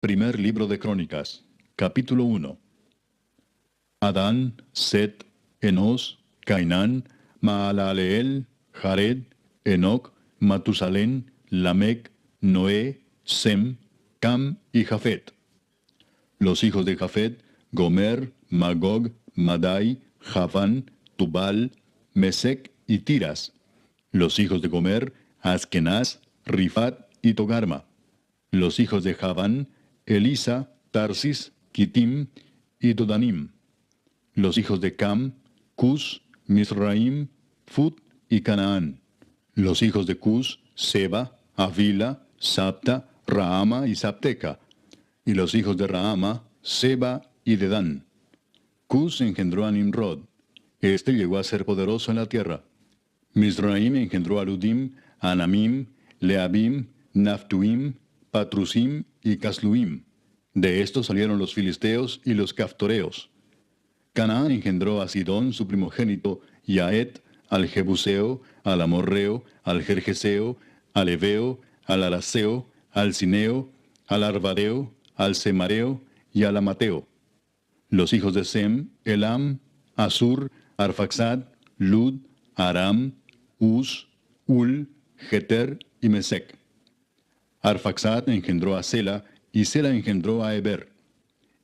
Primer libro de Crónicas, capítulo 1. Adán, Set, Enos, Cainán, Maalaleel, Jared, Enoc, Matusalén, Lamec, Noé, Sem, Cam y Jafet. Los hijos de Jafet: Gomer, Magog, Madai, Javán, Tubal, Mesec y Tiras. Los hijos de Gomer: Askenaz, Rifat y Togarma. Los hijos de Javán: Elisa, Tarsis, Kitim y Dodanim. Los hijos de Cam: Cus, Misraim, Fut y Canaán. Los hijos de Cus: Seba, Avila, Sapta, Raama y Sapteca. Y los hijos de Raama: Seba y Dedán. Cus engendró a Nimrod. Este llegó a ser poderoso en la tierra. Misraim engendró a Ludim, Anamim, Leabim, Naftuim, Patrusim y Casluim. De estos salieron los filisteos y los caftoreos. Canaán engendró a Sidón, su primogénito, y a Et, al Jebuseo, al Amorreo, al Jerjeseo, al Eveo, al Araseo, al Cineo, al Arvadeo, al Semareo y al Amateo. Los hijos de Sem: Elam, Asur, Arfaxad, Lud, Aram, Uz, Ul, Geter y Mesec. Arfaxad engendró a Sela, y Sela engendró a Eber.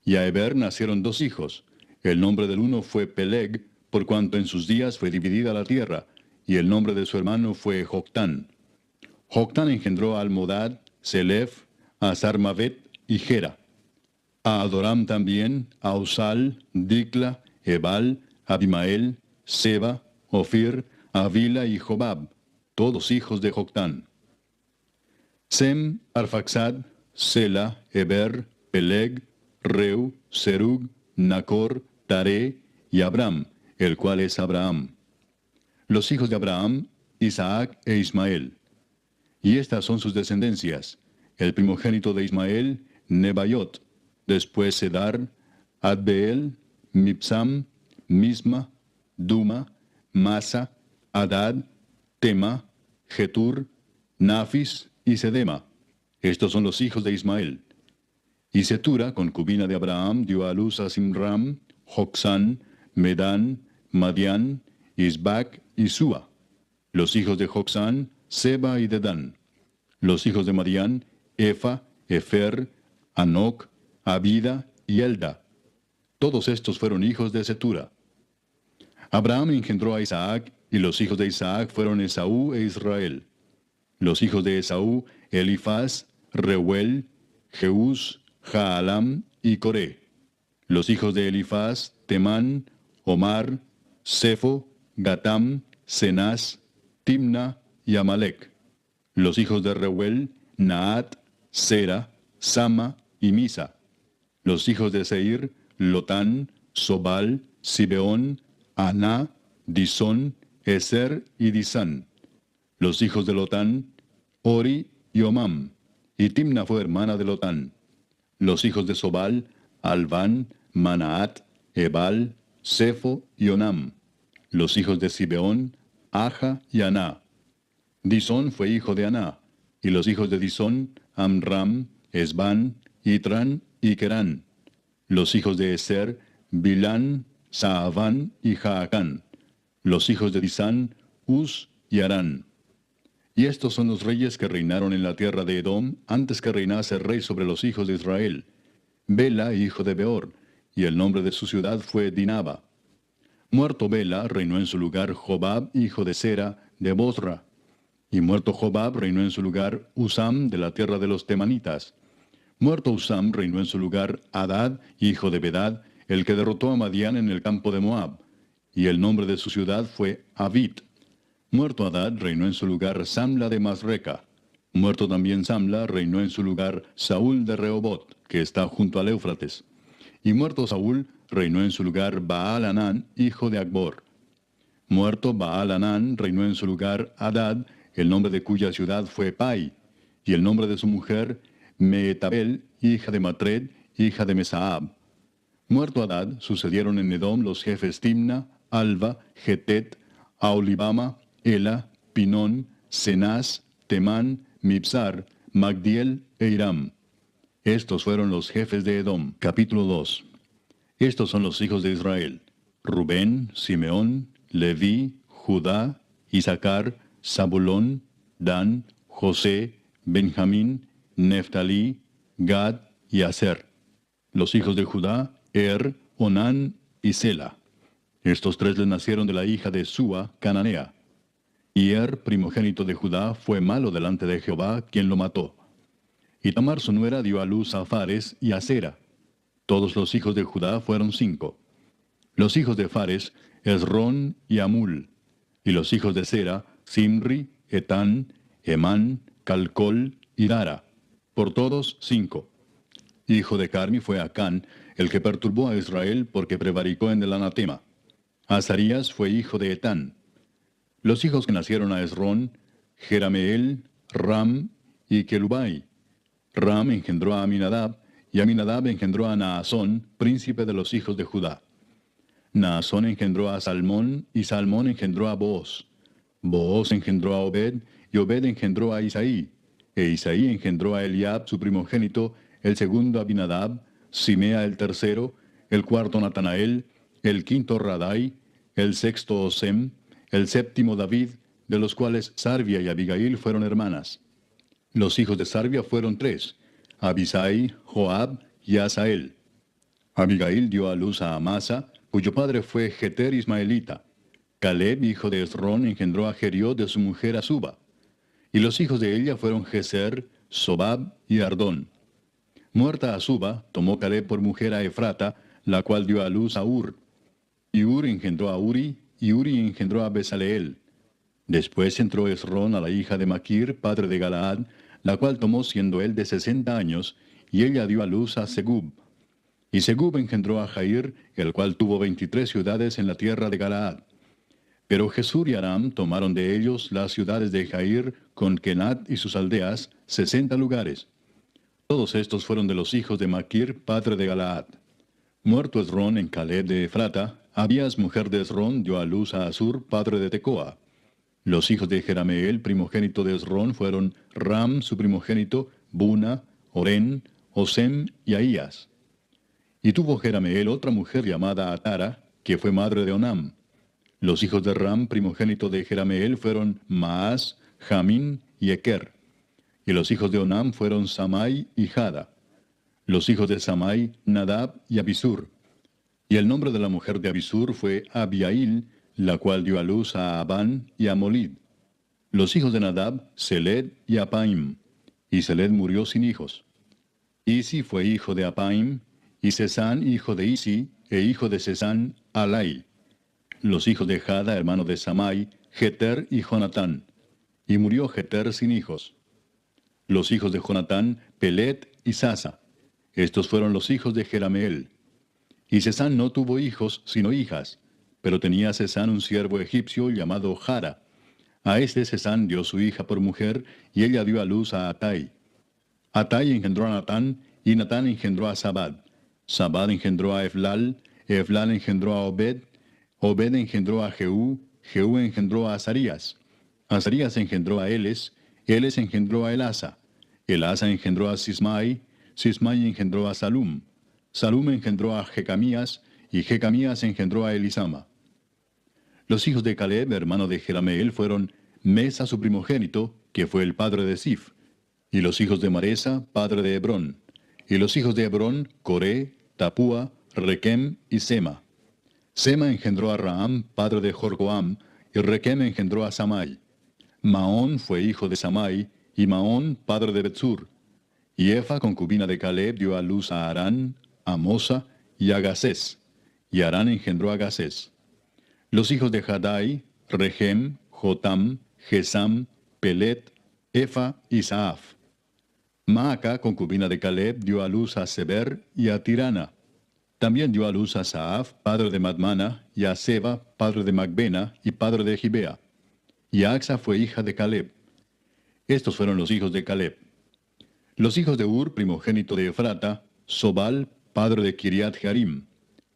Y a Eber nacieron dos hijos. El nombre del uno fue Peleg, por cuanto en sus días fue dividida la tierra, y el nombre de su hermano fue Joctán. Joctán engendró a Almodad, Selef, a Sarmavet y Gera. A Adoram también, a Usal, Dicla, Ebal, Abimael, Seba, Ofir, Avila y Jobab, todos hijos de Joctán. Sem, Arfaxad, Sela, Eber, Peleg, Reu, Serug, Nacor, Taré y Abram, el cual es Abraham. Los hijos de Abraham: Isaac e Ismael. Y estas son sus descendencias: el primogénito de Ismael, Nebaiot; después Sedar, Adbeel, Mipsam, Misma, Duma, Masa, Adad, Tema, Getur, Nafis y Sedema. Estos son los hijos de Ismael. Y Setura, concubina de Abraham, dio a luz a Simram, Jocsán, Medán, Madián, Isbac y Sua. Los hijos de Jocsán: Seba y Dedán. Los hijos de Madián: Efa, Efer, Anoc, Abida y Elda. Todos estos fueron hijos de Setura. Abraham engendró a Isaac, y los hijos de Isaac fueron Esaú e Israel. Los hijos de Esaú: Elifaz, Reuel, Jeús, Jaalam y Coré. Los hijos de Elifaz: Temán, Omar, Sefo, Gatam, Cenaz, Timna y Amalec. Los hijos de Reuel: Naat, Sera, Sama y Misa. Los hijos de Seir: Lotán, Sobal, Sibeón, Aná, Disón, Eser y Disán. Los hijos de Lotán: Ori y Omam. Y Timna fue hermana de Lotán. Los hijos de Sobal: Alván, Manaat, Ebal, Sefo y Onam. Los hijos de Sibeón: Aja y Aná. Disón fue hijo de Aná. Y los hijos de Disón: Amram, Esbán, Itran y Kerán. Los hijos de Eser: Bilán, Saaván y Jaacán. Los hijos de Disán: Uz y Arán. Y estos son los reyes que reinaron en la tierra de Edom antes que reinase rey sobre los hijos de Israel: Bela, hijo de Beor, y el nombre de su ciudad fue Dinaba. Muerto Bela, reinó en su lugar Jobab, hijo de Sera, de Bosra. Y muerto Jobab, reinó en su lugar Usam, de la tierra de los Temanitas. Muerto Usam, reinó en su lugar Hadad, hijo de Bedad, el que derrotó a Madián en el campo de Moab. Y el nombre de su ciudad fue Avit. Muerto Hadad, reinó en su lugar Samla de Masreca. Muerto también Samla, reinó en su lugar Saúl de Rehobot, que está junto al Éufrates. Y muerto Saúl, reinó en su lugar Baal-Hanán, hijo de Acbor. Muerto Baal-Hanán, reinó en su lugar Hadad, el nombre de cuya ciudad fue Pai, y el nombre de su mujer Meetabel, hija de Matred, hija de Mesaab. Muerto Hadad, sucedieron en Edom los jefes Timna, Alva, Getet, Aolibama, Ela, Pinón, Cenaz, Temán, Mibsar, Magdiel e Iram. Estos fueron los jefes de Edom. Capítulo 2. Estos son los hijos de Israel: Rubén, Simeón, Leví, Judá, Isaacar, Zabulón, Dan, José, Benjamín, Neftalí, Gad y Aser. Los hijos de Judá: Onán y Sela. Estos tres les nacieron de la hija de Súa, cananea. Y primogénito de Judá, fue malo delante de Jehová, quien lo mató. Y Tamar su nuera dio a luz a Fares y a Sera. Todos los hijos de Judá fueron 5. Los hijos de Fares: Esrón y Amul. Y los hijos de Sera: Simri, Etán, Emán, Calcol y Dara. Por todos 5. Hijo de Carmi fue Acán, el que perturbó a Israel porque prevaricó en el anatema. Azarías fue hijo de Etán. Los hijos que nacieron a Esrón: Jerameel, Ram y Kelubai. Ram engendró a Aminadab, y Aminadab engendró a Naasón, príncipe de los hijos de Judá. Naasón engendró a Salmón, y Salmón engendró a Booz. Booz engendró a Obed, y Obed engendró a Isaí. E Isaí engendró a Eliab, su primogénito, el segundo Abinadab, Simea el tercero, el cuarto Natanael, el quinto Radai, el sexto Osem, el séptimo David, de los cuales Sarvia y Abigail fueron hermanas. Los hijos de Sarvia fueron 3, Abisai, Joab y Asael. Abigail dio a luz a Amasa, cuyo padre fue Jeter ismaelita. Caleb, hijo de Esrón, engendró a Jeriot de su mujer Azuba. Y los hijos de ella fueron Geser, Sobab y Ardón. Muerta Azuba, tomó Caleb por mujer a Efrata, la cual dio a luz a Ur. Y Ur engendró a Uri, y Uri engendró a Besaleel. Después entró Esrón a la hija de Maquir, padre de Galaad, la cual tomó siendo él de 60 años, y ella dio a luz a Segub. Y Segub engendró a Jair, el cual tuvo 23 ciudades en la tierra de Galaad. Pero Jesur y Aram tomaron de ellos las ciudades de Jair, con Kenat y sus aldeas, 60 lugares. Todos estos fueron de los hijos de Maquir, padre de Galaad. Muerto Esrón en Caleb de Efrata, Abías, mujer de Esrón, dio a luz a Asur, padre de Tecoa. Los hijos de Jerameel, primogénito de Esrón, fueron Ram, su primogénito, Buna, Orén, Osem y Ahías. Y tuvo Jerameel otra mujer llamada Atara, que fue madre de Onam. Los hijos de Ram, primogénito de Jerameel, fueron Maas, Jamín y Eker. Y los hijos de Onam fueron Samai y Jada. Los hijos de Samai, Nadab y Abisur. Y el nombre de la mujer de Abisur fue Abiail, la cual dio a luz a Abán y a Molid. Los hijos de Nadab, Seled y Apaim. Y Seled murió sin hijos. Isi fue hijo de Apaim, y Sesán hijo de Isi, e hijo de Sesán, Alai. Los hijos de Jada, hermano de Samai, Jeter y Jonatán. Y murió Jeter sin hijos. Los hijos de Jonatán, Pelet y Sasa. Estos fueron los hijos de Jerameel. Y Sesán no tuvo hijos, sino hijas. Pero tenía Sesán un siervo egipcio llamado Jara. A este Sesán dio su hija por mujer, y ella dio a luz a Atai. Atai engendró a Natán, y Natán engendró a Sabad. Sabad engendró a Eflal, Eflal engendró a Obed, Obed engendró a Jehú, Jehú engendró a Azarías. Azarías engendró a Eles, Eles engendró a Elasa. Elasa engendró a Sismai, Sismai engendró a Salum. Salum engendró a Jecamías, y Jecamías engendró a Elisama. Los hijos de Caleb, hermano de Jerameel, fueron Mesa su primogénito, que fue el padre de Sif, y los hijos de Maresa, padre de Hebrón. Y los hijos de Hebrón, Coré, Tapúa, Requem y Sema. Sema engendró a Raam, padre de Jorgoam, y Requem engendró a Samai. Maón fue hijo de Samai, y Maón, padre de Betsur. Y Efa, concubina de Caleb, dio a luz a Arán, a Mosa y a Gasés. Y Arán engendró a Gasés. Los hijos de Jadai, Regem, Jotam, Gesam, Pelet, Efa y Saaf. Maaca, concubina de Caleb, dio a luz a Seber y a Tirana. También dio a luz a Saaf, padre de Madmana, y a Seba, padre de Macbena y padre de Gibea. Y Axa fue hija de Caleb. Estos fueron los hijos de Caleb. Los hijos de Ur, primogénito de Efrata, Sobal, padre de Kiriat Jearim,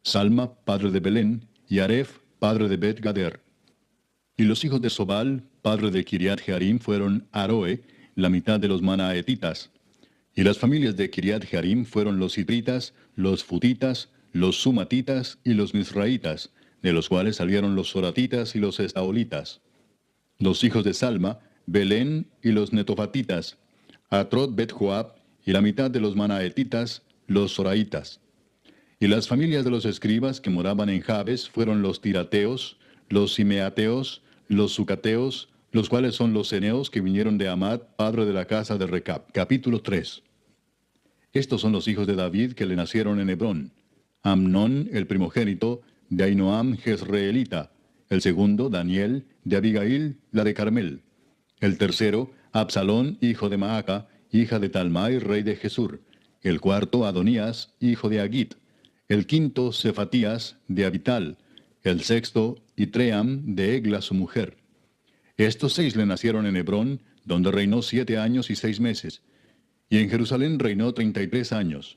Salma, padre de Belén, y Aref, padre de Bet Gader. Y los hijos de Sobal, padre de Kiriat Jearim, fueron Aroe, la mitad de los manaetitas. Y las familias de Kiriat Jearim fueron los Ibritas, los Futitas, los Sumatitas y los Misraitas, de los cuales salieron los Soratitas y los Estaolitas. Los hijos de Salma, Belén y los Netofatitas, Atrot Bet Joab y la mitad de los Manaetitas, los Soraitas. Y las familias de los escribas que moraban en Jabes fueron los Tirateos, los Simeateos, los Sucateos, los cuales son los Ceneos que vinieron de Amad, padre de la casa de Recab. Capítulo 3. Estos son los hijos de David que le nacieron en Hebrón. Amnón, el primogénito, de Ahinoam Jezreelita. El segundo, Daniel, de Abigail, la de Carmel. El tercero, Absalón, hijo de Maaca, hija de Talmai, rey de Jesur. El cuarto, Adonías, hijo de Agit. El quinto, Cefatías, de Abital. El sexto, Itream, de Egla, su mujer. Estos 6 le nacieron en Hebrón, donde reinó 7 años y 6 meses. Y en Jerusalén reinó 33 años.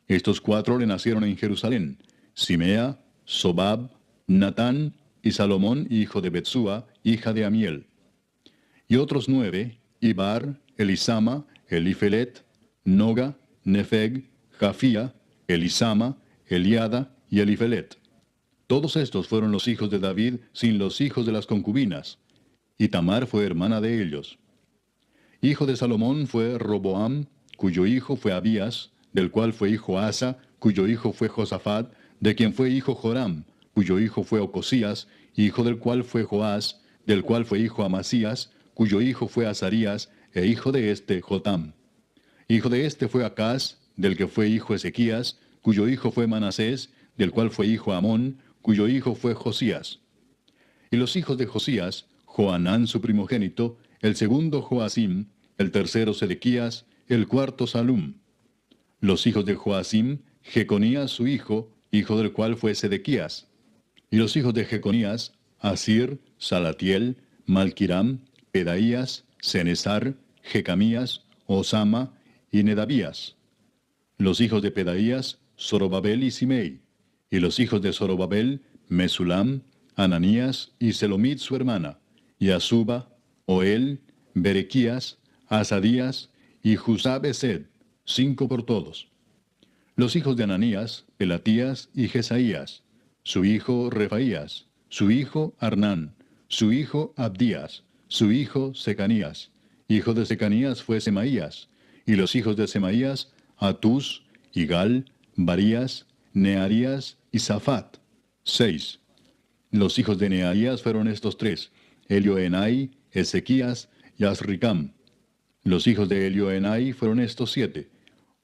Estos 4 le nacieron en Jerusalén: Simea, Sobab, Natán y Salomón, hijo de Betsúa, hija de Amiel. Y otros 9, Ibar, Elisama, Elifelet, Noga, Nefeg, Jafía, Elisama, Eliada y Elifelet. Todos estos fueron los hijos de David sin los hijos de las concubinas. Y Tamar fue hermana de ellos. Hijo de Salomón fue Roboam, cuyo hijo fue Abías, del cual fue hijo Asa, cuyo hijo fue Josafat, de quien fue hijo Joram, cuyo hijo fue Ocosías, hijo del cual fue Joás, del cual fue hijo Amasías, cuyo hijo fue Azarías, e hijo de este Jotam. Hijo de este fue Acaz, del que fue hijo Ezequías, cuyo hijo fue Manasés, del cual fue hijo Amón, cuyo hijo fue Josías. Y los hijos de Josías, Joanán su primogénito, el segundo Joacim, el tercero Sedequías, el cuarto Salum. Los hijos de Joacim, Jeconías su hijo, hijo del cual fue Sedequías. Y los hijos de Jeconías, Asir, Salatiel, Malquiram, Pedaías, Cenesar, Jecamías, Osama y Nedabías. Los hijos de Pedaías, Zorobabel y Simei. Y los hijos de Zorobabel, Mesulam, Ananías y Selomit su hermana, y Asuba, Oel, Berequías, Asadías y Jusabesed, 5 por todos. Los hijos de Ananías, Pelatías y Jesaías, su hijo Refaías, su hijo Arnán, su hijo Abdías, su hijo Secanías. Hijo de Secanías fue Semaías, y los hijos de Semaías, Atús, Igal, Barías, Nearías y Safat, 6. Los hijos de Nearías fueron estos 3, Elioenai, Ezequías y Azricam. Los hijos de Elioenai fueron estos 7,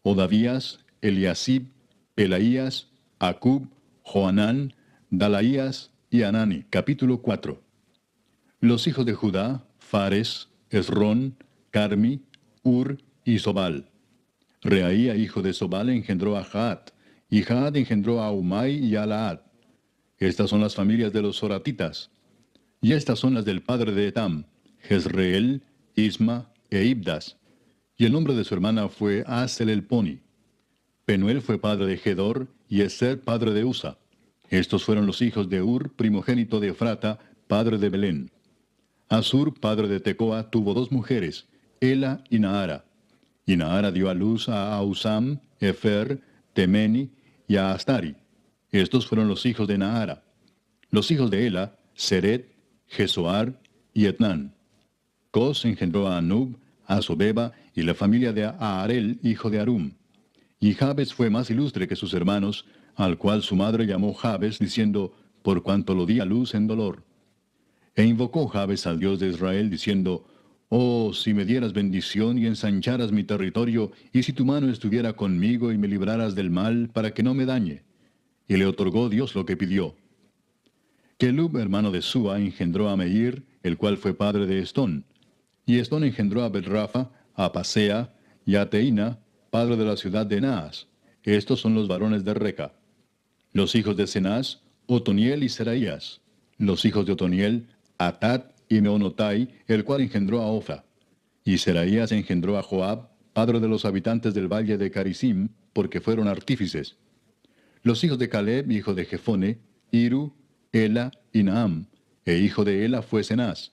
Odavías, Eliasib, Pelaías, Acub, Joanán, Dalaías y Anani. Capítulo 4. Los hijos de Judá, Fares, Esrón, Carmi, Ur y Sobal. Reaía, hijo de Sobal, engendró a Jaat, y Jaat engendró a Umai y a Laad. Estas son las familias de los Soratitas. Y estas son las del padre de Etam, Jezreel, Isma e Ibdas. Y el nombre de su hermana fue Aselelponi. Penuel fue padre de Gedor, y Eser padre de Usa. Estos fueron los hijos de Ur, primogénito de Efrata, padre de Belén. Asur, padre de Tecoa, tuvo 2 mujeres, Ela y Naara. Y Naara dio a luz a Ausam, Efer, Temeni y a Astari. Estos fueron los hijos de Naara. Los hijos de Ela, Seret, Jesoar y Etnán. Cos engendró a Anub, a Sobeba y la familia de Aarel, hijo de Arum. Y Jabes fue más ilustre que sus hermanos, al cual su madre llamó Jabes, diciendo, por cuanto lo di a luz en dolor. E invocó Jabes al Dios de Israel, diciendo, oh, si me dieras bendición y ensancharas mi territorio, y si tu mano estuviera conmigo y me libraras del mal, para que no me dañe. Y le otorgó Dios lo que pidió. Kelub, hermano de Sua, engendró a Meir, el cual fue padre de Estón. Y Estón engendró a Betrafa, a Pasea y a Teina, padre de la ciudad de Naas. Estos son los varones de Reca. Los hijos de Cenaz, Otoniel y Seraías. Los hijos de Otoniel, Atat y Meonotai, el cual engendró a Ofra. Y Seraías engendró a Joab, padre de los habitantes del valle de Carisim, porque fueron artífices. Los hijos de Caleb, hijo de Jefone, Iru, Ela y Naam, e hijo de Ela fue Cenaz.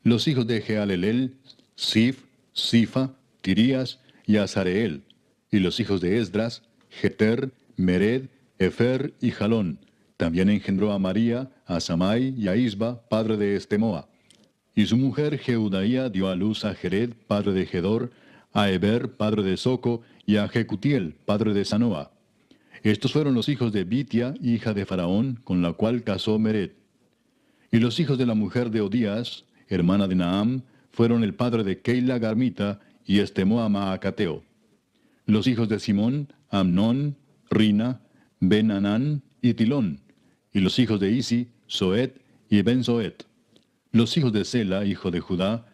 Los hijos de Jealelel, Sif, Sifa, Tirías y Azareel. Y los hijos de Esdras, Jeter, Mered, Efer y Jalón. También engendró a María, a Samai y a Isba, padre de Estemoa. Y su mujer Jeudaía dio a luz a Jered, padre de Gedor, a Eber, padre de Soco, y a Jecutiel, padre de Sanoa. Estos fueron los hijos de Bitia, hija de Faraón, con la cual casó Mered. Y los hijos de la mujer de Odías, hermana de Naam, fueron el padre de Keila Garmita y Estemoa Maacateo. Los hijos de Simón, Amnón, Rina, Ben-Anán y Tilón. Y los hijos de Isi, Soet y Ben-Soet. Los hijos de Sela, hijo de Judá,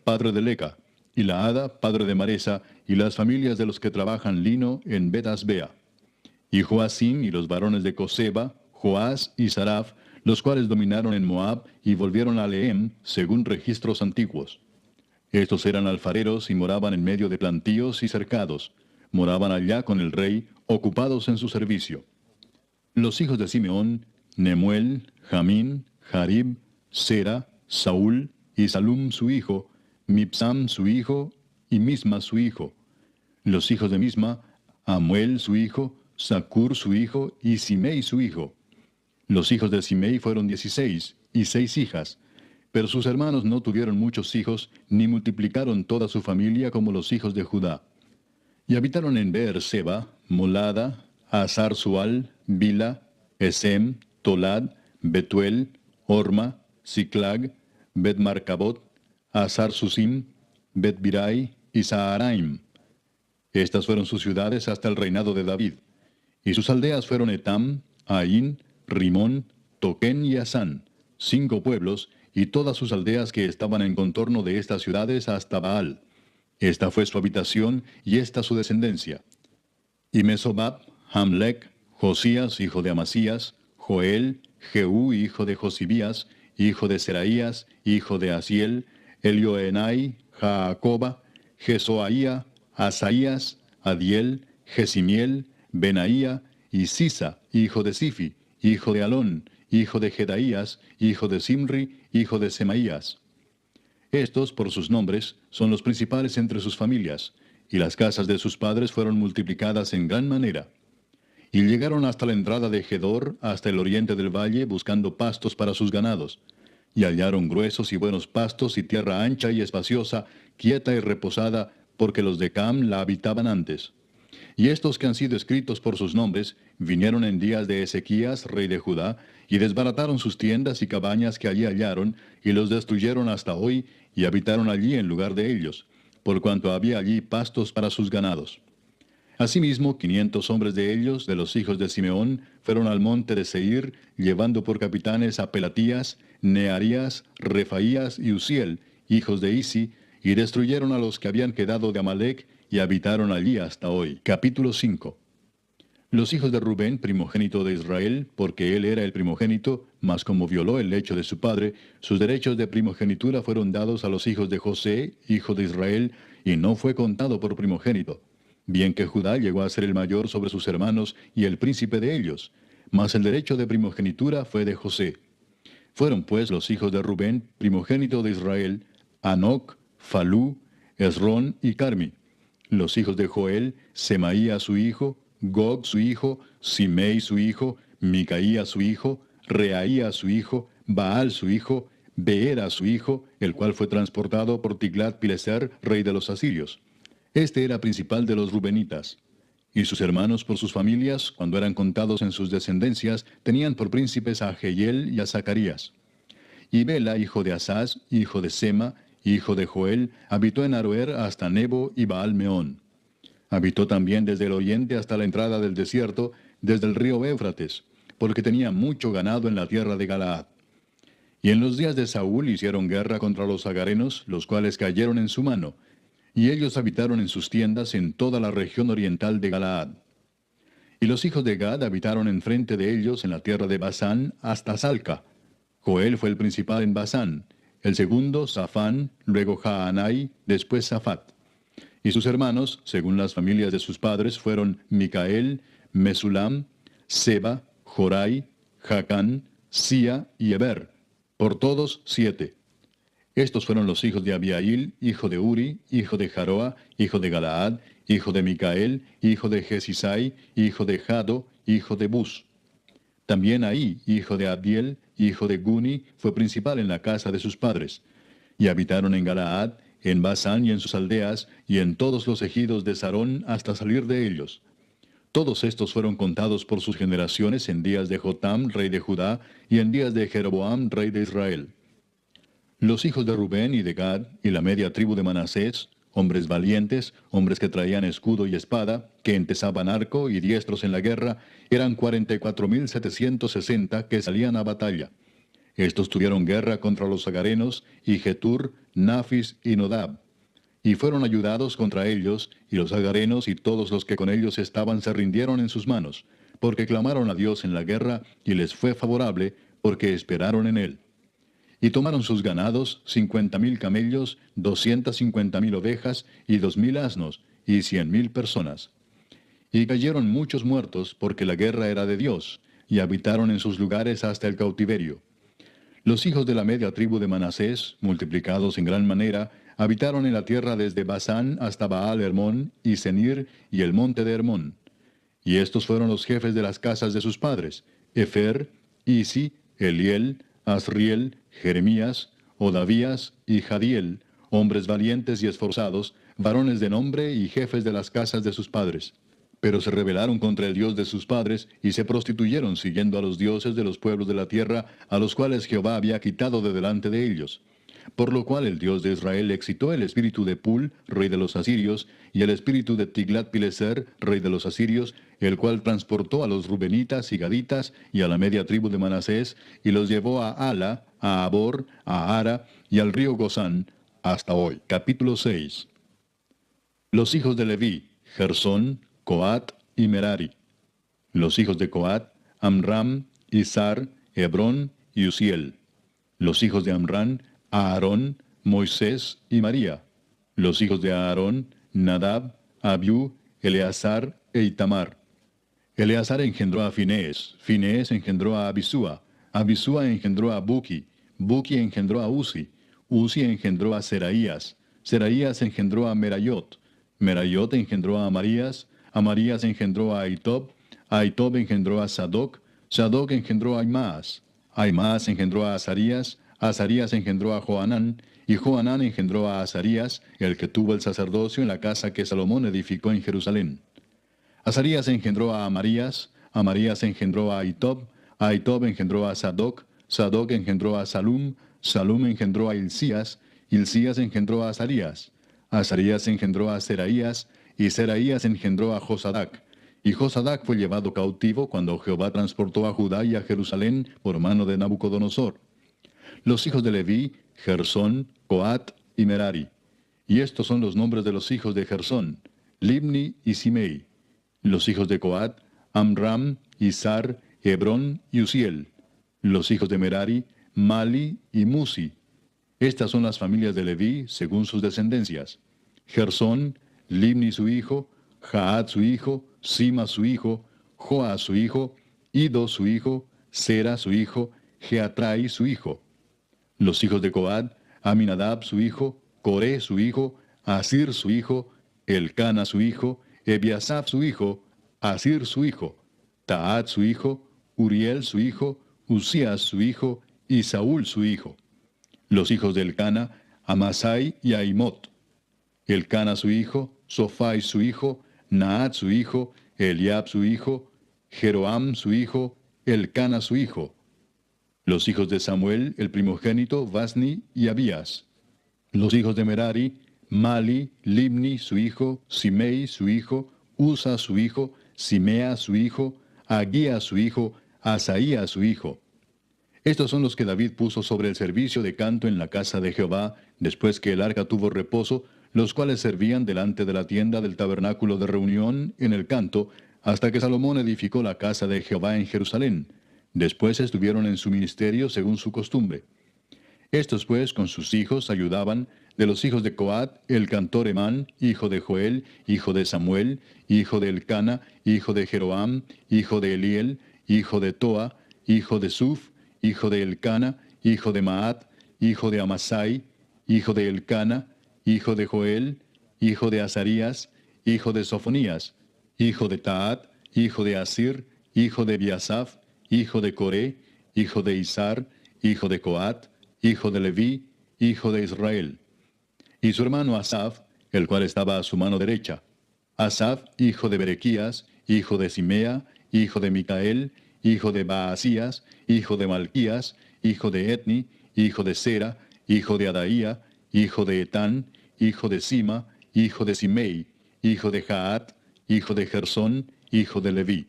padre de Leca, y Laada, padre de Maresa, y las familias de los que trabajan lino en Bet-Asbea. Y Joacim y los varones de Coseba, Joás y Saraf, los cuales dominaron en Moab y volvieron a Lehem, según registros antiguos. Estos eran alfareros y moraban en medio de plantíos y cercados. Moraban allá con el rey, ocupados en su servicio. Los hijos de Simeón, Nemuel, Jamín, Jarib, Sera, Saúl y Salum su hijo, Mipsam su hijo y Misma su hijo. Los hijos de Misma, Amuel su hijo, Zacur su hijo y Simei su hijo. Los hijos de Simei fueron 16 y 6 hijas, pero sus hermanos no tuvieron muchos hijos, ni multiplicaron toda su familia como los hijos de Judá. Y habitaron en Beer-seba, Molada, Hazar-Sual, Bila, Esem, Tolad, Betuel, Orma, Siclag, Bet-Marcabot, Hazar-Susim, Bet-Birai y Saharaim. Estas fueron sus ciudades hasta el reinado de David. Y sus aldeas fueron Etam, Ain, Rimón, Toquén y Asán, 5 pueblos, y todas sus aldeas que estaban en contorno de estas ciudades hasta Baal. Esta fue su habitación y esta su descendencia. Y Mesobab, Hamlec, Josías, hijo de Amasías, Joel, Jehú, hijo de Josibías, hijo de Seraías, hijo de Asiel, Elioenai, Jaacoba, Jesoaía, Asaías, Adiel, Jesimiel, Benaía, y Sisa, hijo de Sifi, hijo de Alón, hijo de Jedaías, hijo de Simri, hijo de Semaías. Estos, por sus nombres, son los principales entre sus familias, y las casas de sus padres fueron multiplicadas en gran manera. Y llegaron hasta la entrada de Gedor, hasta el oriente del valle, buscando pastos para sus ganados. Y hallaron gruesos y buenos pastos y tierra ancha y espaciosa, quieta y reposada, porque los de Cam la habitaban antes. Y estos que han sido escritos por sus nombres, vinieron en días de Ezequías, rey de Judá, y desbarataron sus tiendas y cabañas que allí hallaron, y los destruyeron hasta hoy, y habitaron allí en lugar de ellos, por cuanto había allí pastos para sus ganados. Asimismo, 500 hombres de ellos, de los hijos de Simeón, fueron al monte de Seir, llevando por capitanes a Pelatías, Nearías, Refaías y Uziel, hijos de Isi, y destruyeron a los que habían quedado de Amalec, y habitaron allí hasta hoy. Capítulo 5. Los hijos de Rubén, primogénito de Israel, porque él era el primogénito, mas como violó el lecho de su padre, sus derechos de primogenitura fueron dados a los hijos de José, hijo de Israel, y no fue contado por primogénito. Bien que Judá llegó a ser el mayor sobre sus hermanos y el príncipe de ellos, mas el derecho de primogenitura fue de José. Fueron pues los hijos de Rubén, primogénito de Israel, Anoc, Falú, Esrón y Carmi. Los hijos de Joel, Semaía su hijo, Gog su hijo, Simei su hijo, Micaía su hijo, Reaía su hijo, Baal su hijo, Beera su hijo, el cual fue transportado por Tiglat-Pileser, rey de los asirios. Este era principal de los rubenitas. Y sus hermanos por sus familias, cuando eran contados en sus descendencias, tenían por príncipes a Jehiel y a Zacarías. Y Bela, hijo de Asaz, hijo de Sema, hijo de Joel, habitó en Aroer hasta Nebo y Baal-Meón. Habitó también desde el oriente hasta la entrada del desierto, desde el río Éufrates, porque tenía mucho ganado en la tierra de Galaad. Y en los días de Saúl hicieron guerra contra los agarenos, los cuales cayeron en su mano, y ellos habitaron en sus tiendas en toda la región oriental de Galaad. Y los hijos de Gad habitaron enfrente de ellos en la tierra de Basán hasta Salca. Joel fue el principal en Basán, el segundo Safán, luego Jaanai, después Safat. Y sus hermanos, según las familias de sus padres, fueron Micael, Mesulam, Seba, Jorai, Jacán, Sia y Eber, por todos 7. Estos fueron los hijos de Abiail, hijo de Uri, hijo de Jaroa, hijo de Galaad, hijo de Micael, hijo de Jesisai, hijo de Jado, hijo de Bus. También Ahí, hijo de Abdiel, hijo de Guni, fue principal en la casa de sus padres. Y habitaron en Galaad, en Basán y en sus aldeas, y en todos los ejidos de Sarón hasta salir de ellos. Todos estos fueron contados por sus generaciones en días de Jotam, rey de Judá, y en días de Jeroboam, rey de Israel. Los hijos de Rubén y de Gad, y la media tribu de Manasés, hombres valientes, hombres que traían escudo y espada, que entesaban arco y diestros en la guerra, eran 44,760 que salían a batalla. Estos tuvieron guerra contra los agarenos, y Getur, Nafis y Nodab. Y fueron ayudados contra ellos, y los agarenos y todos los que con ellos estaban se rindieron en sus manos, porque clamaron a Dios en la guerra, y les fue favorable, porque esperaron en él. Y tomaron sus ganados, 50,000 camellos, 250,000 ovejas, y 2,000 asnos, y 100,000 personas. Y cayeron muchos muertos, porque la guerra era de Dios, y habitaron en sus lugares hasta el cautiverio. Los hijos de la media tribu de Manasés, multiplicados en gran manera, habitaron en la tierra desde Basán hasta Baal Hermón y Senir y el monte de Hermón. Y estos fueron los jefes de las casas de sus padres: Efer, Isi, Eliel, Asriel, Jeremías, Odavías y Jadiel, hombres valientes y esforzados, varones de nombre y jefes de las casas de sus padres. Pero se rebelaron contra el Dios de sus padres, y se prostituyeron siguiendo a los dioses de los pueblos de la tierra, a los cuales Jehová había quitado de delante de ellos. Por lo cual el Dios de Israel excitó el espíritu de Pul, rey de los asirios, y el espíritu de Tiglat-Pileser, rey de los asirios, el cual transportó a los rubenitas y gaditas y a la media tribu de Manasés, y los llevó a Ala, a Abor, a Ara y al río Gozán, hasta hoy. Capítulo 6. Los hijos de Leví: Gersón, Coat y Merari. Los hijos de Coat: Amram, Izar, Hebrón y Uziel. Los hijos de Amram: Aarón, Moisés y María. Los hijos de Aarón: Nadab, Abiú, Eleazar e Itamar. Eleazar engendró a Finés, Finés engendró a Abisúa, Abisúa engendró a Buki, Buki engendró a Uzi, Uzi engendró a Seraías, Seraías engendró a Merayot, Merayot engendró a Amarías, Amarías engendró a Ahitob, Ahitob engendró a Sadoc, Sadoc engendró a Aimaas, Aimaas engendró a Azarías, Azarías engendró a Johanán, y Johanán engendró a Azarías, el que tuvo el sacerdocio en la casa que Salomón edificó en Jerusalén. Azarías engendró a Amarías, Amarías engendró a Ahitob, Ahitob engendró a Sadoc, Sadoc engendró a Salum, Salum engendró a Hilcías, Hilcías engendró a Azarías, Azarías engendró a Seraías, y Seraías engendró a Josadac. Y Josadac fue llevado cautivo cuando Jehová transportó a Judá y a Jerusalén por mano de Nabucodonosor. Los hijos de Leví: Gersón, Coat y Merari. Y estos son los nombres de los hijos de Gersón: Libni y Simei. Los hijos de Coat: Amram, Izar, Hebrón y Uziel. Los hijos de Merari: Mali y Musi. Estas son las familias de Leví según sus descendencias: Gersón, Libni su hijo, Jaat su hijo, Sima su hijo, Joa su hijo, Ido su hijo, Sera su hijo, Geatrai su hijo. Los hijos de Coat: Aminadab su hijo, Coré su hijo, Asir su hijo, Elcana su hijo, Ebiasaf su hijo, Asir su hijo, Taat su hijo, Uriel su hijo, Usías su hijo, y Saúl su hijo. Los hijos de Elcana: Amasai y Aimot. Elcana su hijo, Sofai su hijo, Naat su hijo, Eliab su hijo, Jeroam su hijo, Elcana su hijo. Los hijos de Samuel, el primogénito, Vasni y Abías. Los hijos de Merari: Mali, Libni su hijo, Simei su hijo, Usa su hijo, Simea su hijo, Agía su hijo, Asaía su hijo. Estos son los que David puso sobre el servicio de canto en la casa de Jehová, después que el arca tuvo reposo, los cuales servían delante de la tienda del tabernáculo de reunión en el canto, hasta que Salomón edificó la casa de Jehová en Jerusalén. Después estuvieron en su ministerio según su costumbre. Estos pues con sus hijos ayudaban: de los hijos de Coat, el cantor Emán, hijo de Joel, hijo de Samuel, hijo de Elcana, hijo de Jeroam, hijo de Eliel, hijo de Toa, hijo de Suf, hijo de Elcana, hijo de Maat, hijo de Amasai, hijo de Elcana, hijo de Joel, hijo de Azarías, hijo de Sofonías, hijo de Taat, hijo de Asir, hijo de Biasaf, hijo de Coré, hijo de Izar, hijo de Coat, hijo de Leví, hijo de Israel. Y su hermano Asaf, el cual estaba a su mano derecha. Asaf, hijo de Berequías, hijo de Simea, hijo de Micael, hijo de Baasías, hijo de Malquías, hijo de Etni, hijo de Sera, hijo de Adaía, hijo de Etán, hijo de Sima, hijo de Simei, hijo de Jaat, hijo de Gersón, hijo de Leví.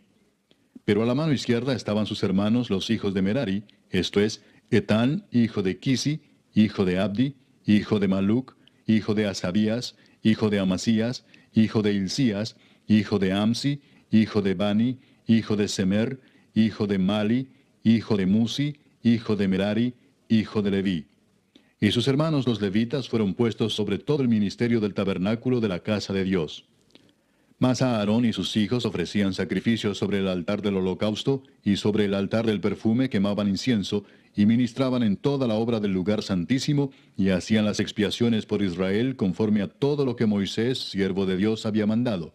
Pero a la mano izquierda estaban sus hermanos los hijos de Merari, esto es, Etán, hijo de Kisi, hijo de Abdi, hijo de Maluc, hijo de Asabías, hijo de Amasías, hijo de Hilcías, hijo de Amsi, hijo de Bani, hijo de Semer, hijo de Mali, hijo de Musi, hijo de Merari, hijo de Leví. Y sus hermanos los levitas fueron puestos sobre todo el ministerio del tabernáculo de la casa de Dios. Mas Aarón y sus hijos ofrecían sacrificios sobre el altar del holocausto y sobre el altar del perfume quemaban incienso y ministraban en toda la obra del lugar santísimo y hacían las expiaciones por Israel conforme a todo lo que Moisés, siervo de Dios, había mandado.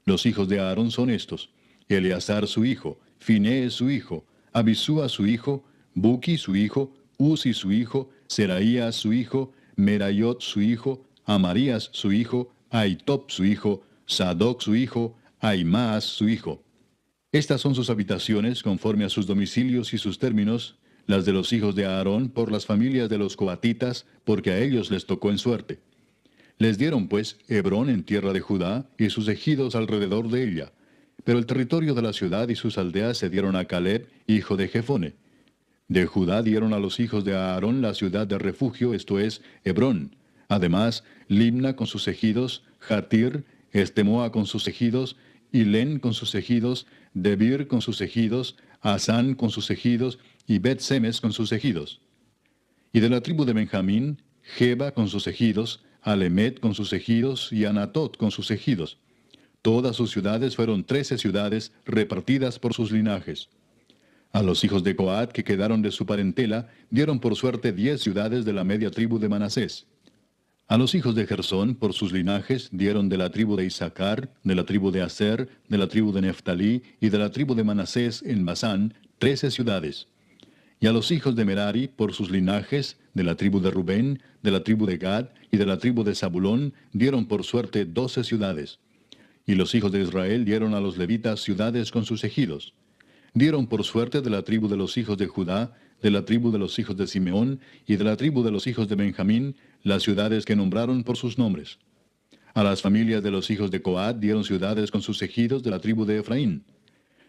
Los hijos de Aarón son estos: Eleazar su hijo, Finés su hijo, Abisúa su hijo, Buki su hijo, Uzi su hijo, Seraías su hijo, Merayot su hijo, Amarías su hijo, Ahitob su hijo, Sadoc su hijo, Ahimaas su hijo. Estas son sus habitaciones conforme a sus domicilios y sus términos, las de los hijos de Aarón por las familias de los coatitas, porque a ellos les tocó en suerte. Les dieron pues Hebrón en tierra de Judá y sus ejidos alrededor de ella. Pero el territorio de la ciudad y sus aldeas se dieron a Caleb, hijo de Jefone. De Judá dieron a los hijos de Aarón la ciudad de refugio, esto es, Hebrón. Además, Limna con sus ejidos, Jatir, Estemoa con sus ejidos, Hilén con sus ejidos, Debir con sus ejidos, Asán con sus ejidos, y Bet-Semes con sus ejidos. Y de la tribu de Benjamín, Geba con sus ejidos, Alemet con sus ejidos, y Anatot con sus ejidos. Todas sus ciudades fueron 13 ciudades repartidas por sus linajes. A los hijos de Coat que quedaron de su parentela, dieron por suerte 10 ciudades de la media tribu de Manasés. A los hijos de Gersón, por sus linajes, dieron de la tribu de Isaacar, de la tribu de Aser, de la tribu de Neftalí y de la tribu de Manasés en Basán, 13 ciudades. Y a los hijos de Merari, por sus linajes, de la tribu de Rubén, de la tribu de Gad y de la tribu de Zabulón, dieron por suerte 12 ciudades. Y los hijos de Israel dieron a los levitas ciudades con sus ejidos. Dieron por suerte de la tribu de los hijos de Judá, de la tribu de los hijos de Simeón y de la tribu de los hijos de Benjamín, las ciudades que nombraron por sus nombres. A las familias de los hijos de Coat dieron ciudades con sus ejidos de la tribu de Efraín.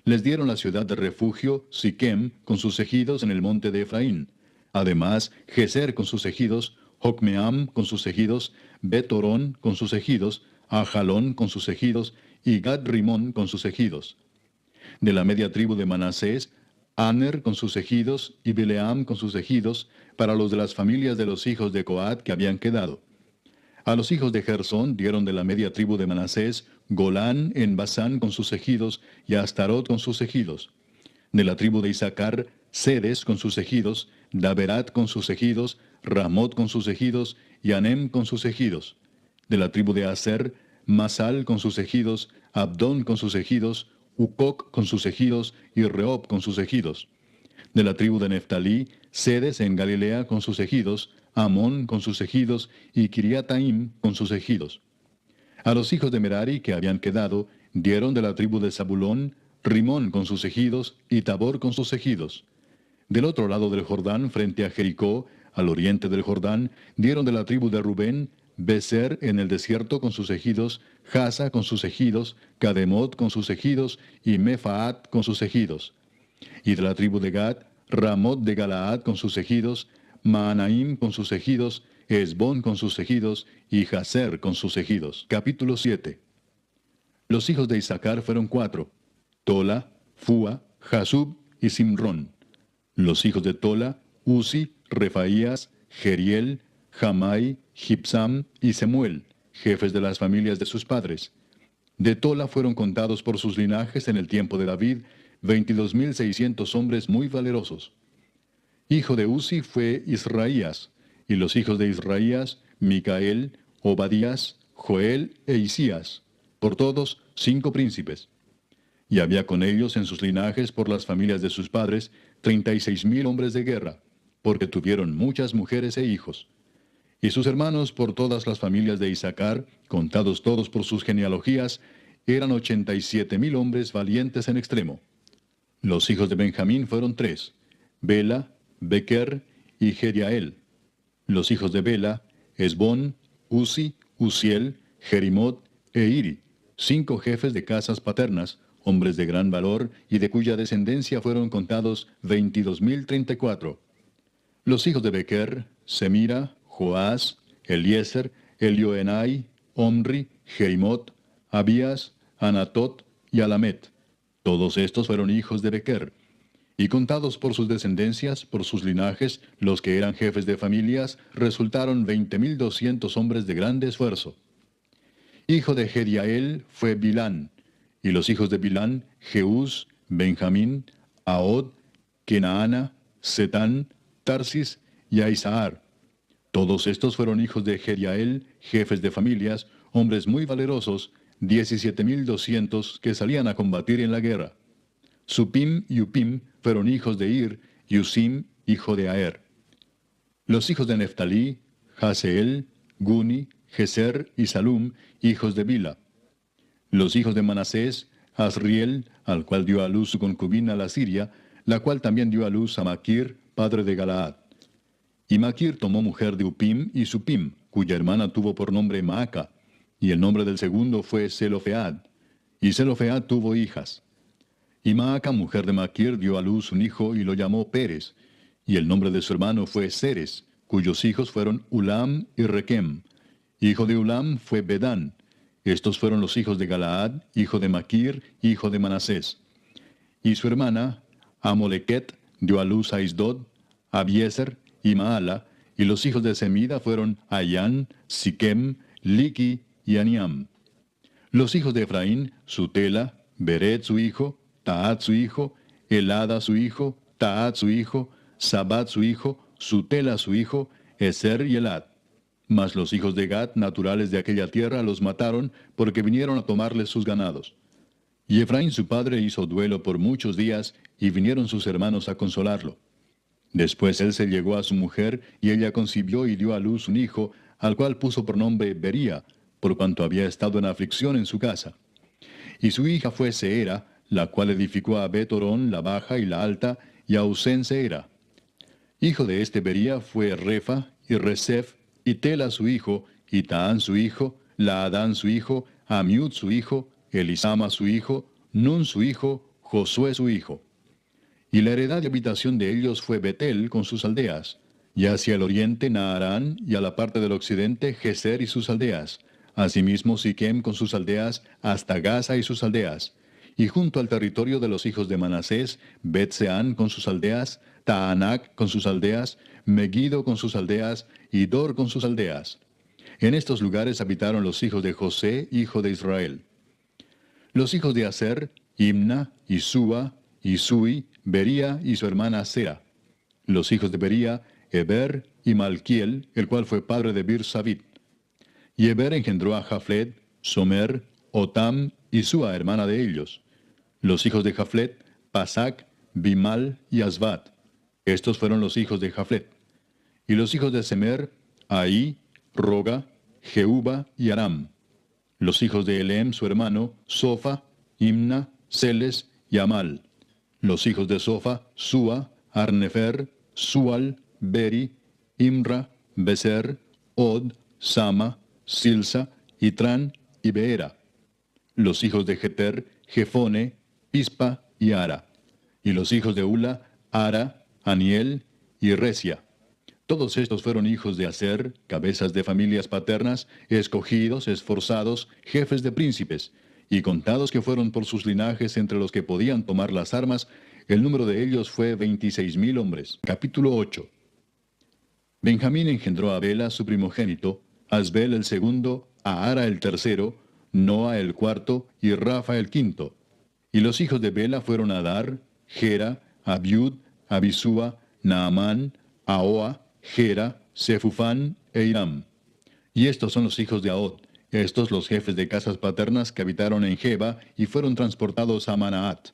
Les dieron la ciudad de refugio, Siquem, con sus ejidos en el monte de Efraín. Además, Geser con sus ejidos, Jocmeam con sus ejidos, Bet-Orón con sus ejidos, Ajalón con sus ejidos, y Gad-Rimón con sus ejidos. De la media tribu de Manasés, Aner con sus ejidos, y Bileam con sus ejidos, para los de las familias de los hijos de Coat que habían quedado. A los hijos de Gersón dieron de la media tribu de Manasés, Golán en Basán con sus ejidos, y Astarot con sus ejidos. De la tribu de Isaacar, Sedes con sus ejidos, Daberat con sus ejidos, Ramot con sus ejidos, y Anem con sus ejidos. De la tribu de Aser, Masal con sus ejidos, Abdón con sus ejidos, Ucoc con sus ejidos, y Rehob con sus ejidos. De la tribu de Neftalí, Sedes en Galilea con sus ejidos, Amón con sus ejidos, y Kiriataim con sus ejidos. A los hijos de Merari que habían quedado, dieron de la tribu de Zabulón, Rimón con sus ejidos, y Tabor con sus ejidos. Del otro lado del Jordán, frente a Jericó, al oriente del Jordán, dieron de la tribu de Rubén, Beser en el desierto con sus ejidos, Jasa con sus ejidos, Cademot con sus ejidos, y Mefaat con sus ejidos. Y de la tribu de Gad, Ramot de Galaad con sus ejidos, Maanaim con sus ejidos, Esbón con sus ejidos, y Jaser con sus ejidos. Capítulo 7. Los hijos de Isaacar fueron 4, Tola, Fua, Jasub y Simrón. Los hijos de Tola, Uzi, Refaías, Jeriel, Jamai, Gibsam y Semuel, jefes de las familias de sus padres. De Tola fueron contados por sus linajes en el tiempo de David 22,600 hombres muy valerosos. Hijo de Uzi fue Israías, y los hijos de Israías, Micael, Obadías, Joel e Isías, por todos 5 príncipes. Y había con ellos en sus linajes por las familias de sus padres 36,000 hombres de guerra, porque tuvieron muchas mujeres e hijos. Y sus hermanos por todas las familias de Isaacar, contados todos por sus genealogías, eran 87,000 hombres valientes en extremo. Los hijos de Benjamín fueron 3, Bela, Bequer y Jediael. Los hijos de Bela, Esbón, Uzi, Uziel, Jerimot e Iri, 5 jefes de casas paternas, hombres de gran valor, y de cuya descendencia fueron contados 22,034. Los hijos de Bequer, Semira, Joás, Eliezer, Elioenai, Omri, Jerimot, Abías, Anatot y Alamet. Todos estos fueron hijos de Bequer. Y contados por sus descendencias, por sus linajes, los que eran jefes de familias, resultaron 20,200 hombres de grande esfuerzo. Hijo de Jediael fue Bilán, y los hijos de Bilán, Jeús, Benjamín, Ahod, Kenaana, Setán, Tarsis y Aizahar. Todos estos fueron hijos de Jediael, jefes de familias, hombres muy valerosos, 17,200 que salían a combatir en la guerra. Supim y Upim fueron hijos de Ir, y Usim, hijo de Aer. Los hijos de Neftalí, Jaseel, Guni, Geser y Salum, hijos de Bila. Los hijos de Manasés, Asriel, al cual dio a luz su concubina la Siria, la cual también dio a luz a Maquir, padre de Galaad. Y Maquir tomó mujer de Upim y Supim, cuya hermana tuvo por nombre Maaca, y el nombre del segundo fue Zelofead. Y Zelofead tuvo hijas. Y Maaca, mujer de Maquir, dio a luz un hijo y lo llamó Pérez, y el nombre de su hermano fue Seres, cuyos hijos fueron Ulam y Requem. Hijo de Ulam fue Bedán. Estos fueron los hijos de Galaad, hijo de Maquir, hijo de Manasés. Y su hermana, Amolequet, dio a luz a Isdod, Abiezer y Maala, y los hijos de Semida fueron Ayán, Siquem, Liqui y Aniam. Los hijos de Efraín, Sutela, Beret su hijo, Taat su hijo, Elada su hijo, Taat su hijo, Sabat su hijo, Sutela su hijo, Eser y Elad. Mas los hijos de Gad, naturales de aquella tierra, los mataron, porque vinieron a tomarles sus ganados. Y Efraín su padre hizo duelo por muchos días, y vinieron sus hermanos a consolarlo. Después él se llegó a su mujer, y ella concibió y dio a luz un hijo, al cual puso por nombre Bería, por cuanto había estado en aflicción en su casa. Y su hija fue Seera, la cual edificó a Bet-Orón, la baja y la alta, y a Usén Seera. Hijo de este Bería fue Refa, y Resef, y Tela su hijo, y Taán su hijo, Laadán su hijo, Amiud su hijo, Elisama su hijo, Nun su hijo, Josué su hijo. Y la heredad de habitación de ellos fue Betel con sus aldeas, y hacia el oriente Naarán, y a la parte del occidente Geser y sus aldeas, asimismo Siquem con sus aldeas, hasta Gaza y sus aldeas, y junto al territorio de los hijos de Manasés, Bet-Seán con sus aldeas, Taanac con sus aldeas, Megiddo con sus aldeas, y Dor con sus aldeas. En estos lugares habitaron los hijos de José, hijo de Israel. Los hijos de Aser, Imna, Isúa, Isui, Bería y su hermana Sera. Los hijos de Bería, Eber y Malquiel, el cual fue padre de Bir-Sabit. Y Eber engendró a Jaflet, Somer, Otam y Sua, hermana de ellos. Los hijos de Jaflet, Pasac, Bimal y Asbat. Estos fueron los hijos de Jaflet. Y los hijos de Semer, Ahí, Roga, Jehuba y Aram. Los hijos de Elem, su hermano, Sofa, Imna, Celes y Amal. Los hijos de Sofa, Sua, Arnefer, Sual, Beri, Imra, Beser, Od, Sama, Silsa, Itran y Beera. Los hijos de Jeter, Jefone, Pispa y Ara. Y los hijos de Ula, Ara, Aniel y Resia. Todos estos fueron hijos de Aser, cabezas de familias paternas, escogidos, esforzados, jefes de príncipes, y contados que fueron por sus linajes entre los que podían tomar las armas, el número de ellos fue 26,000 hombres. Capítulo 8. Benjamín engendró a Bela, su primogénito, Asbel el segundo, a Ara el tercero, Noa el cuarto y Rafa el quinto. Y los hijos de Bela fueron Adar, Gera, Abiud, Abisúa, Naamán, Ahoa, Gera, Sefufán e Hiram. Y estos son los hijos de Ahod, estos los jefes de casas paternas que habitaron en Geba y fueron transportados a Manaat.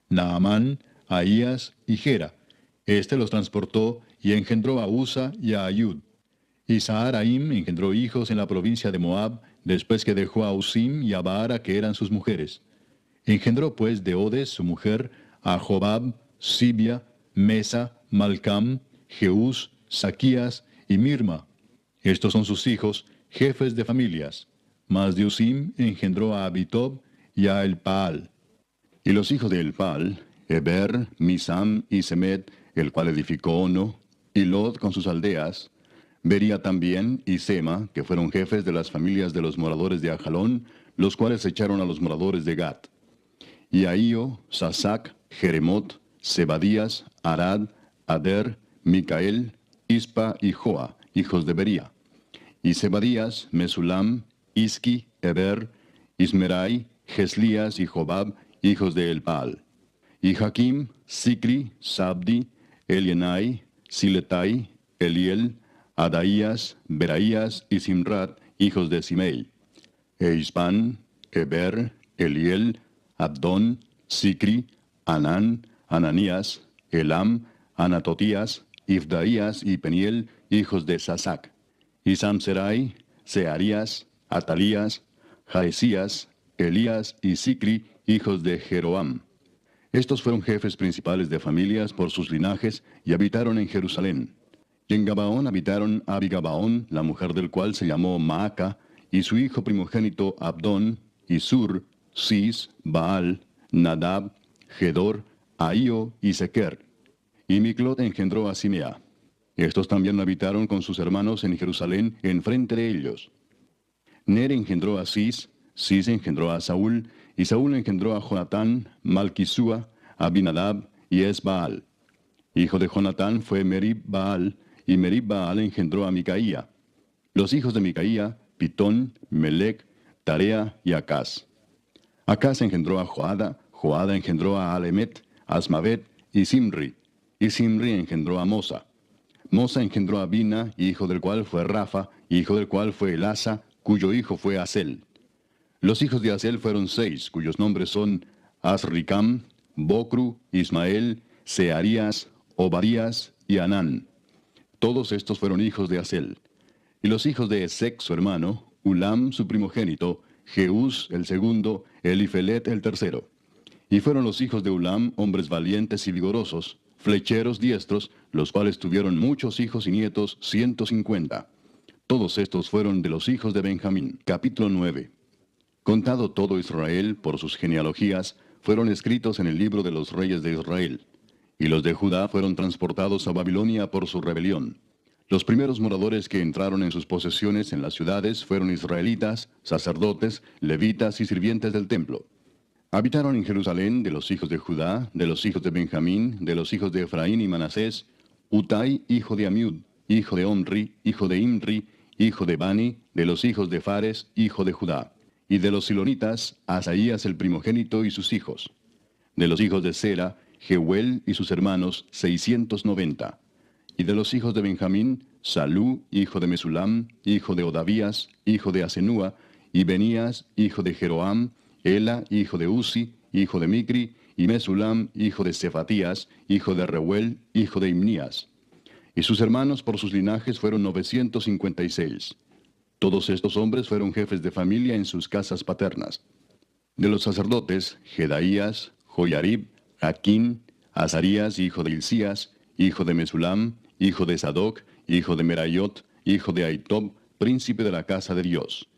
Naamán, Ahías y Gera. Este los transportó y engendró a Usa y a Ayud. Y Saharaim engendró hijos en la provincia de Moab, después que dejó a Usim y a Baara, que eran sus mujeres. Engendró pues de Odes, su mujer, a Jobab, Sibia, Mesa, Malcam, Jeús, Saquías y Mirma. Estos son sus hijos, jefes de familias. Mas de Usim engendró a Abitob y a Elpaal. Y los hijos de Elpaal, Eber, Misam y Semed, el cual edificó Ono, y Lod con sus aldeas, Bería también y Sema, que fueron jefes de las familias de los moradores de Ajalón, los cuales echaron a los moradores de Gat. Y Ahío, Sasac, Jeremot, Zebadías, Arad, Ader, Micael, Ispa y Joa, hijos de Bería. Y Zebadías, Mesulam, Isqui, Eber, Ismerai, Geslías y Jobab, hijos de Elpaal. Y Jaquim, Sicri, Sabdi, Elienai, Siletai, Eliel, Adaías, Beraías y Simrat, hijos de Simei. E Ispan, Eber, Eliel, Abdón, Sicri, Anán, Ananías, Elam, Anatotías, Ifdaías y Peniel, hijos de Sasac. Y Samserai, Searías, Atalías, Jaesías, Elías y Sicri, hijos de Jeroam. Estos fueron jefes principales de familias por sus linajes y habitaron en Jerusalén. Y en Gabaón habitaron Abigabaón, la mujer del cual se llamó Maaca, y su hijo primogénito Abdón, y Sur, Cis, Baal, Nadab, Gedor, Ahío y Sequer. Y Miclot engendró a Simea. Estos también habitaron con sus hermanos en Jerusalén, enfrente de ellos. Ner engendró a Cis, Cis engendró a Saúl, y Saúl engendró a Jonatán, Malquisúa, Abinadab y Esbaal. Hijo de Jonatán fue Merib Baal, y Merib Baal engendró a Micaía. Los hijos de Micaía, Pitón, Melec, Tarea y Acaz. Acaz engendró a Joada, Joada engendró a Alemet, Asmavet y Simri engendró a Mosa. Mosa engendró a Bina, hijo del cual fue Rafa, hijo del cual fue Elasa, cuyo hijo fue Asel. Los hijos de Asel fueron 6, cuyos nombres son Asricam, Bocru, Ismael, Searías, Obadías y Anán. Todos estos fueron hijos de Asel. Y los hijos de Esec, su hermano, Ulam, su primogénito, Jeús, el segundo, Elifelet, el tercero. Y fueron los hijos de Ulam hombres valientes y vigorosos, flecheros diestros, los cuales tuvieron muchos hijos y nietos, 150. Todos estos fueron de los hijos de Benjamín. Capítulo 9. Contado todo Israel por sus genealogías, fueron escritos en el libro de los reyes de Israel. Y los de Judá fueron transportados a Babilonia por su rebelión. Los primeros moradores que entraron en sus posesiones en las ciudades fueron israelitas, sacerdotes, levitas y sirvientes del templo. Habitaron en Jerusalén de los hijos de Judá, de los hijos de Benjamín, de los hijos de Efraín y Manasés, Utai, hijo de Amiud, hijo de Omri, hijo de Imri, hijo de Bani, de los hijos de Fares, hijo de Judá. Y de los silonitas, Asaías el primogénito y sus hijos. De los hijos de Sera, Jehuel y sus hermanos, 690. Y de los hijos de Benjamín, Salú, hijo de Mesulam, hijo de Odavías, hijo de Asenúa, y Benías, hijo de Jeroam, Ela, hijo de Uzi, hijo de Micri, y Mesulam, hijo de Cefatías, hijo de Reuel, hijo de Imnías. Y sus hermanos por sus linajes fueron 956. Todos estos hombres fueron jefes de familia en sus casas paternas. De los sacerdotes, Jedaías, Joyarib, Jaquín, Azarías, hijo de Hilcías, hijo de Mesulam, hijo de Sadoc, hijo de Merayot, hijo de Aitob, príncipe de la casa de Dios.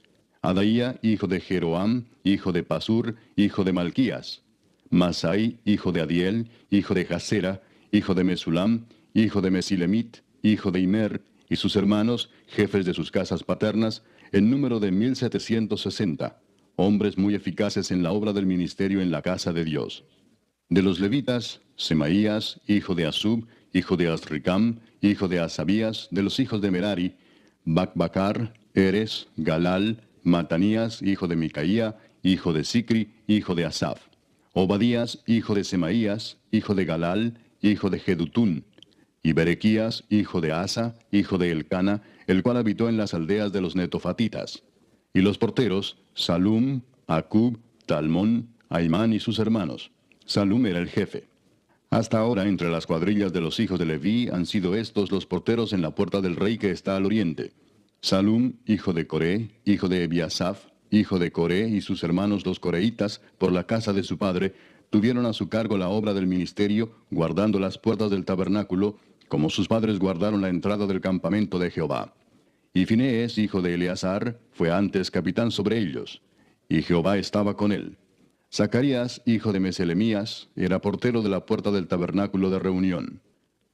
Adaía, hijo de Jeroam, hijo de Pasur, hijo de Malquías. Masai, hijo de Adiel, hijo de Jasera, hijo de Mesulam, hijo de Mesilemit, hijo de Imer, y sus hermanos, jefes de sus casas paternas, en número de 1760, hombres muy eficaces en la obra del ministerio en la casa de Dios. De los levitas, Semaías, hijo de Asub, hijo de Asricam, hijo de Asabías, de los hijos de Merari, Bacbacar, Eres, Galal, Matanías, hijo de Micaía, hijo de Sicri, hijo de Asaf. Obadías, hijo de Semaías, hijo de Galal, hijo de Jedutún. y Berequías, hijo de Asa, hijo de Elcana, el cual habitó en las aldeas de los netofatitas. Y los porteros, Salum, Acub, Talmón, Aimán y sus hermanos. Salum era el jefe. Hasta ahora, entre las cuadrillas de los hijos de Leví, han sido estos los porteros en la puerta del rey que está al oriente. Salum, hijo de Coré, hijo de Ebiasaf, hijo de Coré y sus hermanos los coreitas, por la casa de su padre, tuvieron a su cargo la obra del ministerio, guardando las puertas del tabernáculo, como sus padres guardaron la entrada del campamento de Jehová. Y Finees, hijo de Eleazar, fue antes capitán sobre ellos, y Jehová estaba con él. Zacarías, hijo de Meselemías, era portero de la puerta del tabernáculo de reunión.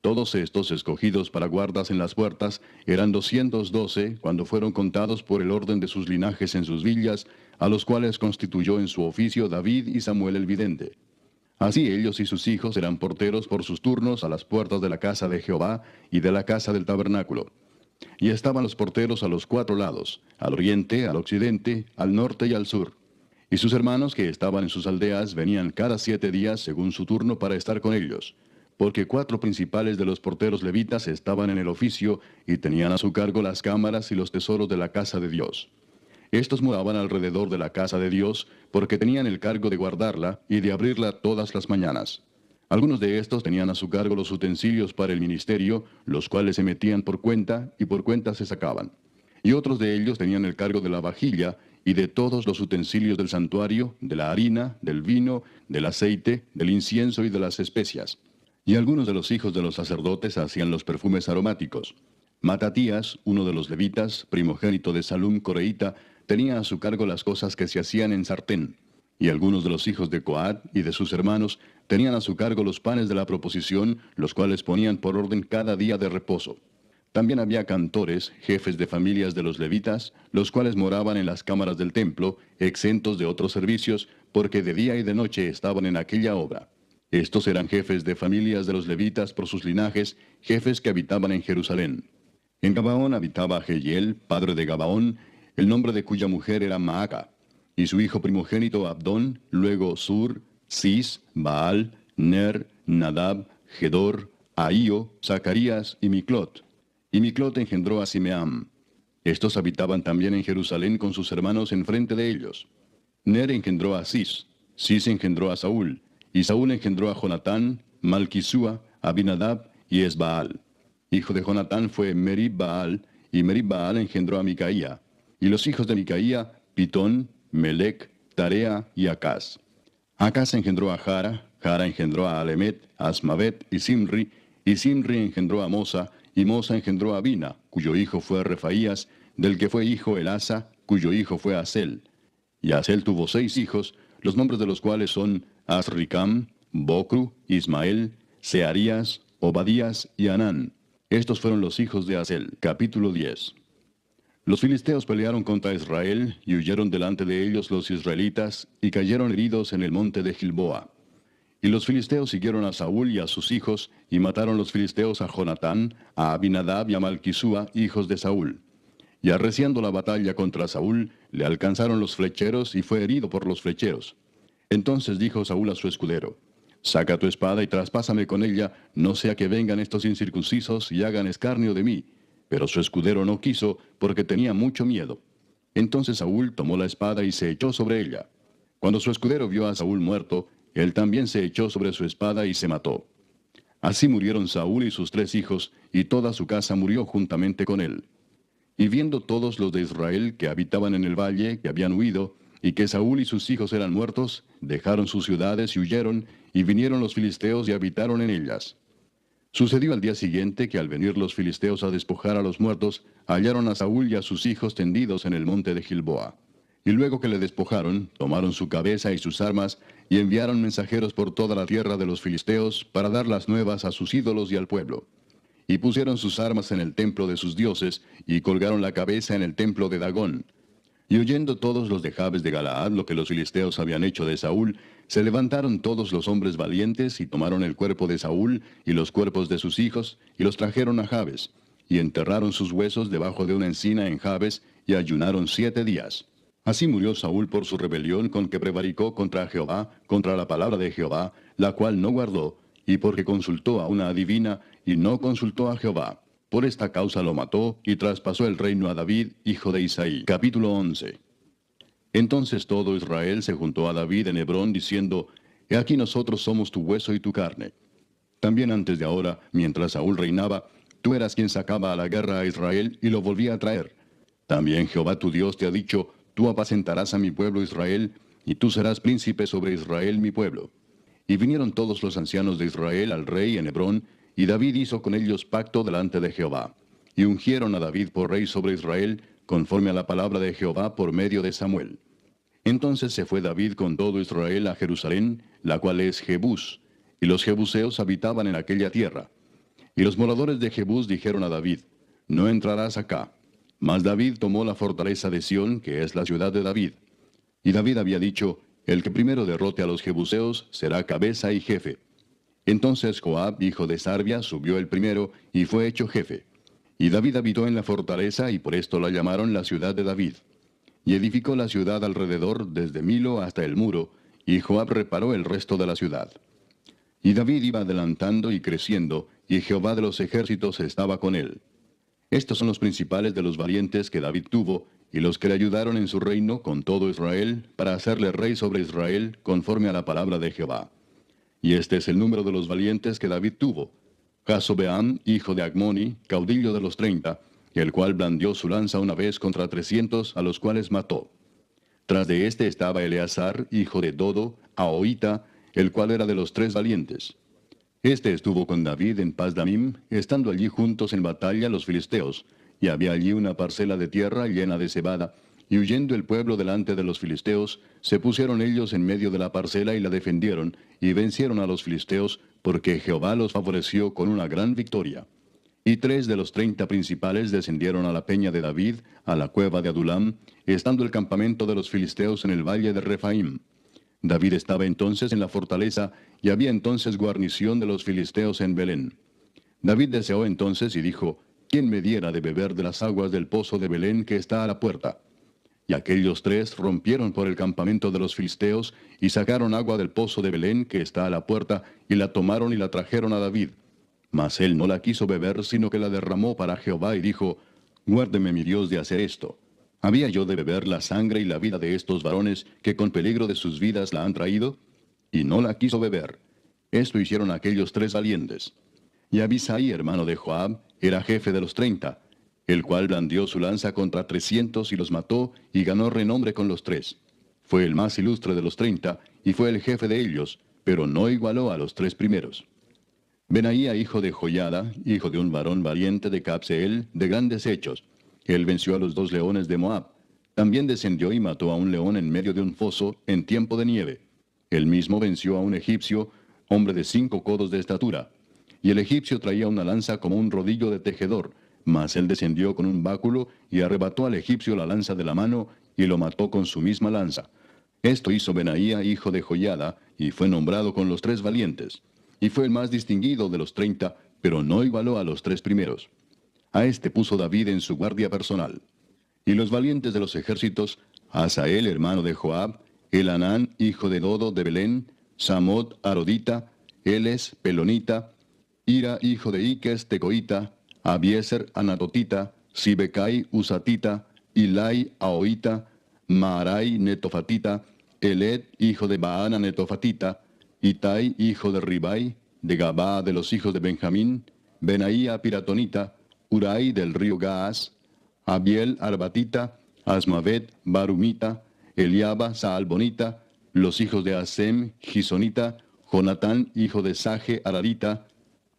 Todos estos, escogidos para guardas en las puertas, eran 212 cuando fueron contados por el orden de sus linajes en sus villas, a los cuales constituyó en su oficio David y Samuel el vidente. Así ellos y sus hijos eran porteros por sus turnos a las puertas de la casa de Jehová y de la casa del tabernáculo. Y estaban los porteros a los 4 lados, al oriente, al occidente, al norte y al sur. Y sus hermanos que estaban en sus aldeas venían cada 7 días según su turno para estar con ellos, porque 4 principales de los porteros levitas estaban en el oficio y tenían a su cargo las cámaras y los tesoros de la casa de Dios. Estos moraban alrededor de la casa de Dios, porque tenían el cargo de guardarla y de abrirla todas las mañanas. Algunos de estos tenían a su cargo los utensilios para el ministerio, los cuales se metían por cuenta y por cuenta se sacaban. Y otros de ellos tenían el cargo de la vajilla y de todos los utensilios del santuario, de la harina, del vino, del aceite, del incienso y de las especias. Y algunos de los hijos de los sacerdotes hacían los perfumes aromáticos. Matatías, uno de los levitas, primogénito de Salum coreíta, tenía a su cargo las cosas que se hacían en sartén. Y algunos de los hijos de Coat y de sus hermanos tenían a su cargo los panes de la proposición, los cuales ponían por orden cada día de reposo. También había cantores, jefes de familias de los levitas, los cuales moraban en las cámaras del templo, exentos de otros servicios, porque de día y de noche estaban en aquella obra. Estos eran jefes de familias de los levitas por sus linajes, jefes que habitaban en Jerusalén. En Gabaón habitaba Jehiel, padre de Gabaón, el nombre de cuya mujer era Maaca, y su hijo primogénito Abdón, luego Sur, Cis, Baal, Ner, Nadab, Gedor, Ahío, Zacarías y Miclot. Y Miclot engendró a Simeam. Estos habitaban también en Jerusalén con sus hermanos enfrente de ellos. Ner engendró a Cis, Cis engendró a Saúl, y Saúl engendró a Jonatán, Malquisúa, Abinadab y Esbaal. Hijo de Jonatán fue Merib-Baal, y Merib-Baal engendró a Micaía. Y los hijos de Micaía, Pitón, Melec, Tarea y Acaz. Acaz engendró a Jara, Jara engendró a Alemet, Asmavet y Simri engendró a Mosa, y Mosa engendró a Bina, cuyo hijo fue Refaías, del que fue hijo Elasa, cuyo hijo fue Asel. Y Asel tuvo 6 hijos, los nombres de los cuales son Asricam, Bocru, Ismael, Searías, Obadías y Anán. Estos fueron los hijos de Asel. Capítulo 10. Los filisteos pelearon contra Israel, y huyeron delante de ellos los israelitas, y cayeron heridos en el monte de Gilboa. Y los filisteos siguieron a Saúl y a sus hijos, y mataron los filisteos a Jonatán, a Abinadab y a Malquisúa, hijos de Saúl. Y arreciando la batalla contra Saúl, le alcanzaron los flecheros, y fue herido por los flecheros. Entonces dijo Saúl a su escudero: Saca tu espada y traspásame con ella, no sea que vengan estos incircuncisos y hagan escarnio de mí. Pero su escudero no quiso, porque tenía mucho miedo. Entonces Saúl tomó la espada y se echó sobre ella. Cuando su escudero vio a Saúl muerto, él también se echó sobre su espada y se mató. Así murieron Saúl y sus 3 hijos, y toda su casa murió juntamente con él. Y viendo todos los de Israel que habitaban en el valle, que habían huido, y que Saúl y sus hijos eran muertos, dejaron sus ciudades y huyeron, y vinieron los filisteos y habitaron en ellas. Sucedió al día siguiente que al venir los filisteos a despojar a los muertos, hallaron a Saúl y a sus hijos tendidos en el monte de Gilboa. Y luego que le despojaron, tomaron su cabeza y sus armas, y enviaron mensajeros por toda la tierra de los filisteos para dar las nuevas a sus ídolos y al pueblo. Y pusieron sus armas en el templo de sus dioses, y colgaron la cabeza en el templo de Dagón. Y oyendo todos los de Jabes de Galaad lo que los filisteos habían hecho de Saúl, se levantaron todos los hombres valientes, y tomaron el cuerpo de Saúl y los cuerpos de sus hijos, y los trajeron a Jabes, y enterraron sus huesos debajo de una encina en Jabes, y ayunaron 7 días. Así murió Saúl por su rebelión con que prevaricó contra Jehová, contra la palabra de Jehová, la cual no guardó, y porque consultó a una adivina y no consultó a Jehová. Por esta causa lo mató y traspasó el reino a David, hijo de Isaí. Capítulo 11. Entonces todo Israel se juntó a David en Hebrón diciendo, He aquí nosotros somos tu hueso y tu carne. También antes de ahora, mientras Saúl reinaba, tú eras quien sacaba a la guerra a Israel y lo volvía a traer. También Jehová tu Dios te ha dicho, Tú apacentarás a mi pueblo Israel, y tú serás príncipe sobre Israel mi pueblo. Y vinieron todos los ancianos de Israel al rey en Hebrón, y David hizo con ellos pacto delante de Jehová. Y ungieron a David por rey sobre Israel, conforme a la palabra de Jehová por medio de Samuel. Entonces se fue David con todo Israel a Jerusalén, la cual es Jebús, y los jebuseos habitaban en aquella tierra. Y los moradores de Jebús dijeron a David, No entrarás acá. Mas David tomó la fortaleza de Sión, que es la ciudad de David. Y David había dicho, El que primero derrote a los jebuseos será cabeza y jefe. Entonces Joab, hijo de Sarvia, subió el primero, y fue hecho jefe. Y David habitó en la fortaleza, y por esto la llamaron la ciudad de David. Y edificó la ciudad alrededor, desde Milo hasta el muro, y Joab reparó el resto de la ciudad. Y David iba adelantando y creciendo, y Jehová de los ejércitos estaba con él. Estos son los principales de los valientes que David tuvo, y los que le ayudaron en su reino con todo Israel, para hacerle rey sobre Israel, conforme a la palabra de Jehová. Y este es el número de los valientes que David tuvo. Jasobeam, hijo de Agmoni, caudillo de los 30, el cual blandió su lanza una vez contra 300, a los cuales mató. Tras de este estaba Eleazar, hijo de Dodo, Ahoita, el cual era de los 3 valientes. Este estuvo con David en Pasdamim, estando allí juntos en batalla los filisteos, y había allí una parcela de tierra llena de cebada, y huyendo el pueblo delante de los filisteos, se pusieron ellos en medio de la parcela y la defendieron, y vencieron a los filisteos, porque Jehová los favoreció con una gran victoria. Y 3 de los 30 principales descendieron a la peña de David, a la cueva de Adulam, estando el campamento de los filisteos en el valle de Refaim. David estaba entonces en la fortaleza, y había entonces guarnición de los filisteos en Belén. David deseó entonces y dijo, ¿Quién me diera de beber de las aguas del pozo de Belén que está a la puerta? Y aquellos 3 rompieron por el campamento de los filisteos, y sacaron agua del pozo de Belén que está a la puerta, y la tomaron y la trajeron a David. Mas él no la quiso beber, sino que la derramó para Jehová, y dijo, Guárdeme mi Dios de hacer esto. ¿Había yo de beber la sangre y la vida de estos varones, que con peligro de sus vidas la han traído? Y no la quiso beber. Esto hicieron aquellos 3 valientes. Y Abisai, hermano de Joab, era jefe de los 30, el cual blandió su lanza contra 300 y los mató, y ganó renombre con los 3. Fue el más ilustre de los 30, y fue el jefe de ellos, pero no igualó a los 3 primeros. Benaía, hijo de Joiada, hijo de un varón valiente de Capseel, de grandes hechos. Él venció a los 2 leones de Moab. También descendió y mató a un león en medio de un foso, en tiempo de nieve. Él mismo venció a un egipcio, hombre de 5 codos de estatura. Y el egipcio traía una lanza como un rodillo de tejedor, mas él descendió con un báculo y arrebató al egipcio la lanza de la mano, y lo mató con su misma lanza. Esto hizo Benaía, hijo de Joiada, y fue nombrado con los 3 valientes. Y fue el más distinguido de los 30, pero no igualó a los 3 primeros. A este puso David en su guardia personal. Y los valientes de los ejércitos, Asael, hermano de Joab, Elanán, hijo de Dodo de Belén, Samot, Arodita, Eles, Pelonita, Ira, hijo de Iques, Tecoita, Abieser, Anatotita, Sibecai, Usatita, Ilai, Ahoita, Maarai, Netofatita, Eled, hijo de Baana, Netofatita, Itai, hijo de Ribai, de Gabaa de los hijos de Benjamín, Benaía, Piratonita, Urai del río Gaas, Abiel, Arbatita, Asmavet, Barumita, Eliaba, Saalbonita, los hijos de Asem, Gisonita, Jonatán, hijo de Saje, Ararita,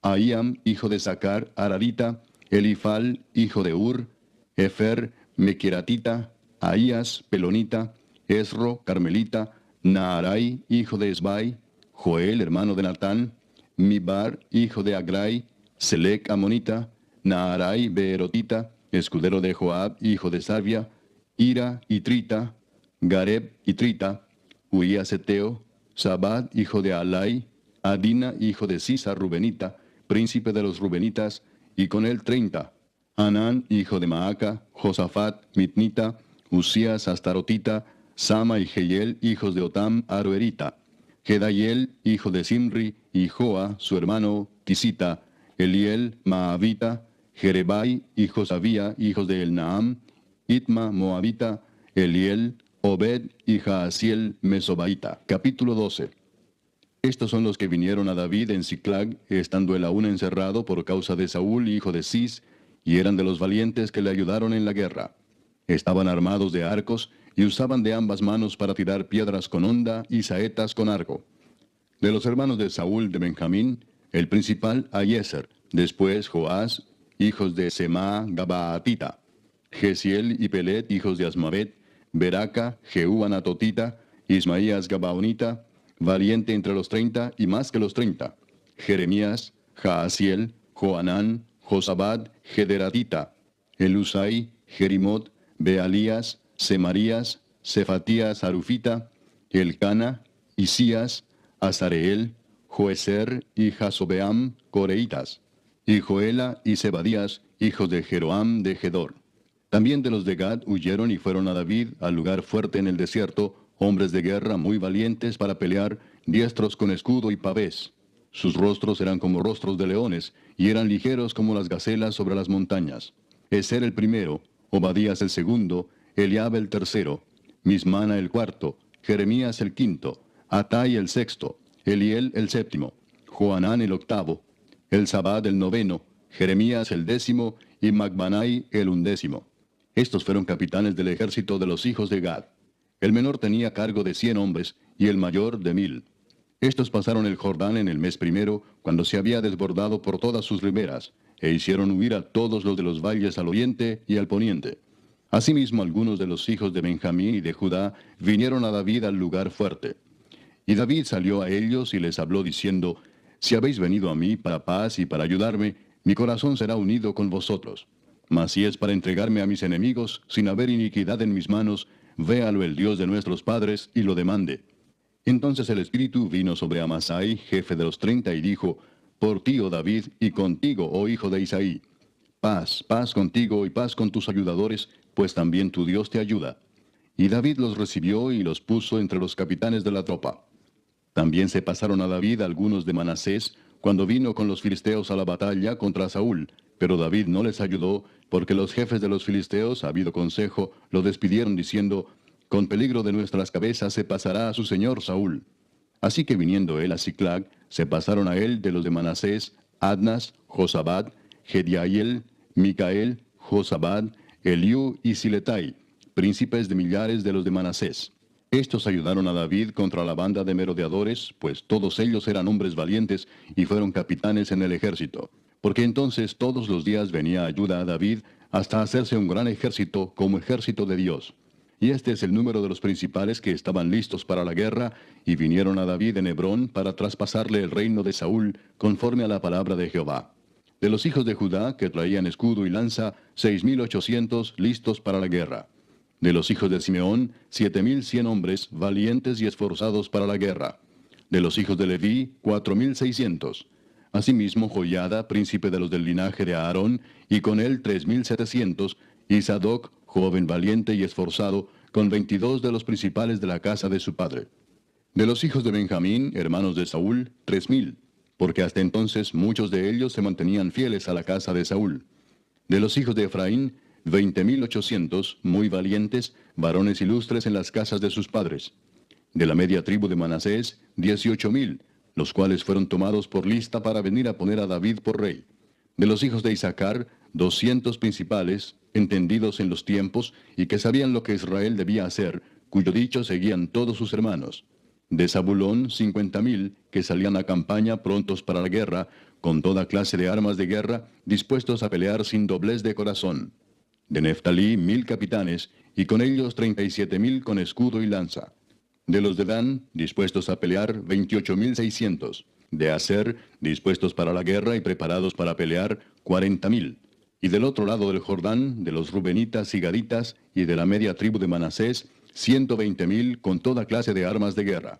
Ahiam, hijo de Sacar, Ararita, Elifal, hijo de Ur, Efer, Mequiratita, Ahías, Pelonita, Esro, Carmelita, Naarai, hijo de Esbai, Joel, hermano de Natán, Mibar, hijo de Agrai, Selec, Amonita, Naarai, Beerotita, escudero de Joab, hijo de Sarvia, Ira, Itrita, Gareb, Itrita, Uías Eteo, Sabad, hijo de Alai, Adina, hijo de Sisa, Rubenita, príncipe de los Rubenitas, y con él 30. Anán, hijo de Maaca, Josafat, Mitnita, Usías, Astarotita, Sama y Jehiel, hijos de Otam, Aroerita. Gedaiel, hijo de Simri, y Joa, su hermano, Tisita, Eliel, Maavita, Jerebai, y Josabía, hijos de Elnaam, Itma, Moabita, Eliel, Obed y Jaasiel, Mesobaita. Capítulo 12. Estos son los que vinieron a David en Siclag, estando él aún encerrado por causa de Saúl, hijo de Cis, y eran de los valientes que le ayudaron en la guerra. Estaban armados de arcos, y usaban de ambas manos para tirar piedras con honda y saetas con arco. De los hermanos de Saúl de Benjamín, el principal Ahiezer, después Joás, hijos de Semá Gabaatita, Gesiel y Pelet, hijos de Asmavet, Beraca, Jehú Anatotita, Ismaías Gabaonita, valiente entre los 30 y más que los 30, Jeremías, Jaasiel, Joanán, Josabad, Gederatita, Elusai, Jerimot, Bealías, Semarías, Cefatías Arufita, Elcana, Isías, Azareel, Joeser y Jasobeam, Coreitas, y Joela y Zebadías, hijos de Jeroam de Gedor. También de los de Gad huyeron y fueron a David al lugar fuerte en el desierto, hombres de guerra muy valientes para pelear, diestros con escudo y pavés. Sus rostros eran como rostros de leones, y eran ligeros como las gacelas sobre las montañas. Eser el primero, Obadías el segundo, Eliab el tercero, Mismana el cuarto, Jeremías el quinto, Atai el sexto, Eliel el séptimo, Joanán el octavo, Elzabad el noveno, Jeremías el décimo y Macbanai el undécimo. Estos fueron capitanes del ejército de los hijos de Gad. El menor tenía cargo de 100 hombres y el mayor de 1000. Estos pasaron el Jordán en el mes primero, cuando se había desbordado por todas sus riberas, e hicieron huir a todos los de los valles al oriente y al poniente. Asimismo, algunos de los hijos de Benjamín y de Judá vinieron a David al lugar fuerte. Y David salió a ellos y les habló diciendo: Si habéis venido a mí para paz y para ayudarme, mi corazón será unido con vosotros. Mas si es para entregarme a mis enemigos, sin haber iniquidad en mis manos, véalo el Dios de nuestros padres y lo demande. Entonces el Espíritu vino sobre Amasai, jefe de los 30, y dijo: Por ti, oh David, y contigo, oh hijo de Isaí. Paz, paz contigo y paz con tus ayudadores, pues también tu Dios te ayuda. Y David los recibió y los puso entre los capitanes de la tropa. También se pasaron a David algunos de Manasés, cuando vino con los filisteos a la batalla contra Saúl, pero David no les ayudó, porque los jefes de los filisteos, habido consejo, lo despidieron diciendo: Con peligro de nuestras cabezas se pasará a su señor Saúl. Así que viniendo él a Siclag, se pasaron a él de los de Manasés, Adnas, Josabad, Gediael, Micael, Josabad, Eliú y Siletai, príncipes de millares de los de Manasés. Estos ayudaron a David contra la banda de merodeadores, pues todos ellos eran hombres valientes y fueron capitanes en el ejército. Porque entonces todos los días venía ayuda a David hasta hacerse un gran ejército como ejército de Dios. Y este es el número de los principales que estaban listos para la guerra y vinieron a David en Hebrón para traspasarle el reino de Saúl conforme a la palabra de Jehová. De los hijos de Judá, que traían escudo y lanza, 6,800 listos para la guerra. De los hijos de Simeón, 7,100 hombres, valientes y esforzados para la guerra. De los hijos de Leví, 4,600. Asimismo, Joiada, príncipe de los del linaje de Aarón, y con él 3,700, y Sadoc, joven valiente y esforzado, con 22 de los principales de la casa de su padre. De los hijos de Benjamín, hermanos de Saúl, 3,000, porque hasta entonces muchos de ellos se mantenían fieles a la casa de Saúl. De los hijos de Efraín, 20,800, muy valientes, varones ilustres en las casas de sus padres. De la media tribu de Manasés, 18,000, los cuales fueron tomados por lista para venir a poner a David por rey. De los hijos de Isaacar, 200 principales, entendidos en los tiempos, y que sabían lo que Israel debía hacer, cuyo dicho seguían todos sus hermanos. De Zabulón, 50,000, que salían a campaña prontos para la guerra, con toda clase de armas de guerra, dispuestos a pelear sin doblez de corazón. De Neftalí, 1,000 capitanes, y con ellos 37,000 con escudo y lanza. De los de Dan, dispuestos a pelear, 28,600. De Aser, dispuestos para la guerra y preparados para pelear, 40,000. Y del otro lado del Jordán, de los Rubenitas y Gaditas, y de la media tribu de Manasés, 120,000 con toda clase de armas de guerra.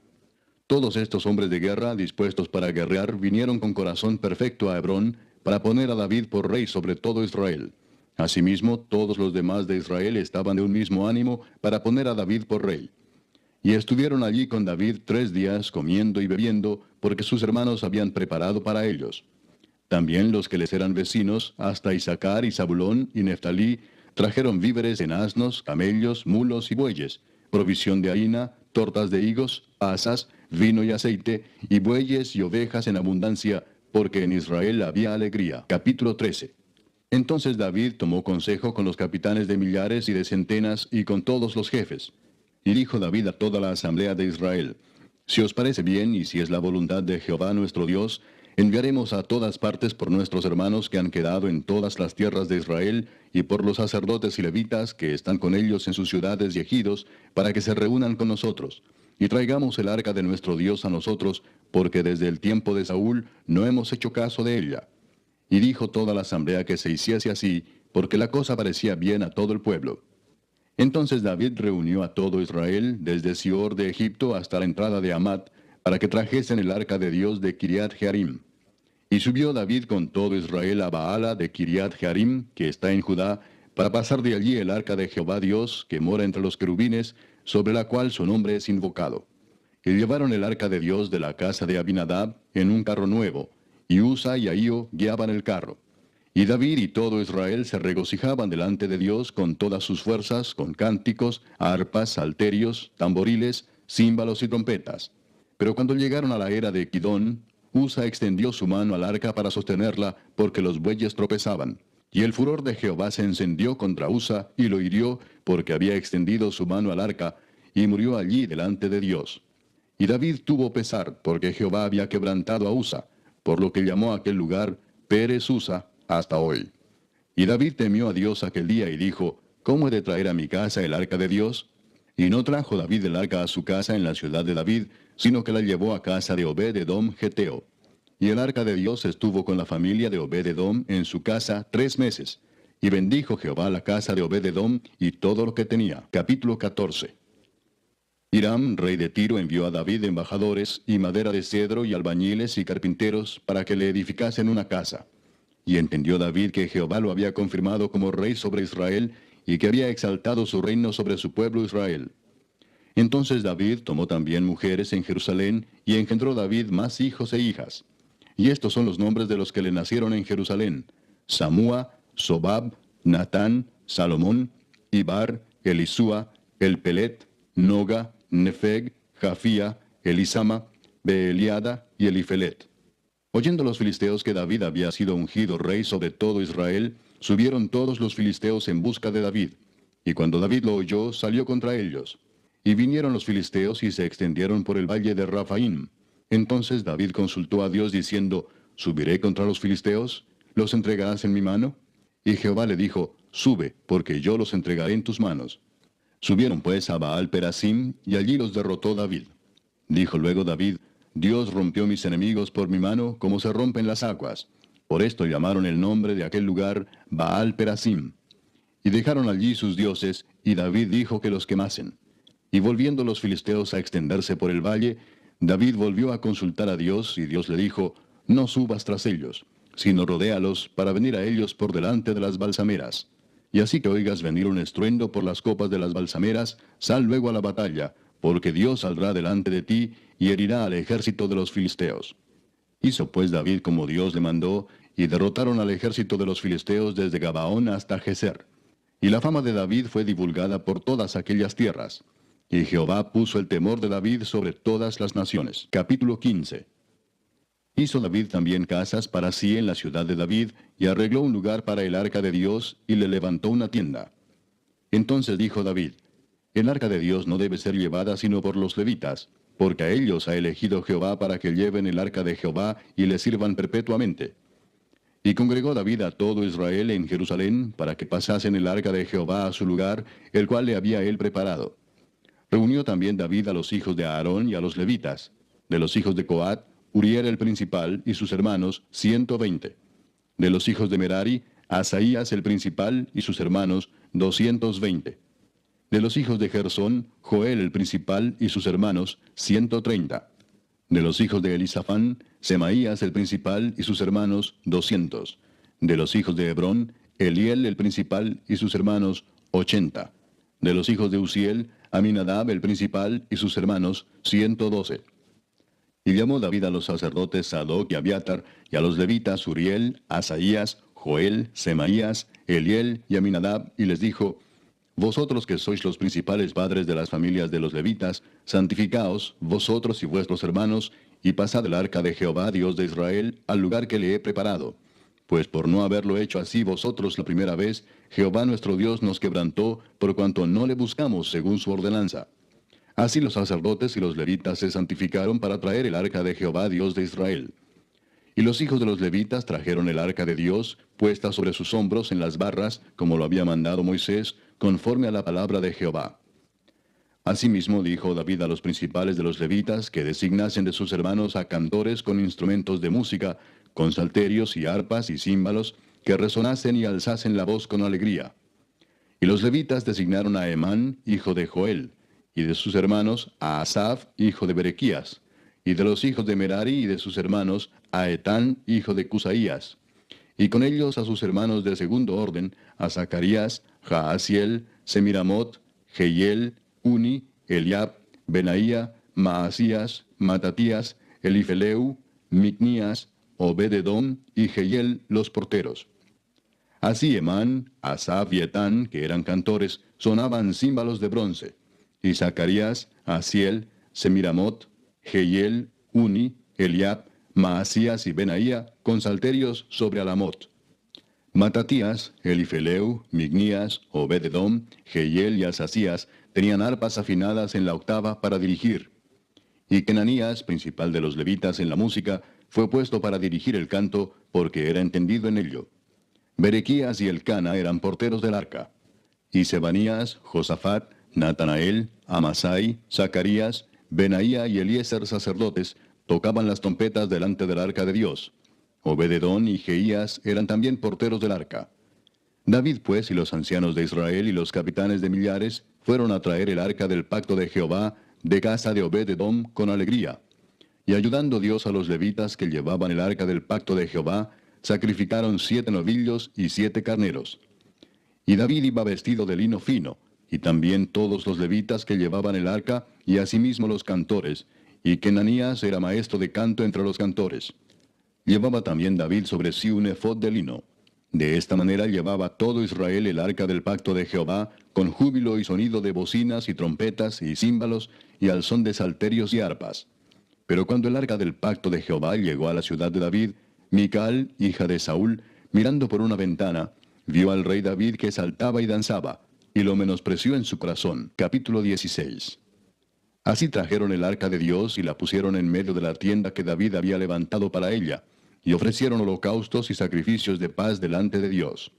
Todos estos hombres de guerra, dispuestos para guerrear, vinieron con corazón perfecto a Hebrón, para poner a David por rey sobre todo Israel. Asimismo, todos los demás de Israel estaban de un mismo ánimo para poner a David por rey. Y estuvieron allí con David 3 días comiendo y bebiendo, porque sus hermanos habían preparado para ellos. También los que les eran vecinos, hasta Isaacar y Zabulón y Neftalí, trajeron víveres en asnos, camellos, mulos y bueyes, provisión de harina, tortas de higos, asas, vino y aceite, y bueyes y ovejas en abundancia, porque en Israel había alegría. Capítulo 13. Entonces David tomó consejo con los capitanes de millares y de centenas y con todos los jefes. Y dijo David a toda la asamblea de Israel: Si os parece bien y si es la voluntad de Jehová nuestro Dios, enviaremos a todas partes por nuestros hermanos que han quedado en todas las tierras de Israel, y por los sacerdotes y levitas que están con ellos en sus ciudades y ejidos, para que se reúnan con nosotros. Y traigamos el arca de nuestro Dios a nosotros, porque desde el tiempo de Saúl no hemos hecho caso de ella. Y dijo toda la asamblea que se hiciese así, porque la cosa parecía bien a todo el pueblo. Entonces David reunió a todo Israel, desde Sior de Egipto hasta la entrada de Hamat, para que trajesen el arca de Dios de Kiriat Jearim. Y subió David con todo Israel a Baala de Kiriat Jearim, que está en Judá, para pasar de allí el arca de Jehová Dios, que mora entre los querubines, sobre la cual su nombre es invocado. Y llevaron el arca de Dios de la casa de Abinadab en un carro nuevo, y Usa y Ahío guiaban el carro. Y David y todo Israel se regocijaban delante de Dios con todas sus fuerzas, con cánticos, arpas, salterios, tamboriles, címbalos y trompetas. Pero cuando llegaron a la era de Kidón, Usa extendió su mano al arca para sostenerla, porque los bueyes tropezaban. Y el furor de Jehová se encendió contra Usa, y lo hirió, porque había extendido su mano al arca, y murió allí delante de Dios. Y David tuvo pesar, porque Jehová había quebrantado a Usa, por lo que llamó a aquel lugar Pérez Usa hasta hoy. Y David temió a Dios aquel día y dijo: ¿Cómo he de traer a mi casa el arca de Dios? Y no trajo David el arca a su casa en la ciudad de David, sino que la llevó a casa de Obed-edom Geteo. Y el arca de Dios estuvo con la familia de Obed-edom en su casa 3 meses. Y bendijo Jehová la casa de Obed-edom y todo lo que tenía. Capítulo 14. Hiram, rey de Tiro, envió a David embajadores, y madera de cedro, y albañiles, y carpinteros, para que le edificasen una casa. Y entendió David que Jehová lo había confirmado como rey sobre Israel, y que había exaltado su reino sobre su pueblo Israel. Entonces David tomó también mujeres en Jerusalén, y engendró David más hijos e hijas. Y estos son los nombres de los que le nacieron en Jerusalén: Samúa, Sobab, Natán, Salomón, Ibar, Elisúa, Elpelet, Noga, Nefeg, Jafía, Elisama, Beeliada y Elifelet. Oyendo los filisteos que David había sido ungido rey sobre todo Israel, subieron todos los filisteos en busca de David. Y cuando David lo oyó, salió contra ellos. Y vinieron los filisteos y se extendieron por el valle de Rafaim. Entonces David consultó a Dios diciendo: ¿Subiré contra los filisteos? ¿Los entregarás en mi mano? Y Jehová le dijo: Sube, porque yo los entregaré en tus manos. Subieron pues a Baal Perasim, y allí los derrotó David. Dijo luego David: Dios rompió mis enemigos por mi mano, como se rompen las aguas. Por esto llamaron el nombre de aquel lugar Baal Perasim. Y dejaron allí sus dioses, y David dijo que los quemasen. Y volviendo los filisteos a extenderse por el valle, David volvió a consultar a Dios, y Dios le dijo: No subas tras ellos, sino rodéalos para venir a ellos por delante de las balsameras. Y así que oigas venir un estruendo por las copas de las balsameras, sal luego a la batalla, porque Dios saldrá delante de ti y herirá al ejército de los filisteos. Hizo pues David como Dios le mandó, y derrotaron al ejército de los filisteos desde Gabaón hasta Geser. Y la fama de David fue divulgada por todas aquellas tierras. Y Jehová puso el temor de David sobre todas las naciones. Capítulo 15. Hizo David también casas para sí en la ciudad de David, y arregló un lugar para el arca de Dios, y le levantó una tienda. Entonces dijo David: El arca de Dios no debe ser llevada sino por los levitas, porque a ellos ha elegido Jehová para que lleven el arca de Jehová y le sirvan perpetuamente. Y congregó David a todo Israel en Jerusalén, para que pasasen el arca de Jehová a su lugar, el cual le había él preparado. Reunió también David a los hijos de Aarón y a los levitas. De los hijos de Coat, Uriel el principal y sus hermanos, 120. De los hijos de Merari, Asaías el principal y sus hermanos, 220. De los hijos de Gersón, Joel el principal y sus hermanos, 130. De los hijos de Elisafán, Semaías el principal y sus hermanos, 200. De los hijos de Hebrón, Eliel el principal y sus hermanos, 80. De los hijos de Uziel, Aminadab el principal y sus hermanos, 112. Y llamó David a los sacerdotes Sadoc y Abiatar, y a los levitas Uriel, Asaías, Joel, Semaías, Eliel y Aminadab, y les dijo: Vosotros que sois los principales padres de las familias de los levitas, santificaos, vosotros y vuestros hermanos, y pasad el arca de Jehová, Dios de Israel, al lugar que le he preparado. Pues por no haberlo hecho así vosotros la primera vez, Jehová nuestro Dios nos quebrantó, por cuanto no le buscamos según su ordenanza. Así los sacerdotes y los levitas se santificaron para traer el arca de Jehová, Dios de Israel. Y los hijos de los levitas trajeron el arca de Dios, puesta sobre sus hombros en las barras, como lo había mandado Moisés, conforme a la palabra de Jehová. Asimismo dijo David a los principales de los levitas que designasen de sus hermanos a cantores con instrumentos de música, con salterios y arpas y címbalos, que resonasen y alzasen la voz con alegría. Y los levitas designaron a Emán, hijo de Joel, y de sus hermanos a Asaf, hijo de Berequías, y de los hijos de Merari y de sus hermanos a Etán, hijo de Cusaías, y con ellos a sus hermanos de segundo orden, a Zacarías, Jaasiel, Semiramot, Jehiel, Uni, Eliab, Benaía, Maasías, Matatías, Elifeleu, Micnías, Obed-edom y Jehiel los porteros. Así Emán, Asaf y Etán, que eran cantores, sonaban címbalos de bronce, y Zacarías, Asiel, Semiramot, Jehiel, Uni, Eliab, Maasías y Benaía con salterios sobre Alamot. Matatías, Elifeleu, Mignías, Obed-edom, Jehiel y Asasías tenían arpas afinadas en la octava para dirigir. Y Kenanías, principal de los levitas en la música, fue puesto para dirigir el canto, porque era entendido en ello. Berequías y Elcana eran porteros del arca. Y Sebanías, Josafat, Natanael, Amasai, Zacarías, Benaía y Eliezer sacerdotes tocaban las trompetas delante del arca de Dios. Obed-edom y Jeías eran también porteros del arca. David pues y los ancianos de Israel y los capitanes de millares fueron a traer el arca del pacto de Jehová de casa de Obed-edom con alegría. Y ayudando Dios a los levitas que llevaban el arca del pacto de Jehová, sacrificaron 7 novillos y 7 carneros. Y David iba vestido de lino fino, y también todos los levitas que llevaban el arca, y asimismo los cantores, y Kenanías era maestro de canto entre los cantores. Llevaba también David sobre sí un efod de lino. De esta manera llevaba todo Israel el arca del pacto de Jehová, con júbilo y sonido de bocinas y trompetas y címbalos, y al son de salterios y arpas. Pero cuando el arca del pacto de Jehová llegó a la ciudad de David, Mical, hija de Saúl, mirando por una ventana, vio al rey David que saltaba y danzaba, y lo menospreció en su corazón. Capítulo 16. Así trajeron el arca de Dios y la pusieron en medio de la tienda que David había levantado para ella, y ofrecieron holocaustos y sacrificios de paz delante de Dios.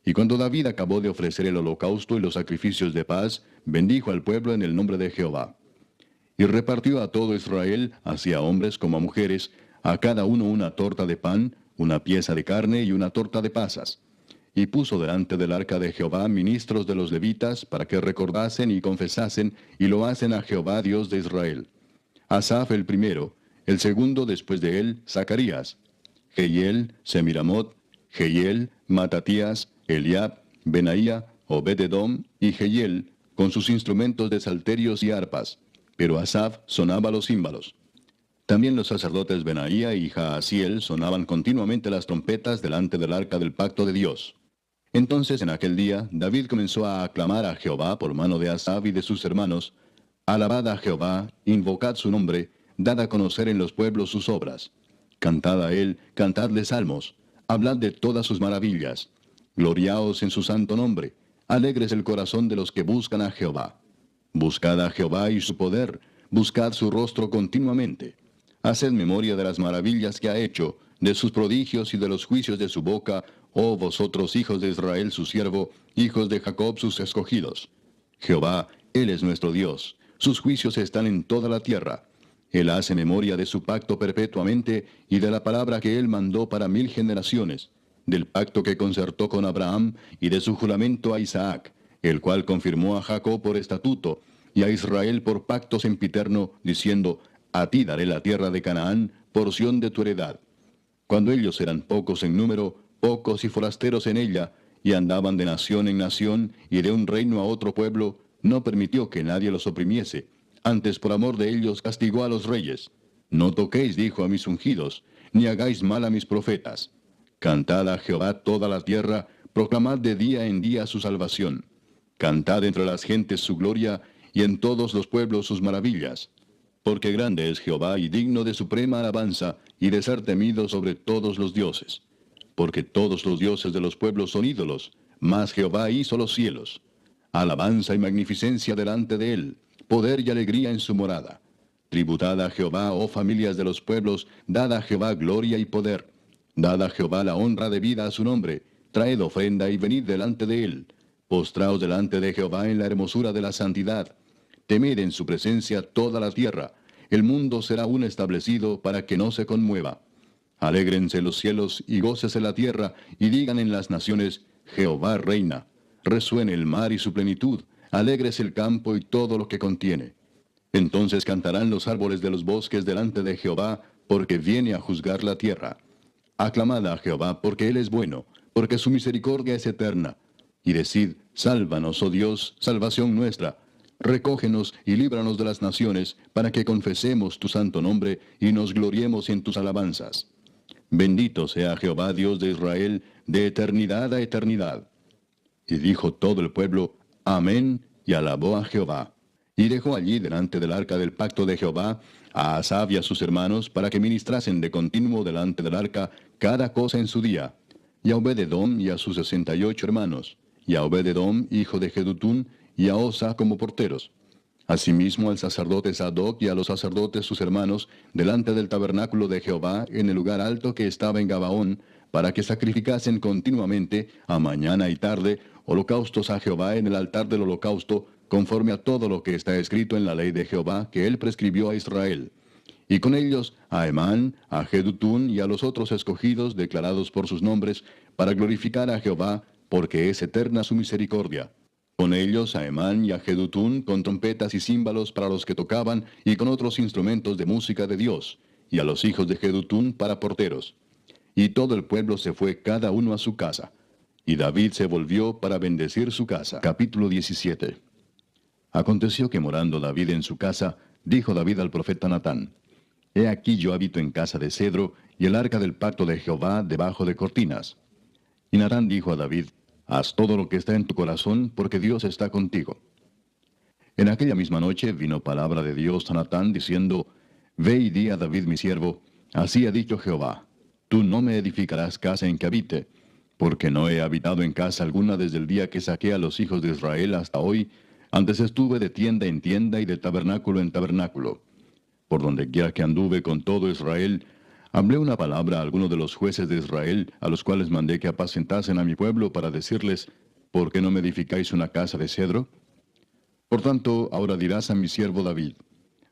Y cuando David acabó de ofrecer el holocausto y los sacrificios de paz, bendijo al pueblo en el nombre de Jehová. Y repartió a todo Israel, así a hombres como a mujeres, a cada uno una torta de pan, una pieza de carne y una torta de pasas. Y puso delante del arca de Jehová ministros de los levitas, para que recordasen y confesasen, y lo hacen a Jehová Dios de Israel. Asaf el primero, el segundo después de él, Zacarías, Jehiel, Semiramot, Jehiel, Matatías, Eliab, Benaía, Obed-edom y Jehiel, con sus instrumentos de salterios y arpas, pero Asaf sonaba los címbalos. También los sacerdotes Benaía y Jaasiel sonaban continuamente las trompetas delante del arca del pacto de Dios. Entonces en aquel día David comenzó a aclamar a Jehová por mano de Asaf y de sus hermanos: Alabad a Jehová, invocad su nombre, dad a conocer en los pueblos sus obras. Cantad a él, cantadle salmos, hablad de todas sus maravillas. Gloriaos en su santo nombre, alegres el corazón de los que buscan a Jehová. Buscad a Jehová y su poder, buscad su rostro continuamente. Haced memoria de las maravillas que ha hecho, de sus prodigios y de los juicios de su boca, oh vosotros hijos de Israel su siervo, hijos de Jacob sus escogidos. Jehová, Él es nuestro Dios, sus juicios están en toda la tierra. Él hace memoria de su pacto perpetuamente y de la palabra que Él mandó para 1000 generaciones, del pacto que concertó con Abraham y de su juramento a Isaac, el cual confirmó a Jacob por estatuto y a Israel por pacto sempiterno, diciendo: A ti daré la tierra de Canaán, porción de tu heredad. Cuando ellos eran pocos en número, pocos y forasteros en ella, y andaban de nación en nación y de un reino a otro pueblo, no permitió que nadie los oprimiese. Antes por amor de ellos castigó a los reyes. No toquéis, dijo, a mis ungidos, ni hagáis mal a mis profetas. Cantad a Jehová toda la tierra, proclamad de día en día su salvación. Cantad entre las gentes su gloria, y en todos los pueblos sus maravillas. Porque grande es Jehová y digno de suprema alabanza, y de ser temido sobre todos los dioses. Porque todos los dioses de los pueblos son ídolos, mas Jehová hizo los cielos. Alabanza y magnificencia delante de él, poder y alegría en su morada. Tributad a Jehová, oh familias de los pueblos, dad a Jehová gloria y poder. Dad a Jehová la honra debida a su nombre, traed ofrenda y venid delante de él. Postraos delante de Jehová en la hermosura de la santidad. Temed en su presencia toda la tierra. El mundo será aún establecido para que no se conmueva. Alégrense los cielos y gócese la tierra, y digan en las naciones, Jehová reina. Resuene el mar y su plenitud, alégrese el campo y todo lo que contiene. Entonces cantarán los árboles de los bosques delante de Jehová, porque viene a juzgar la tierra. Aclamad a Jehová, porque él es bueno, porque su misericordia es eterna. Y decid, sálvanos, oh Dios, salvación nuestra. Recógenos y líbranos de las naciones, para que confesemos tu santo nombre y nos gloriemos en tus alabanzas. Bendito sea Jehová, Dios de Israel, de eternidad a eternidad. Y dijo todo el pueblo, Amén, y alabó a Jehová. Y dejó allí delante del arca del pacto de Jehová a Asaf y a sus hermanos, para que ministrasen de continuo delante del arca cada cosa en su día. Y a Obed-edom y a sus 68 hermanos, y a Obed-edom, hijo de Jedutún, y a Osa como porteros. Asimismo al sacerdote Sadoc y a los sacerdotes sus hermanos, delante del tabernáculo de Jehová, en el lugar alto que estaba en Gabaón, para que sacrificasen continuamente, a mañana y tarde, holocaustos a Jehová en el altar del holocausto, conforme a todo lo que está escrito en la ley de Jehová que él prescribió a Israel. Y con ellos a Emán, a Jedutún y a los otros escogidos declarados por sus nombres, para glorificar a Jehová, porque es eterna su misericordia. Con ellos a Emán y a Jedutún con trompetas y címbalos para los que tocaban, y con otros instrumentos de música de Dios, y a los hijos de Jedutún para porteros. Y todo el pueblo se fue cada uno a su casa. Y David se volvió para bendecir su casa. Capítulo 17. Aconteció que morando David en su casa, dijo David al profeta Natán, He aquí yo habito en casa de cedro, y el arca del pacto de Jehová debajo de cortinas. Y Natán dijo a David, Haz todo lo que está en tu corazón, porque Dios está contigo. En aquella misma noche vino palabra de Dios a Natán, diciendo, Ve y di a David mi siervo, así ha dicho Jehová, Tú no me edificarás casa en que habite, porque no he habitado en casa alguna desde el día que saqué a los hijos de Israel hasta hoy. Antes estuve de tienda en tienda y de tabernáculo en tabernáculo. Por donde quiera que anduve con todo Israel, hablé una palabra a algunos de los jueces de Israel, a los cuales mandé que apacentasen a mi pueblo para decirles, ¿por qué no me edificáis una casa de cedro? Por tanto, ahora dirás a mi siervo David,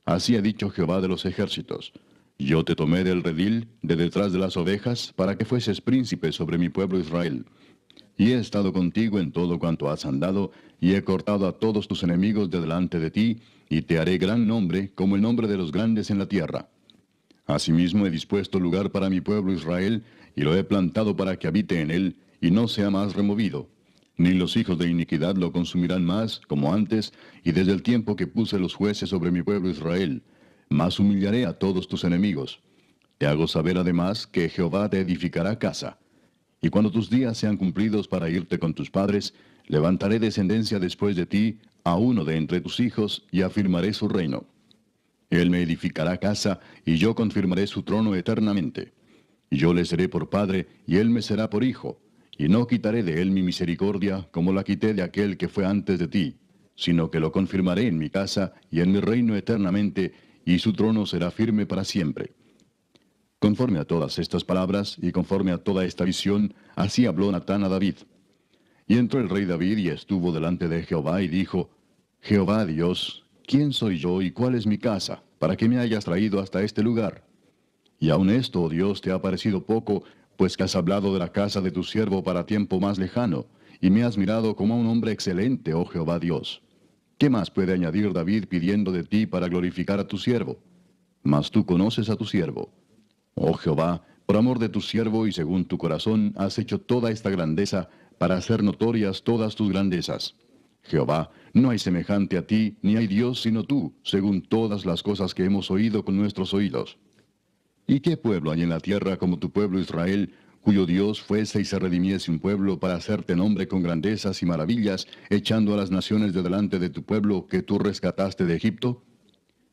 así ha dicho Jehová de los ejércitos, yo te tomé del redil, de detrás de las ovejas, para que fueses príncipe sobre mi pueblo Israel. Y he estado contigo en todo cuanto has andado, y he cortado a todos tus enemigos de delante de ti, y te haré gran nombre, como el nombre de los grandes en la tierra. Asimismo he dispuesto lugar para mi pueblo Israel, y lo he plantado para que habite en él, y no sea más removido. Ni los hijos de iniquidad lo consumirán más, como antes, y desde el tiempo que puse los jueces sobre mi pueblo Israel. Mas humillaré a todos tus enemigos. Te hago saber además que Jehová te edificará casa. Y cuando tus días sean cumplidos para irte con tus padres, levantaré descendencia después de ti, a uno de entre tus hijos, y afirmaré su reino. Él me edificará casa, y yo confirmaré su trono eternamente. Y yo le seré por padre, y él me será por hijo. Y no quitaré de él mi misericordia, como la quité de aquel que fue antes de ti, sino que lo confirmaré en mi casa y en mi reino eternamente, y su trono será firme para siempre. Conforme a todas estas palabras, y conforme a toda esta visión, así habló Natán a David. Y entró el rey David y estuvo delante de Jehová, y dijo, Jehová Dios, ¿quién soy yo y cuál es mi casa, para que me hayas traído hasta este lugar? Y aun esto, oh Dios, te ha parecido poco, pues que has hablado de la casa de tu siervo para tiempo más lejano, y me has mirado como a un hombre excelente, oh Jehová Dios. ¿Qué más puede añadir David pidiendo de ti para glorificar a tu siervo? Mas tú conoces a tu siervo. Oh Jehová, por amor de tu siervo y según tu corazón, has hecho toda esta grandeza para hacer notorias todas tus grandezas. Jehová, no hay semejante a ti, ni hay Dios sino tú, según todas las cosas que hemos oído con nuestros oídos. ¿Y qué pueblo hay en la tierra como tu pueblo Israel, cuyo Dios fuese y se redimiese un pueblo para hacerte nombre con grandezas y maravillas, echando a las naciones de delante de tu pueblo que tú rescataste de Egipto?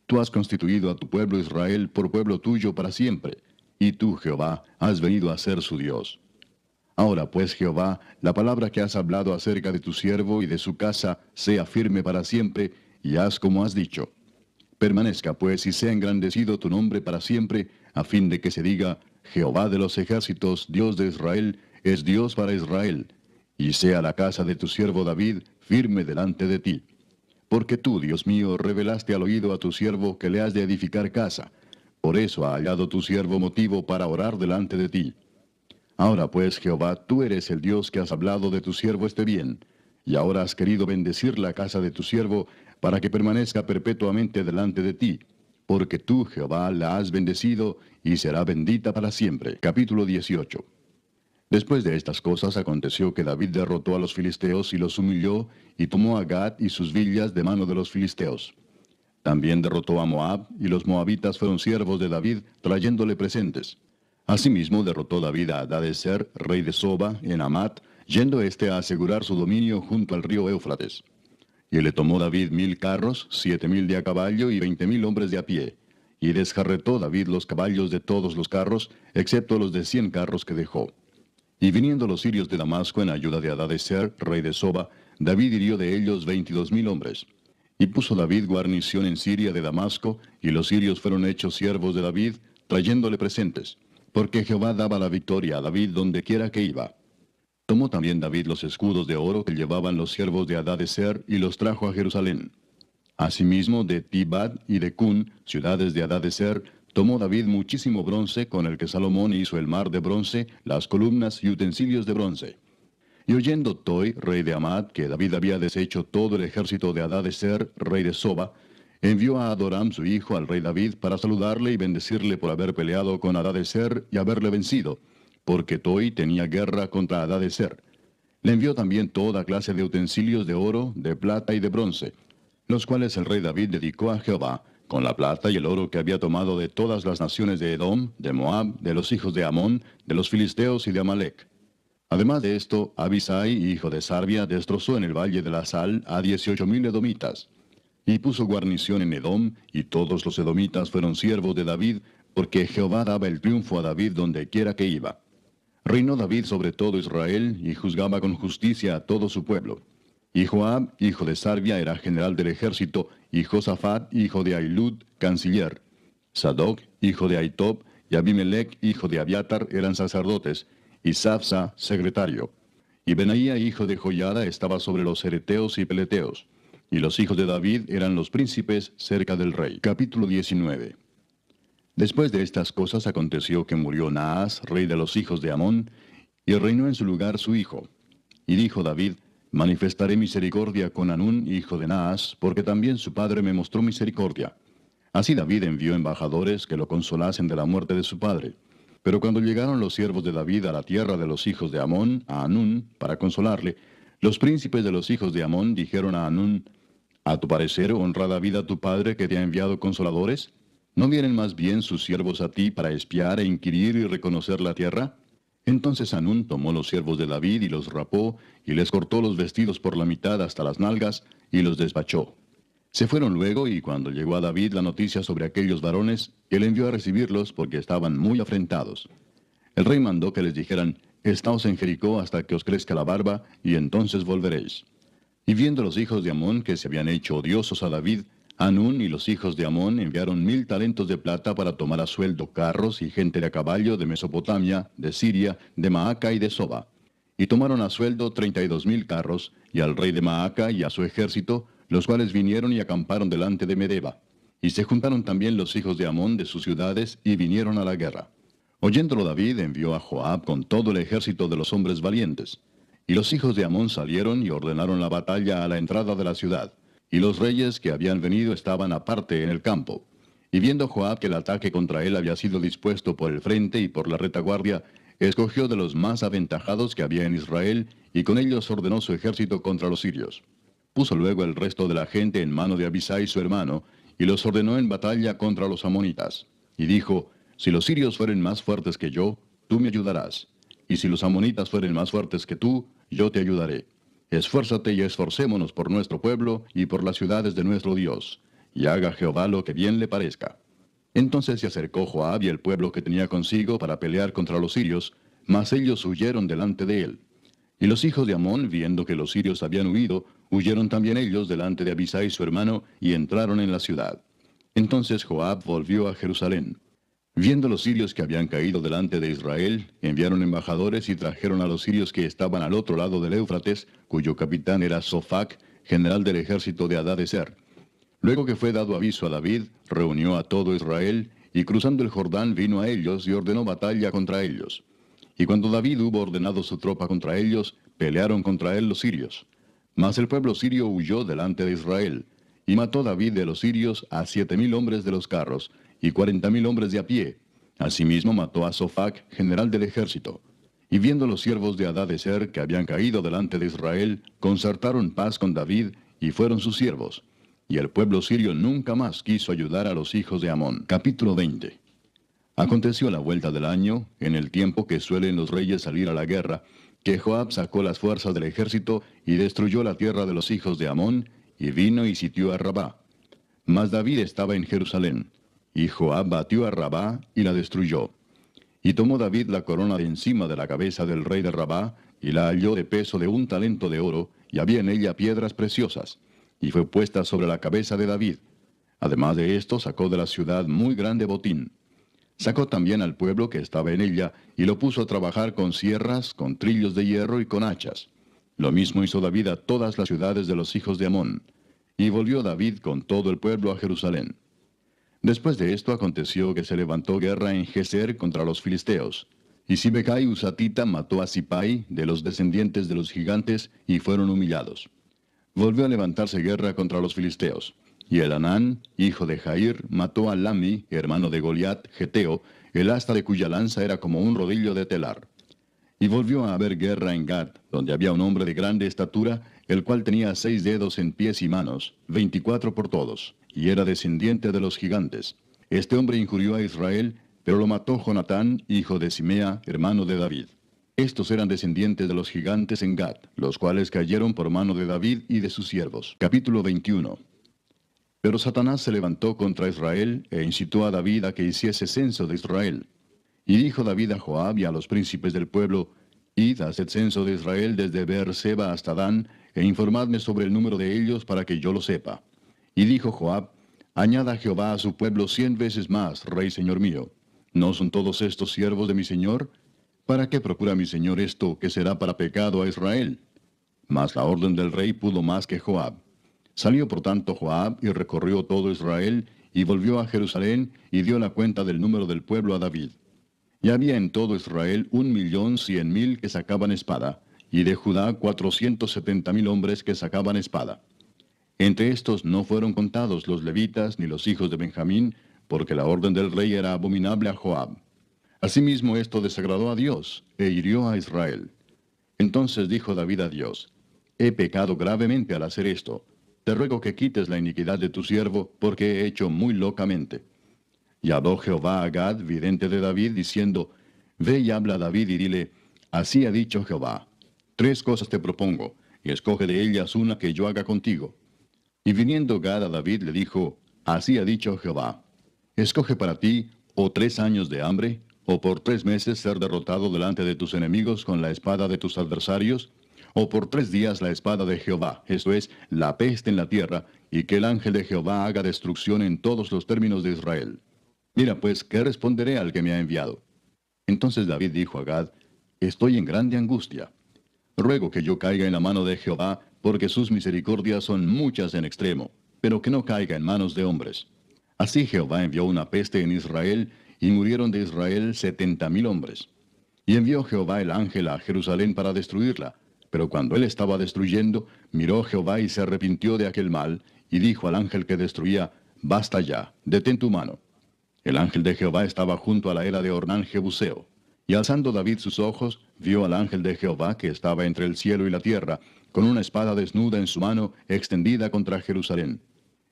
Tú has constituido a tu pueblo Israel por pueblo tuyo para siempre, y tú, Jehová, has venido a ser su Dios. Ahora pues, Jehová, la palabra que has hablado acerca de tu siervo y de su casa sea firme para siempre, y haz como has dicho. Permanezca pues y sea engrandecido tu nombre para siempre, a fin de que se diga, Jehová de los ejércitos, Dios de Israel, es Dios para Israel, y sea la casa de tu siervo David firme delante de ti. Porque tú, Dios mío, revelaste al oído a tu siervo que le has de edificar casa. Por eso ha hallado tu siervo motivo para orar delante de ti. Ahora pues, Jehová, tú eres el Dios que has hablado de tu siervo este bien, y ahora has querido bendecir la casa de tu siervo, para que permanezca perpetuamente delante de ti, porque tú, Jehová, la has bendecido, y será bendita para siempre. Capítulo 18. Después de estas cosas aconteció que David derrotó a los filisteos y los humilló, y tomó a Gad y sus villas de mano de los filisteos. También derrotó a Moab, y los moabitas fueron siervos de David, trayéndole presentes. Asimismo derrotó David a Hadadezer, rey de Soba, en Amat, yendo éste a asegurar su dominio junto al río Éufrates. Y le tomó David 1000 carros, 7000 de a caballo y 20,000 hombres de a pie. Y desjarretó David los caballos de todos los carros, excepto los de 100 carros que dejó. Y viniendo los sirios de Damasco en ayuda de Hadadezer, rey de Soba, David hirió de ellos 22,000 hombres. Y puso David guarnición en Siria de Damasco, y los sirios fueron hechos siervos de David, trayéndole presentes, porque Jehová daba la victoria a David donde quiera que iba. Tomó también David los escudos de oro que llevaban los siervos de Hadadezer, y los trajo a Jerusalén. Asimismo de Tibad y de Cun, ciudades de Hadadezer, tomó David muchísimo bronce, con el que Salomón hizo el mar de bronce, las columnas y utensilios de bronce. Y oyendo Toi, rey de Amad, que David había deshecho todo el ejército de Hadadezer, rey de Soba, envió a Adoram su hijo al rey David para saludarle y bendecirle por haber peleado con Hadadezer y haberle vencido, porque Toi tenía guerra contra Hadadezer. Le envió también toda clase de utensilios de oro, de plata y de bronce, los cuales el rey David dedicó a Jehová, con la plata y el oro que había tomado de todas las naciones de Edom, de Moab, de los hijos de Amón, de los filisteos y de Amalec. Además de esto, Abisai, hijo de Sarbia, destrozó en el valle de la Sal a 18,000 edomitas. Y puso guarnición en Edom, y todos los edomitas fueron siervos de David, porque Jehová daba el triunfo a David donde quiera que iba. Reinó David sobre todo Israel, y juzgaba con justicia a todo su pueblo. Y Joab, hijo de Sarbia, era general del ejército, y Josafat, hijo de Ahilud, canciller. Sadoc, hijo de Ahitob, y Abimelech, hijo de Abiatar, eran sacerdotes, y Safsa, secretario. Y Benaía, hijo de Joiada, estaba sobre los cereteos y peleteos. Y los hijos de David eran los príncipes cerca del rey. Capítulo 19. Después de estas cosas aconteció que murió Naas, rey de los hijos de Amón, y reinó en su lugar su hijo. Y dijo David, manifestaré misericordia con Hanún, hijo de Naas, porque también su padre me mostró misericordia. Así David envió embajadores que lo consolasen de la muerte de su padre. Pero cuando llegaron los siervos de David a la tierra de los hijos de Amón, a Hanún, para consolarle, los príncipes de los hijos de Amón dijeron a Hanún, ¿a tu parecer honra David a tu padre que te ha enviado consoladores? ¿No vienen más bien sus siervos a ti para espiar e inquirir y reconocer la tierra? Entonces Hanún tomó los siervos de David y los rapó, y les cortó los vestidos por la mitad hasta las nalgas, y los despachó. Se fueron luego, y cuando llegó a David la noticia sobre aquellos varones, él envió a recibirlos porque estaban muy afrentados. El rey mandó que les dijeran, Estaos en Jericó hasta que os crezca la barba, y entonces volveréis. Y viendo los hijos de Amón que se habían hecho odiosos a David, Hanún y los hijos de Amón enviaron 1000 talentos de plata para tomar a sueldo carros y gente de a caballo de Mesopotamia, de Siria, de Maaca y de Soba. Y tomaron a sueldo 32,000 carros, y al rey de Maaca y a su ejército, los cuales vinieron y acamparon delante de Medeba. Y se juntaron también los hijos de Amón de sus ciudades, y vinieron a la guerra. Oyéndolo David envió a Joab con todo el ejército de los hombres valientes. Y los hijos de Amón salieron y ordenaron la batalla a la entrada de la ciudad. Y los reyes que habían venido estaban aparte en el campo. Y viendo Joab que el ataque contra él había sido dispuesto por el frente y por la retaguardia, escogió de los más aventajados que había en Israel, y con ellos ordenó su ejército contra los sirios. Puso luego el resto de la gente en mano de Abisai su hermano, y los ordenó en batalla contra los amonitas. Y dijo, si los sirios fueren más fuertes que yo, tú me ayudarás. Y si los amonitas fueren más fuertes que tú, yo te ayudaré. Esfuérzate y esforcémonos por nuestro pueblo y por las ciudades de nuestro Dios. Y haga Jehová lo que bien le parezca. Entonces se acercó Joab y el pueblo que tenía consigo para pelear contra los sirios, mas ellos huyeron delante de él. Y los hijos de Amón, viendo que los sirios habían huido, huyeron también ellos delante de Abisai su hermano, y entraron en la ciudad. Entonces Joab volvió a Jerusalén. Viendo los sirios que habían caído delante de Israel, enviaron embajadores y trajeron a los sirios que estaban al otro lado del Éufrates, cuyo capitán era Sofac, general del ejército de Hadadezer. Luego que fue dado aviso a David, reunió a todo Israel, y cruzando el Jordán vino a ellos y ordenó batalla contra ellos. Y cuando David hubo ordenado su tropa contra ellos, pelearon contra él los sirios. Mas el pueblo sirio huyó delante de Israel, y mató David de los sirios a 7,000 hombres de los carros, y 40,000 hombres de a pie. Asimismo mató a Sofac, general del ejército. Y viendo los siervos de Hadadezer que habían caído delante de Israel, concertaron paz con David, y fueron sus siervos. Y el pueblo sirio nunca más quiso ayudar a los hijos de Amón. Capítulo 20. Aconteció a la vuelta del año, en el tiempo que suelen los reyes salir a la guerra, que Joab sacó las fuerzas del ejército y destruyó la tierra de los hijos de Amón, y vino y sitió a Rabá. Mas David estaba en Jerusalén, y Joab batió a Rabá y la destruyó. Y tomó David la corona de encima de la cabeza del rey de Rabá, y la halló de peso de 1 talento de oro, y había en ella piedras preciosas, y fue puesta sobre la cabeza de David. Además de esto, sacó de la ciudad muy grande botín. Sacó también al pueblo que estaba en ella, y lo puso a trabajar con sierras, con trillos de hierro y con hachas. Lo mismo hizo David a todas las ciudades de los hijos de Amón. Y volvió David con todo el pueblo a Jerusalén. Después de esto aconteció que se levantó guerra en Geser contra los filisteos. Y Sibecai Husatita mató a Sipai, de los descendientes de los gigantes, y fueron humillados. Volvió a levantarse guerra contra los filisteos. Y Elanán, hijo de Jair, mató a Lami, hermano de Goliat, geteo, el asta de cuya lanza era como un rodillo de telar. Y volvió a haber guerra en Gad, donde había un hombre de grande estatura, el cual tenía 6 dedos en pies y manos, 24 por todos, y era descendiente de los gigantes. Este hombre injurió a Israel, pero lo mató Jonatán, hijo de Simea, hermano de David. Estos eran descendientes de los gigantes en Gad, los cuales cayeron por mano de David y de sus siervos. Capítulo 21. Pero Satanás se levantó contra Israel, e incitó a David a que hiciese censo de Israel. Y dijo David a Joab y a los príncipes del pueblo, id, haced censo de Israel desde Beerseba hasta Dan, e informadme sobre el número de ellos para que yo lo sepa. Y dijo Joab, añada Jehová a su pueblo 100 veces más, rey señor mío. ¿No son todos estos siervos de mi señor? ¿Para qué procura mi señor esto, que será para pecado a Israel? Mas la orden del rey pudo más que Joab. Salió por tanto Joab y recorrió todo Israel, y volvió a Jerusalén, y dio la cuenta del número del pueblo a David. Y había en todo Israel 1,100,000 que sacaban espada, y de Judá 470,000 hombres que sacaban espada. Entre estos no fueron contados los levitas ni los hijos de Benjamín, porque la orden del rey era abominable a Joab. Asimismo esto desagradó a Dios, e hirió a Israel. Entonces dijo David a Dios, he pecado gravemente al hacer esto. Te ruego que quites la iniquidad de tu siervo, porque he hecho muy locamente. Y habló Jehová a Gad, vidente de David, diciendo, ve y habla a David y dile, así ha dicho Jehová, 3 cosas te propongo, y escoge de ellas una que yo haga contigo. Y viniendo Gad a David le dijo, así ha dicho Jehová, escoge para ti, o 3 años de hambre, o por 3 meses ser derrotado delante de tus enemigos con la espada de tus adversarios, o por 3 días la espada de Jehová, esto es, la peste en la tierra, y que el ángel de Jehová haga destrucción en todos los términos de Israel. Mira pues, ¿qué responderé al que me ha enviado? Entonces David dijo a Gad, estoy en grande angustia. Ruego que yo caiga en la mano de Jehová, porque sus misericordias son muchas en extremo, pero que no caiga en manos de hombres. Así Jehová envió una peste en Israel, y murieron de Israel 70,000 hombres. Y envió Jehová el ángel a Jerusalén para destruirla. Pero cuando él estaba destruyendo, miró Jehová y se arrepintió de aquel mal, y dijo al ángel que destruía, basta ya, detén tu mano. El ángel de Jehová estaba junto a la era de Ornán Jebuseo. Y alzando David sus ojos, vio al ángel de Jehová que estaba entre el cielo y la tierra, con una espada desnuda en su mano, extendida contra Jerusalén.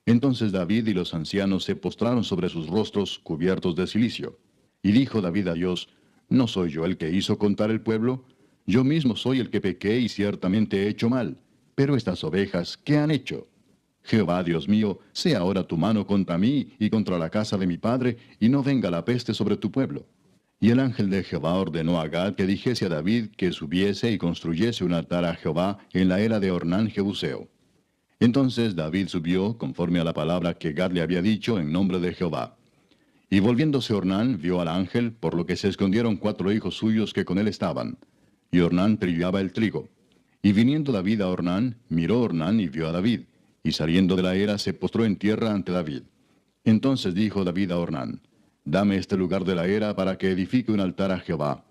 Entonces David y los ancianos se postraron sobre sus rostros cubiertos de cilicio. Y dijo David a Dios, ¿no soy yo el que hizo contar el pueblo? Yo mismo soy el que pequé y ciertamente he hecho mal. Pero estas ovejas, ¿qué han hecho? Jehová, Dios mío, sea ahora tu mano contra mí y contra la casa de mi padre, y no venga la peste sobre tu pueblo. Y el ángel de Jehová ordenó a Gad que dijese a David que subiese y construyese un altar a Jehová en la era de Ornán Jebuseo. Entonces David subió, conforme a la palabra que Gad le había dicho, en nombre de Jehová. Y volviéndose Ornán, vio al ángel, por lo que se escondieron 4 hijos suyos que con él estaban. Y Ornán trillaba el trigo. Y viniendo David a Ornán, miró Ornán y vio a David. Y saliendo de la era, se postró en tierra ante David. Entonces dijo David a Ornán, dame este lugar de la era para que edifique un altar a Jehová.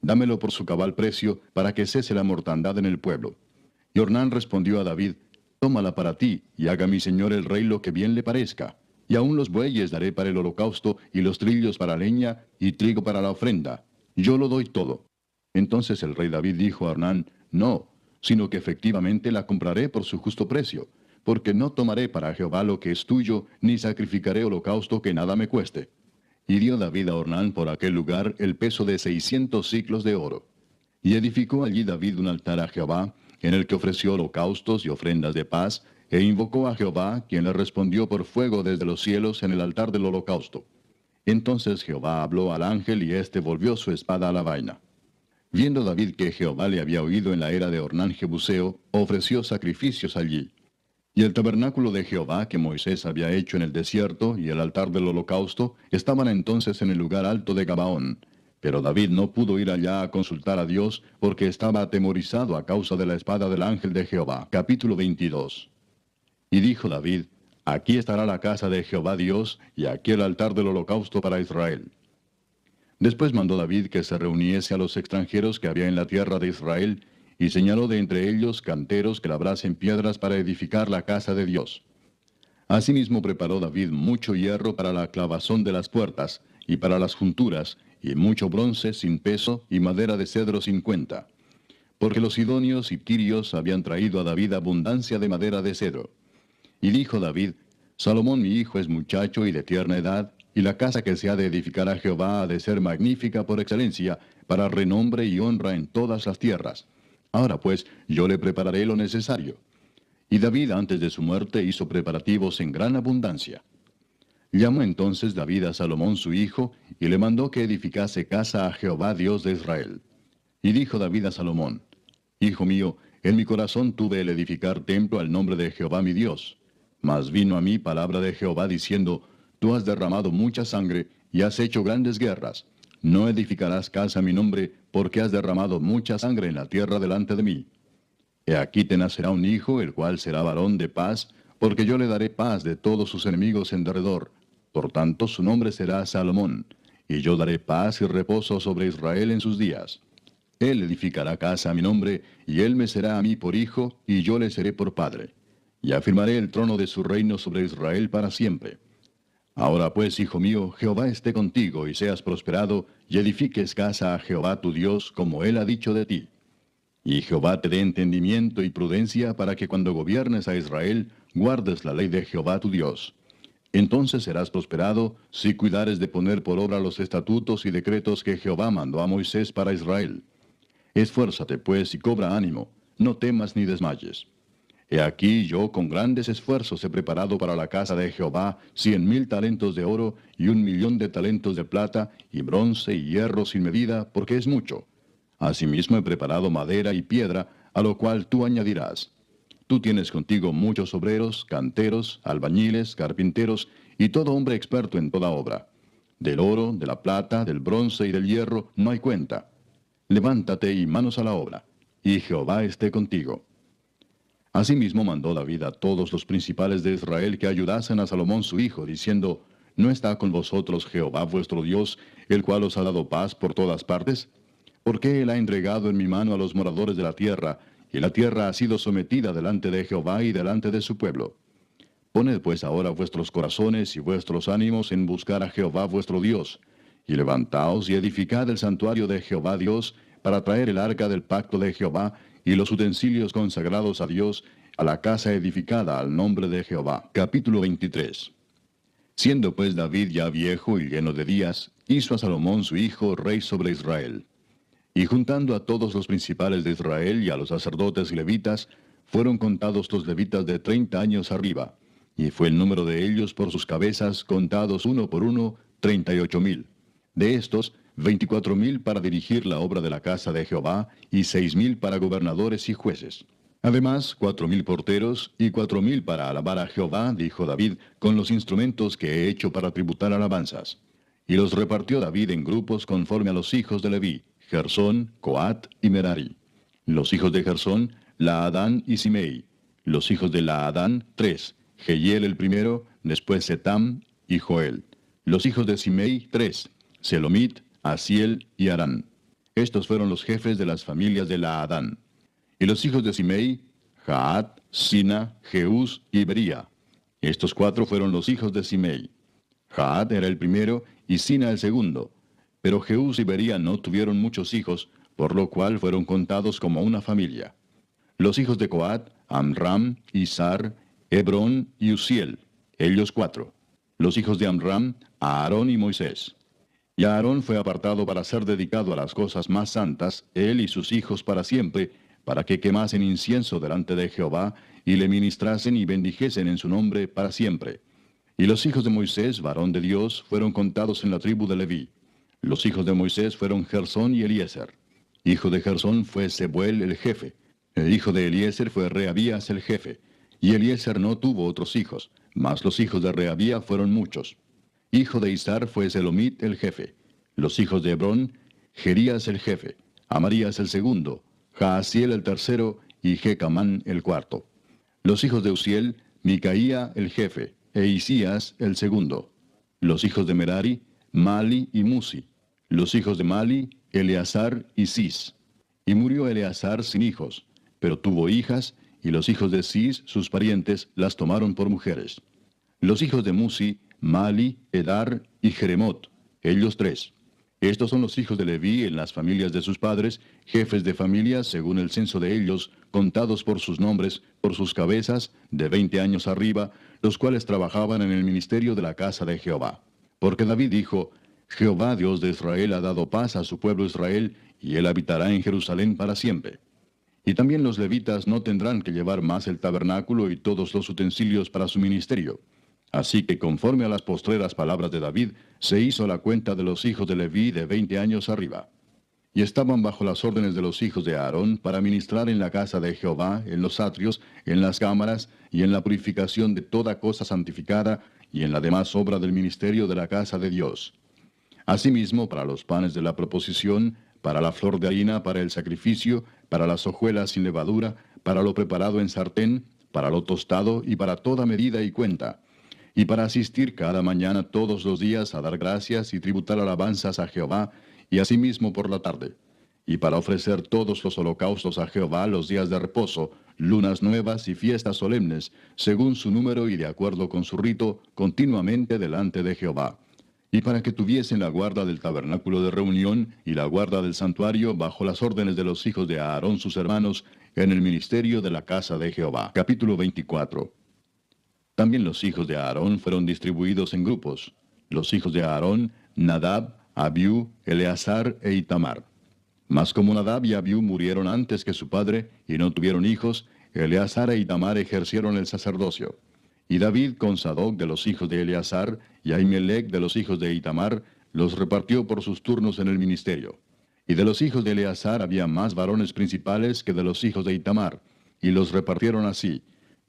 Dámelo por su cabal precio, para que cese la mortandad en el pueblo. Y Ornán respondió a David, tómala para ti, y haga mi señor el rey lo que bien le parezca. Y aun los bueyes daré para el holocausto, y los trillos para leña, y trigo para la ofrenda. Yo lo doy todo. Entonces el rey David dijo a Ornán, no, sino que efectivamente la compraré por su justo precio, porque no tomaré para Jehová lo que es tuyo, ni sacrificaré holocausto que nada me cueste. Y dio David a Ornán por aquel lugar el peso de 600 siclos de oro. Y edificó allí David un altar a Jehová, en el que ofreció holocaustos y ofrendas de paz, e invocó a Jehová, quien le respondió por fuego desde los cielos en el altar del holocausto. Entonces Jehová habló al ángel, y éste volvió su espada a la vaina. Viendo David que Jehová le había oído en la era de Ornán Jebuseo, ofreció sacrificios allí. Y el tabernáculo de Jehová que Moisés había hecho en el desierto y el altar del holocausto estaban entonces en el lugar alto de Gabaón. Pero David no pudo ir allá a consultar a Dios porque estaba atemorizado a causa de la espada del ángel de Jehová. Capítulo 22. Y dijo David, aquí estará la casa de Jehová Dios y aquí el altar del holocausto para Israel. Después mandó David que se reuniese a los extranjeros que había en la tierra de Israel, y señaló de entre ellos canteros que labrasen piedras para edificar la casa de Dios. Asimismo preparó David mucho hierro para la clavazón de las puertas, y para las junturas, y mucho bronce sin peso, y madera de cedro sin cuenta. Porque los sidonios y tirios habían traído a David abundancia de madera de cedro. Y dijo David, Salomón mi hijo es muchacho y de tierna edad, y la casa que se ha de edificar a Jehová ha de ser magnífica por excelencia, para renombre y honra en todas las tierras. Ahora pues, yo le prepararé lo necesario. Y David antes de su muerte hizo preparativos en gran abundancia. Llamó entonces David a Salomón su hijo, y le mandó que edificase casa a Jehová Dios de Israel. Y dijo David a Salomón, Hijo mío, en mi corazón tuve el edificar templo al nombre de Jehová mi Dios. Mas vino a mí palabra de Jehová diciendo, Tú has derramado mucha sangre, y has hecho grandes guerras. No edificarás casa a mi nombre, porque has derramado mucha sangre en la tierra delante de mí. He aquí te nacerá un hijo, el cual será varón de paz, porque yo le daré paz de todos sus enemigos en derredor. Por tanto su nombre será Salomón, y yo daré paz y reposo sobre Israel en sus días. Él edificará casa a mi nombre, y él me será a mí por hijo, y yo le seré por padre. Y afirmaré el trono de su reino sobre Israel para siempre. Ahora pues, hijo mío, Jehová esté contigo, y seas prosperado, y edifiques casa a Jehová tu Dios, como él ha dicho de ti. Y Jehová te dé entendimiento y prudencia para que cuando gobiernes a Israel, guardes la ley de Jehová tu Dios. Entonces serás prosperado si cuidares de poner por obra los estatutos y decretos que Jehová mandó a Moisés para Israel. Esfuérzate pues y cobra ánimo, no temas ni desmayes. He aquí yo con grandes esfuerzos he preparado para la casa de Jehová 100,000 talentos de oro y 1,000,000 de talentos de plata, y bronce y hierro sin medida, porque es mucho. Asimismo he preparado madera y piedra, a lo cual tú añadirás. Tú tienes contigo muchos obreros, canteros, albañiles, carpinteros, y todo hombre experto en toda obra. Del oro, de la plata, del bronce y del hierro no hay cuenta. Levántate y manos a la obra, y Jehová esté contigo. Asimismo mandó David a todos los principales de Israel que ayudasen a Salomón su hijo, diciendo, ¿No está con vosotros Jehová vuestro Dios, el cual os ha dado paz por todas partes? ¿Por qué él ha entregado en mi mano a los moradores de la tierra, y la tierra ha sido sometida delante de Jehová y delante de su pueblo? Poned pues ahora vuestros corazones y vuestros ánimos en buscar a Jehová vuestro Dios, y levantaos y edificad el santuario de Jehová Dios, para traer el arca del pacto de Jehová, y los utensilios consagrados a Dios, a la casa edificada al nombre de Jehová. Capítulo 23. Siendo pues David ya viejo y lleno de días, hizo a Salomón su hijo rey sobre Israel. Y juntando a todos los principales de Israel y a los sacerdotes y levitas, fueron contados los levitas de 30 años arriba, y fue el número de ellos por sus cabezas, contados uno por uno, 38,000. De estos, 24,000 para dirigir la obra de la casa de Jehová, y 6,000 para gobernadores y jueces. Además, 4,000 porteros, y 4,000 para alabar a Jehová, dijo David, con los instrumentos que he hecho para tributar alabanzas. Y los repartió David en grupos conforme a los hijos de Leví, Gersón, Coat y Merari. Los hijos de Gersón, Laadán y Simei. Los hijos de Laadán, 3, Jehiel el primero, después Setam y Joel. Los hijos de Simei, 3, Selomit, Asiel y Arán. Estos fueron los jefes de las familias de Laadán. Y los hijos de Simei, Jaat, Sina, Jeús y Bería. Estos 4 fueron los hijos de Simei. Jaat era el primero y Sina el segundo. Pero Jeús y Bería no tuvieron muchos hijos, por lo cual fueron contados como una familia. Los hijos de Coat, Amram, Izar, Hebrón y Uziel, ellos 4. Los hijos de Amram, Aarón y Moisés. Y Aarón fue apartado para ser dedicado a las cosas más santas, él y sus hijos para siempre, para que quemasen incienso delante de Jehová, y le ministrasen y bendijesen en su nombre para siempre. Y los hijos de Moisés, varón de Dios, fueron contados en la tribu de Leví. Los hijos de Moisés fueron Gersón y Eliezer. Hijo de Gersón fue Sebuel el jefe. El hijo de Eliezer fue Rehabías el jefe. Y Eliezer no tuvo otros hijos, mas los hijos de Rehabía fueron muchos. Hijo de Izar fue Selomit el jefe. Los hijos de Hebrón, Jerías el jefe, Amarías el segundo, Jaasiel el tercero y Jecamán el cuarto. Los hijos de Uziel, Micaía el jefe, e Isías el segundo. Los hijos de Merari, Mali y Musi. Los hijos de Mali, Eleazar y Cis. Y murió Eleazar sin hijos, pero tuvo hijas, y los hijos de Cis, sus parientes, las tomaron por mujeres. Los hijos de Musi, Mali, Edar y Jeremot, ellos 3. Estos son los hijos de Leví en las familias de sus padres, jefes de familias según el censo de ellos, contados por sus nombres, por sus cabezas, de 20 años arriba, los cuales trabajaban en el ministerio de la casa de Jehová. Porque David dijo, Jehová Dios de Israel ha dado paz a su pueblo Israel, y él habitará en Jerusalén para siempre. Y también los levitas no tendrán que llevar más el tabernáculo y todos los utensilios para su ministerio. Así que conforme a las postreras palabras de David, se hizo la cuenta de los hijos de Leví de 20 años arriba. Y estaban bajo las órdenes de los hijos de Aarón para ministrar en la casa de Jehová, en los atrios, en las cámaras, y en la purificación de toda cosa santificada, y en la demás obra del ministerio de la casa de Dios. Asimismo, para los panes de la proposición, para la flor de harina, para el sacrificio, para las hojuelas sin levadura, para lo preparado en sartén, para lo tostado y para toda medida y cuenta, y para asistir cada mañana todos los días a dar gracias y tributar alabanzas a Jehová, y asimismo por la tarde, y para ofrecer todos los holocaustos a Jehová los días de reposo, lunas nuevas y fiestas solemnes, según su número y de acuerdo con su rito, continuamente delante de Jehová. Y para que tuviesen la guarda del tabernáculo de reunión y la guarda del santuario bajo las órdenes de los hijos de Aarón sus hermanos, en el ministerio de la casa de Jehová. Capítulo 24. También los hijos de Aarón fueron distribuidos en grupos. Los hijos de Aarón, Nadab, Abiú, Eleazar e Itamar. Mas como Nadab y Abiú murieron antes que su padre, y no tuvieron hijos, Eleazar e Itamar ejercieron el sacerdocio. Y David con Sadoc de los hijos de Eleazar, y Ahimelech de los hijos de Itamar, los repartió por sus turnos en el ministerio. Y de los hijos de Eleazar había más varones principales que de los hijos de Itamar, y los repartieron así.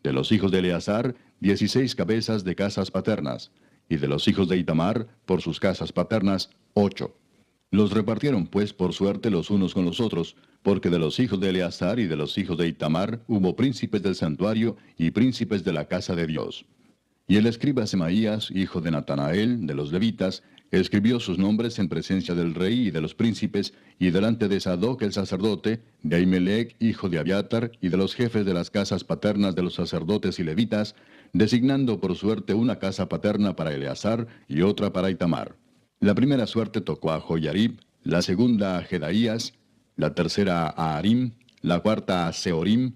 De los hijos de Eleazar, 16 cabezas de casas paternas, y de los hijos de Itamar, por sus casas paternas, 8. Los repartieron pues por suerte los unos con los otros, porque de los hijos de Eleazar y de los hijos de Itamar hubo príncipes del santuario y príncipes de la casa de Dios. Y el escriba Semaías, hijo de Natanael, de los levitas, escribió sus nombres en presencia del rey y de los príncipes, y delante de Sadoc el sacerdote, de Ahimelech, hijo de Abiatar, y de los jefes de las casas paternas de los sacerdotes y levitas, designando por suerte una casa paterna para Eleazar y otra para Itamar. La primera suerte tocó a Joyarib, la segunda a Jedaías, la tercera a Harim, la cuarta a Seorim,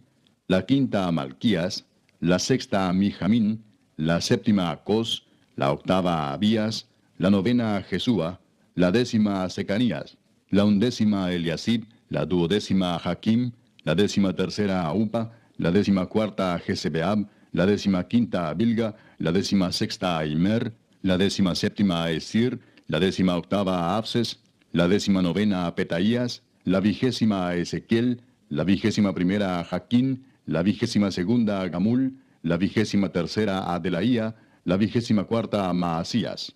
la quinta a Malquías, la sexta a Mijamín, la séptima a Cos, la octava a Abías, la novena a Jesúa, la décima a Secanías, la undécima a Eliasib, la duodécima a Jaquim, la décima tercera a Upa, la décima cuarta a Jesebeab, la décima quinta a Bilga, la décima sexta a Imer, la décima séptima a Esir, la décima octava a Abses, la décima novena a Petaías, la vigésima a Ezequiel, la vigésima primera a Jaquín, la vigésima segunda a Gamul, la vigésima tercera a Delaía, la vigésima cuarta a Maasías.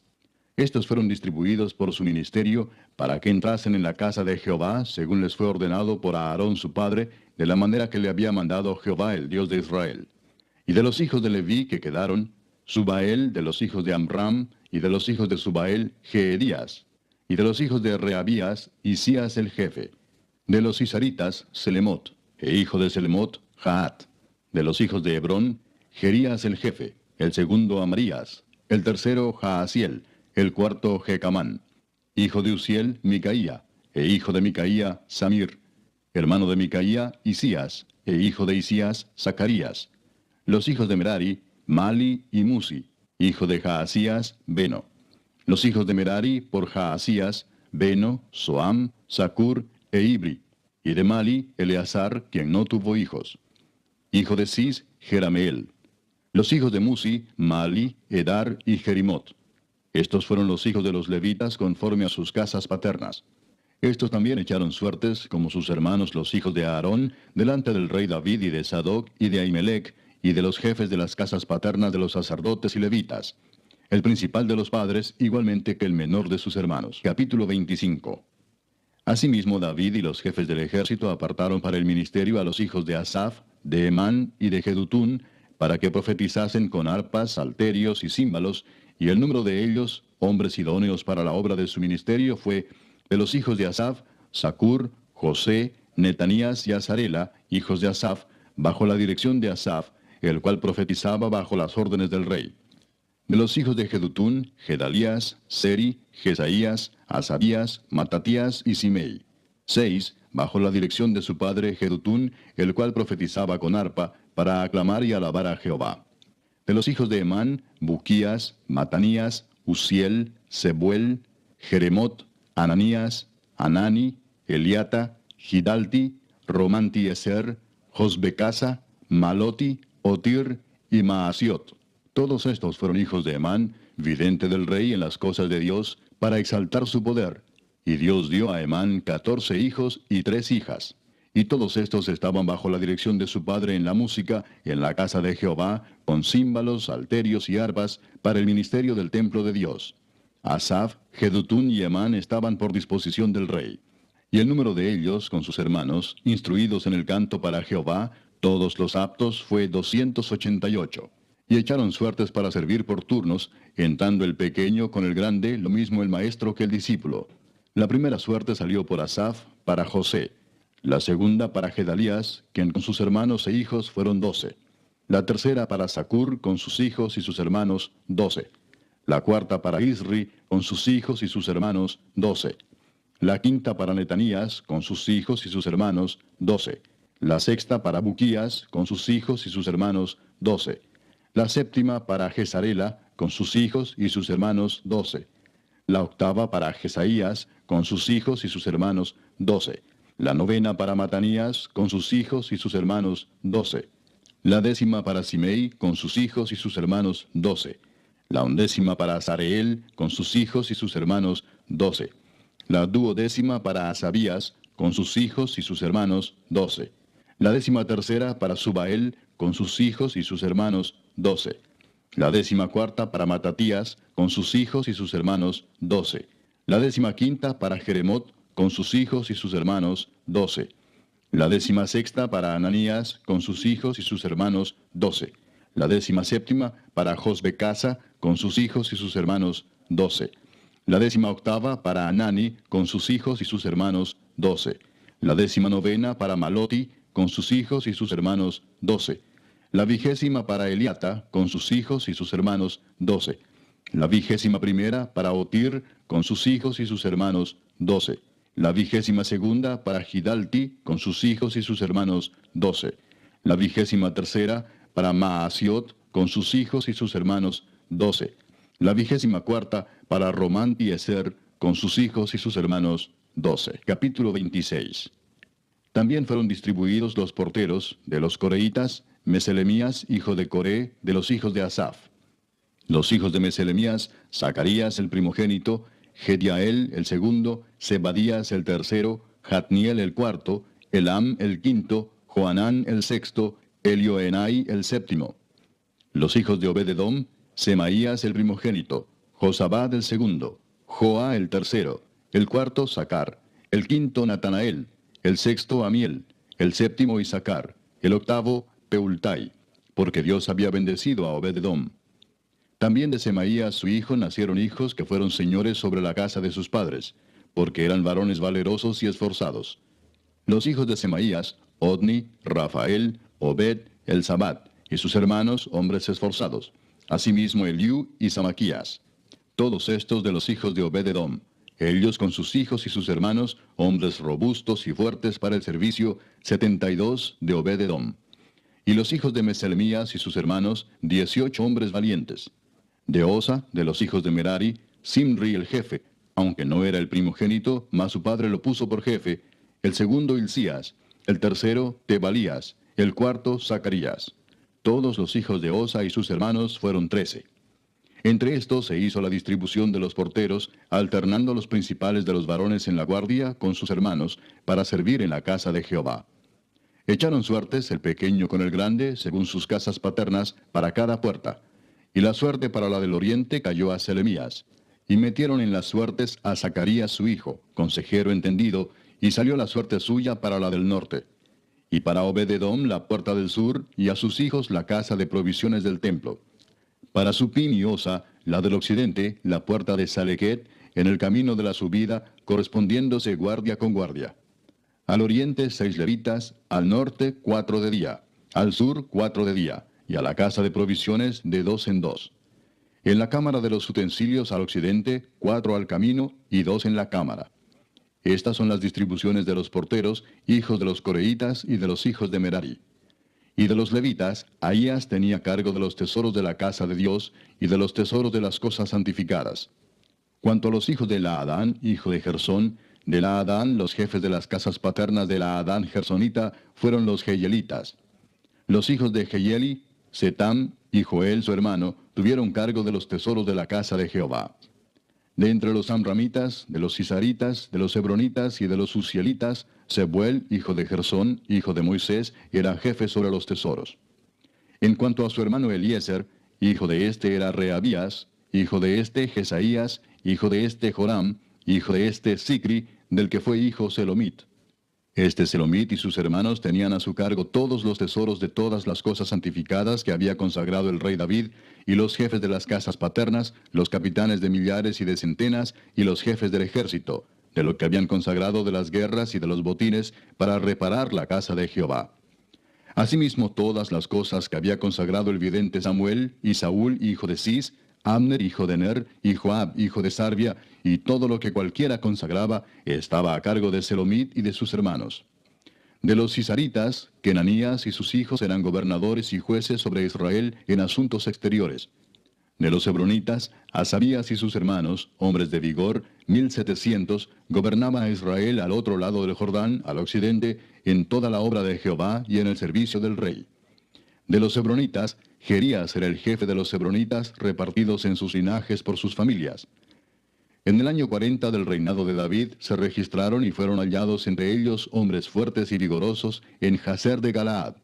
Estos fueron distribuidos por su ministerio para que entrasen en la casa de Jehová, según les fue ordenado por Aarón su padre, de la manera que le había mandado Jehová, el Dios de Israel. Y de los hijos de Leví que quedaron, Subael de los hijos de Amram, y de los hijos de Subael, Jeedías. Y de los hijos de Reabías, Isías el jefe. De los Isaritas, Selemot, e hijo de Selemot, Jaat. De los hijos de Hebrón, Jerías el jefe, el segundo Amarías, el tercero Jaasiel, el cuarto Jecamán. Hijo de Uziel, Micaía, e hijo de Micaía, Samir. Hermano de Micaía, Isías, e hijo de Isías, Zacarías. Los hijos de Merari, Mali y Musi, hijo de Jaasías, Beno. Los hijos de Merari por Jaasías, Beno, Soam, Zacur e Ibri. Y de Mali, Eleazar, quien no tuvo hijos. Hijo de Cis, Jerameel. Los hijos de Musi, Mali, Edar y Jerimot. Estos fueron los hijos de los levitas conforme a sus casas paternas. Estos también echaron suertes, como sus hermanos los hijos de Aarón, delante del rey David y de Sadoc y de Ahimelech, y de los jefes de las casas paternas de los sacerdotes y levitas. El principal de los padres, igualmente que el menor de sus hermanos. Capítulo 25. Asimismo David y los jefes del ejército apartaron para el ministerio a los hijos de Asaf, de Emán y de Jedutún, para que profetizasen con arpas, salterios y címbalos, y el número de ellos, hombres idóneos para la obra de su ministerio, fue de los hijos de Asaf, Zacur, José, Netanías y Azarela, hijos de Asaf, bajo la dirección de Asaf, el cual profetizaba bajo las órdenes del rey. De los hijos de Jedutún, Gedalías, Seri, Jesaías, Asabías, Matatías y Simei. 6, bajo la dirección de su padre Jedutún, el cual profetizaba con arpa, para aclamar y alabar a Jehová. De los hijos de Emán, Buquías, Matanías, Uziel, Sebuel, Jeremot, Ananías, Anani, Eliata, Gidalti, Romantieser, Josbecasa, Maloti, Otir y Maasiot. Todos estos fueron hijos de Emán, vidente del rey en las cosas de Dios, para exaltar su poder. Y Dios dio a Emán 14 hijos y 3 hijas. Y todos estos estaban bajo la dirección de su padre en la música, en la casa de Jehová, con címbalos, salterios y arpas, para el ministerio del templo de Dios. Asaf, Jedutún y Emán estaban por disposición del rey. Y el número de ellos, con sus hermanos, instruidos en el canto para Jehová, todos los aptos, fue 288. Y echaron suertes para servir por turnos, entrando el pequeño con el grande, lo mismo el maestro que el discípulo. La primera suerte salió por Asaf, para José. La segunda para Gedalías, quien con sus hermanos e hijos fueron 12. La tercera para Zacur, con sus hijos y sus hermanos, 12. La cuarta para Isri, con sus hijos y sus hermanos, 12. La quinta para Netanías, con sus hijos y sus hermanos, 12. La sexta para Buquías, con sus hijos y sus hermanos, 12. La séptima para Jezarela, con sus hijos y sus hermanos, 12. La octava para Jesaías, con sus hijos y sus hermanos, 12. La novena para Matanías, con sus hijos y sus hermanos, 12. La décima para Simei, con sus hijos y sus hermanos, 12. La undécima para Azareel, con sus hijos y sus hermanos, 12. La duodécima para Asabías, con sus hijos y sus hermanos, 12. La 13ª para Subael, con sus hijos y sus hermanos, 12. La 14ª para Matatías, con sus hijos y sus hermanos, 12. La 15ª para Jeremot, con sus hijos y sus hermanos, 12. La 16ª para Ananías, con sus hijos y sus hermanos, 12. La 17ª para Josbecasa, con sus hijos y sus hermanos, 12. La 18ª para Anani, con sus hijos y sus hermanos, 12. La 19ª para Maloti, con sus hijos y sus hermanos, 12. La 20ª para Eliata, con sus hijos y sus hermanos, 12. La 21ª para Otir, con sus hijos y sus hermanos, 12. La 22ª para Gidalti, con sus hijos y sus hermanos, 12. La 23ª para Maasiot, con sus hijos y sus hermanos, 12. La 24ª para Román-Tieser, con sus hijos y sus hermanos, 12. Capítulo 26. También fueron distribuidos los porteros de los coreitas, Meselemías, hijo de Coré, de los hijos de Asaf. Los hijos de Meselemías, Zacarías el primogénito, Gediael el segundo, Zebadías el tercero, Jatniel el cuarto, Elam el quinto, Joanán el sexto, Elioenai el séptimo. Los hijos de Obed-edom, Semaías el primogénito, Josabad el segundo, Joa el tercero, el cuarto Sacar, el quinto Natanael, el sexto Amiel, el séptimo Isacar, el octavo Peultai, porque Dios había bendecido a Obed-edom. También de Semaías su hijo nacieron hijos que fueron señores sobre la casa de sus padres, porque eran varones valerosos y esforzados. Los hijos de Semaías, Odni, Rafael, Obed, Elzabat, y sus hermanos, hombres esforzados. Asimismo Eliú y Samaquías. Todos estos de los hijos de Obed-edom, ellos con sus hijos y sus hermanos, hombres robustos y fuertes para el servicio, 72 de Obed-edom. Y los hijos de Meselemías y sus hermanos, 18 hombres valientes. De Osa, de los hijos de Merari, Simri el jefe, aunque no era el primogénito, mas su padre lo puso por jefe, el segundo Hilcías, el tercero Tebalías, el cuarto Zacarías. Todos los hijos de Osa y sus hermanos fueron 13. Entre estos se hizo la distribución de los porteros, alternando los principales de los varones en la guardia con sus hermanos, para servir en la casa de Jehová. Echaron suertes el pequeño con el grande, según sus casas paternas, para cada puerta. Y la suerte para la del oriente cayó a Selemías. Y metieron en las suertes a Zacarías su hijo, consejero entendido, y salió la suerte suya para la del norte. Y para Obed-edom la puerta del sur, y a sus hijos la casa de provisiones del templo. Para Supim y Osa, la del occidente, la puerta de Salequet, en el camino de la subida, correspondiéndose guardia con guardia. Al oriente 6 levitas, al norte 4 de día, al sur 4 de día, y a la casa de provisiones de 2 en 2. En la cámara de los utensilios al occidente, 4 al camino y 2 en la cámara. Estas son las distribuciones de los porteros, hijos de los coreitas y de los hijos de Merari. Y de los levitas, Ahías tenía cargo de los tesoros de la casa de Dios y de los tesoros de las cosas santificadas. Cuanto a los hijos de Laadán, hijo de Gersón, de Laadán los jefes de las casas paternas de Laadán Gersonita fueron los Jeyelitas. Los hijos de Jeyeli, Setam y Joel su hermano, tuvieron cargo de los tesoros de la casa de Jehová. De entre los amramitas, de los cisaritas, de los hebronitas y de los uzielitas, Sebuel, hijo de Gersón, hijo de Moisés, era jefe sobre los tesoros. En cuanto a su hermano Eliezer, hijo de este era Rehabías, hijo de este Jesaías, hijo de este Joram, hijo de este Sicri, del que fue hijo Selomit. Este Selomit y sus hermanos tenían a su cargo todos los tesoros de todas las cosas santificadas que había consagrado el rey David, y los jefes de las casas paternas, los capitanes de millares y de centenas, y los jefes del ejército, de lo que habían consagrado de las guerras y de los botines, para reparar la casa de Jehová. Asimismo todas las cosas que había consagrado el vidente Samuel, y Saúl hijo de Cis, Abner hijo de Ner, y Joab hijo de Sarvia, y todo lo que cualquiera consagraba, estaba a cargo de Selomit y de sus hermanos. De los cisaritas, Kenanías y sus hijos eran gobernadores y jueces sobre Israel en asuntos exteriores. De los hebronitas, Asabías y sus hermanos, hombres de vigor, 1700, gobernaban a Israel al otro lado del Jordán, al occidente, en toda la obra de Jehová y en el servicio del rey. De los hebronitas, Jerías era el jefe de los hebronitas, repartidos en sus linajes por sus familias. En el año 40 del reinado de David se registraron y fueron hallados entre ellos hombres fuertes y vigorosos en Jazer de Galaad.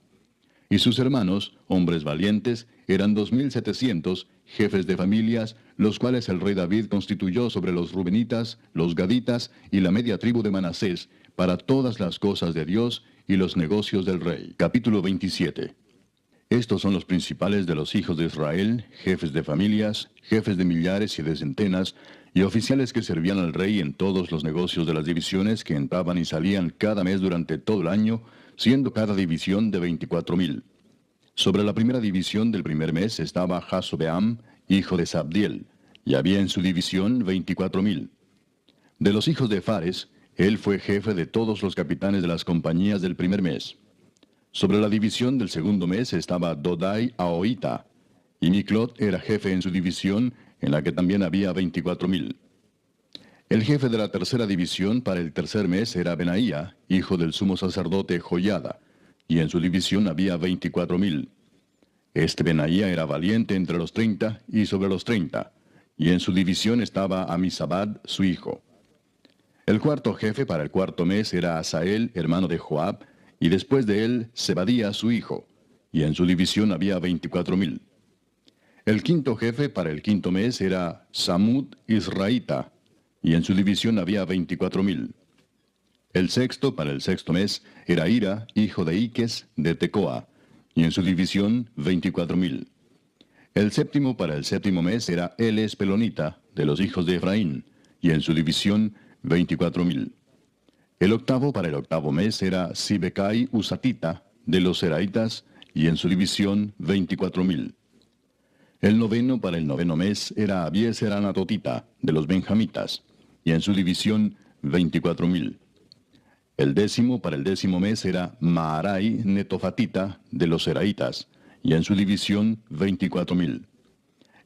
Y sus hermanos, hombres valientes, eran 2700, jefes de familias, los cuales el rey David constituyó sobre los rubenitas, los gaditas y la media tribu de Manasés, para todas las cosas de Dios y los negocios del rey. Capítulo 27. Estos son los principales de los hijos de Israel, jefes de familias, jefes de millares y de centenas, y oficiales que servían al rey en todos los negocios de las divisiones que entraban y salían cada mes durante todo el año, siendo cada división de 24,000. Sobre la primera división del primer mes estaba Jasobeam, hijo de Sabdiel, y había en su división 24,000. De los hijos de Fares, él fue jefe de todos los capitanes de las compañías del primer mes. Sobre la división del segundo mes estaba Dodai Ahoita, y Miclot era jefe en su división, en la que también había 24,000. El jefe de la tercera división para el tercer mes era Benaía, hijo del sumo sacerdote Joiada, y en su división había 24,000. Este Benaía era valiente entre los 30 y sobre los 30, y en su división estaba Amisabad, su hijo. El cuarto jefe para el cuarto mes era Asael, hermano de Joab, y después de él Zebadía, su hijo, y en su división había 24,000. El quinto jefe para el quinto mes era Samud Israelita, y en su división había 24,000. El sexto para el sexto mes era Ira, hijo de Iques, de Tecoa, y en su división 24,000. El séptimo para el séptimo mes era Eles Pelonita, de los hijos de Efraín, y en su división 24,000. El octavo para el octavo mes era Sibecai Usatita, de los Seraitas, y en su división 24,000. El noveno para el noveno mes era Abieser Anatotita, de los Benjamitas, y en su división 24,000. El décimo para el décimo mes era Maarai Netofatita, de los Seraitas, y en su división 24,000.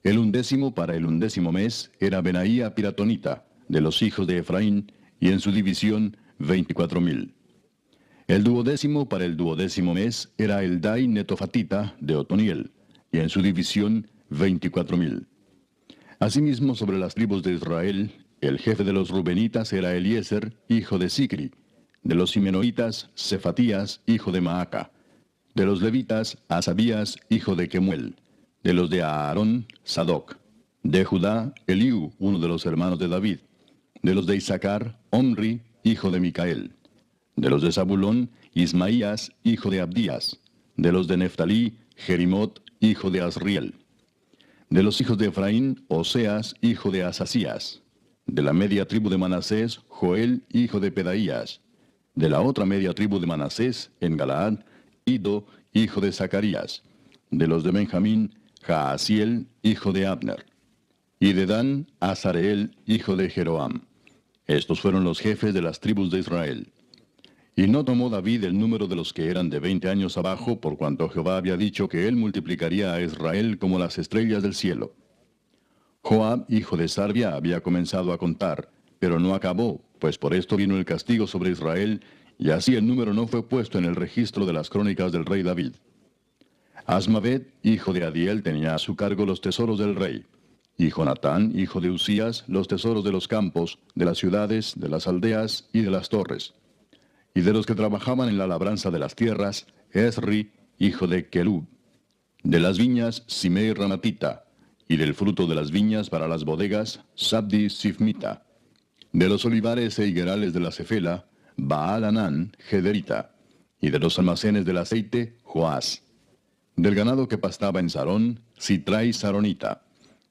El undécimo para el undécimo mes era Benaía Piratonita, de los hijos de Efraín, y en su división 24,000. El duodécimo para el duodécimo mes era Eldai Netofatita, de Otoniel, y en su división 24,000. Asimismo, sobre las tribus de Israel, el jefe de los Rubenitas era Eliezer, hijo de Sicri; de los Simenoitas, Cefatías, hijo de Maaca; de los Levitas, Asabías, hijo de Kemuel; de los de Aarón, Sadoc; de Judá, Eliú, uno de los hermanos de David; de los de Isaacar, Omri, hijo de Micael; de los de Zabulón, Ismaías, hijo de Abdías; de los de Neftalí, Jerimot, hijo de Asriel; de los hijos de Efraín, Oseas, hijo de Asasías; de la media tribu de Manasés, Joel, hijo de Pedaías; de la otra media tribu de Manasés, en Galaad, Ido, hijo de Zacarías; de los de Benjamín, Jaasiel, hijo de Abner; y de Dan, Azareel, hijo de Jeroam. Estos fueron los jefes de las tribus de Israel. Y no tomó David el número de los que eran de 20 años abajo, por cuanto Jehová había dicho que él multiplicaría a Israel como las estrellas del cielo. Joab, hijo de Sarvia, había comenzado a contar, pero no acabó, pues por esto vino el castigo sobre Israel, y así el número no fue puesto en el registro de las crónicas del rey David. Asmavet, hijo de Adiel, tenía a su cargo los tesoros del rey, y Jonatán, hijo de Usías, los tesoros de los campos, de las ciudades, de las aldeas y de las torres. Y de los que trabajaban en la labranza de las tierras, Esri, hijo de Kelub; de las viñas, Simei Ramatita; y del fruto de las viñas para las bodegas, Sabdi Sifmita; de los olivares e higuerales de la Cefela, Baal Anán, Gederita; y de los almacenes del aceite, Joás; del ganado que pastaba en Sarón, Sitrai Saronita;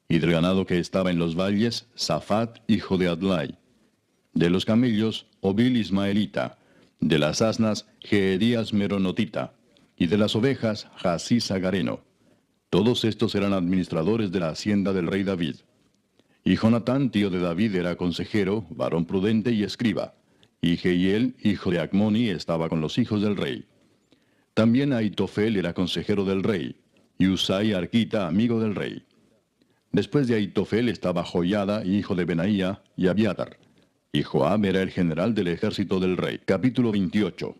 y del ganado que estaba en los valles, Safat, hijo de Adlai; de los camellos, Obil Ismaelita; de las asnas, Geedías Meronotita; y de las ovejas, Jasís Agareno. Todos estos eran administradores de la hacienda del rey David. Y Jonatán, tío de David, era consejero, varón prudente y escriba. Y Jehiel, hijo de Acmoni, estaba con los hijos del rey. También Aitofel era consejero del rey, y Usai Arquita, amigo del rey. Después de Aitofel estaba Joiada, hijo de Benaía, y Abiatar. Y Joab era el general del ejército del rey. Capítulo 28.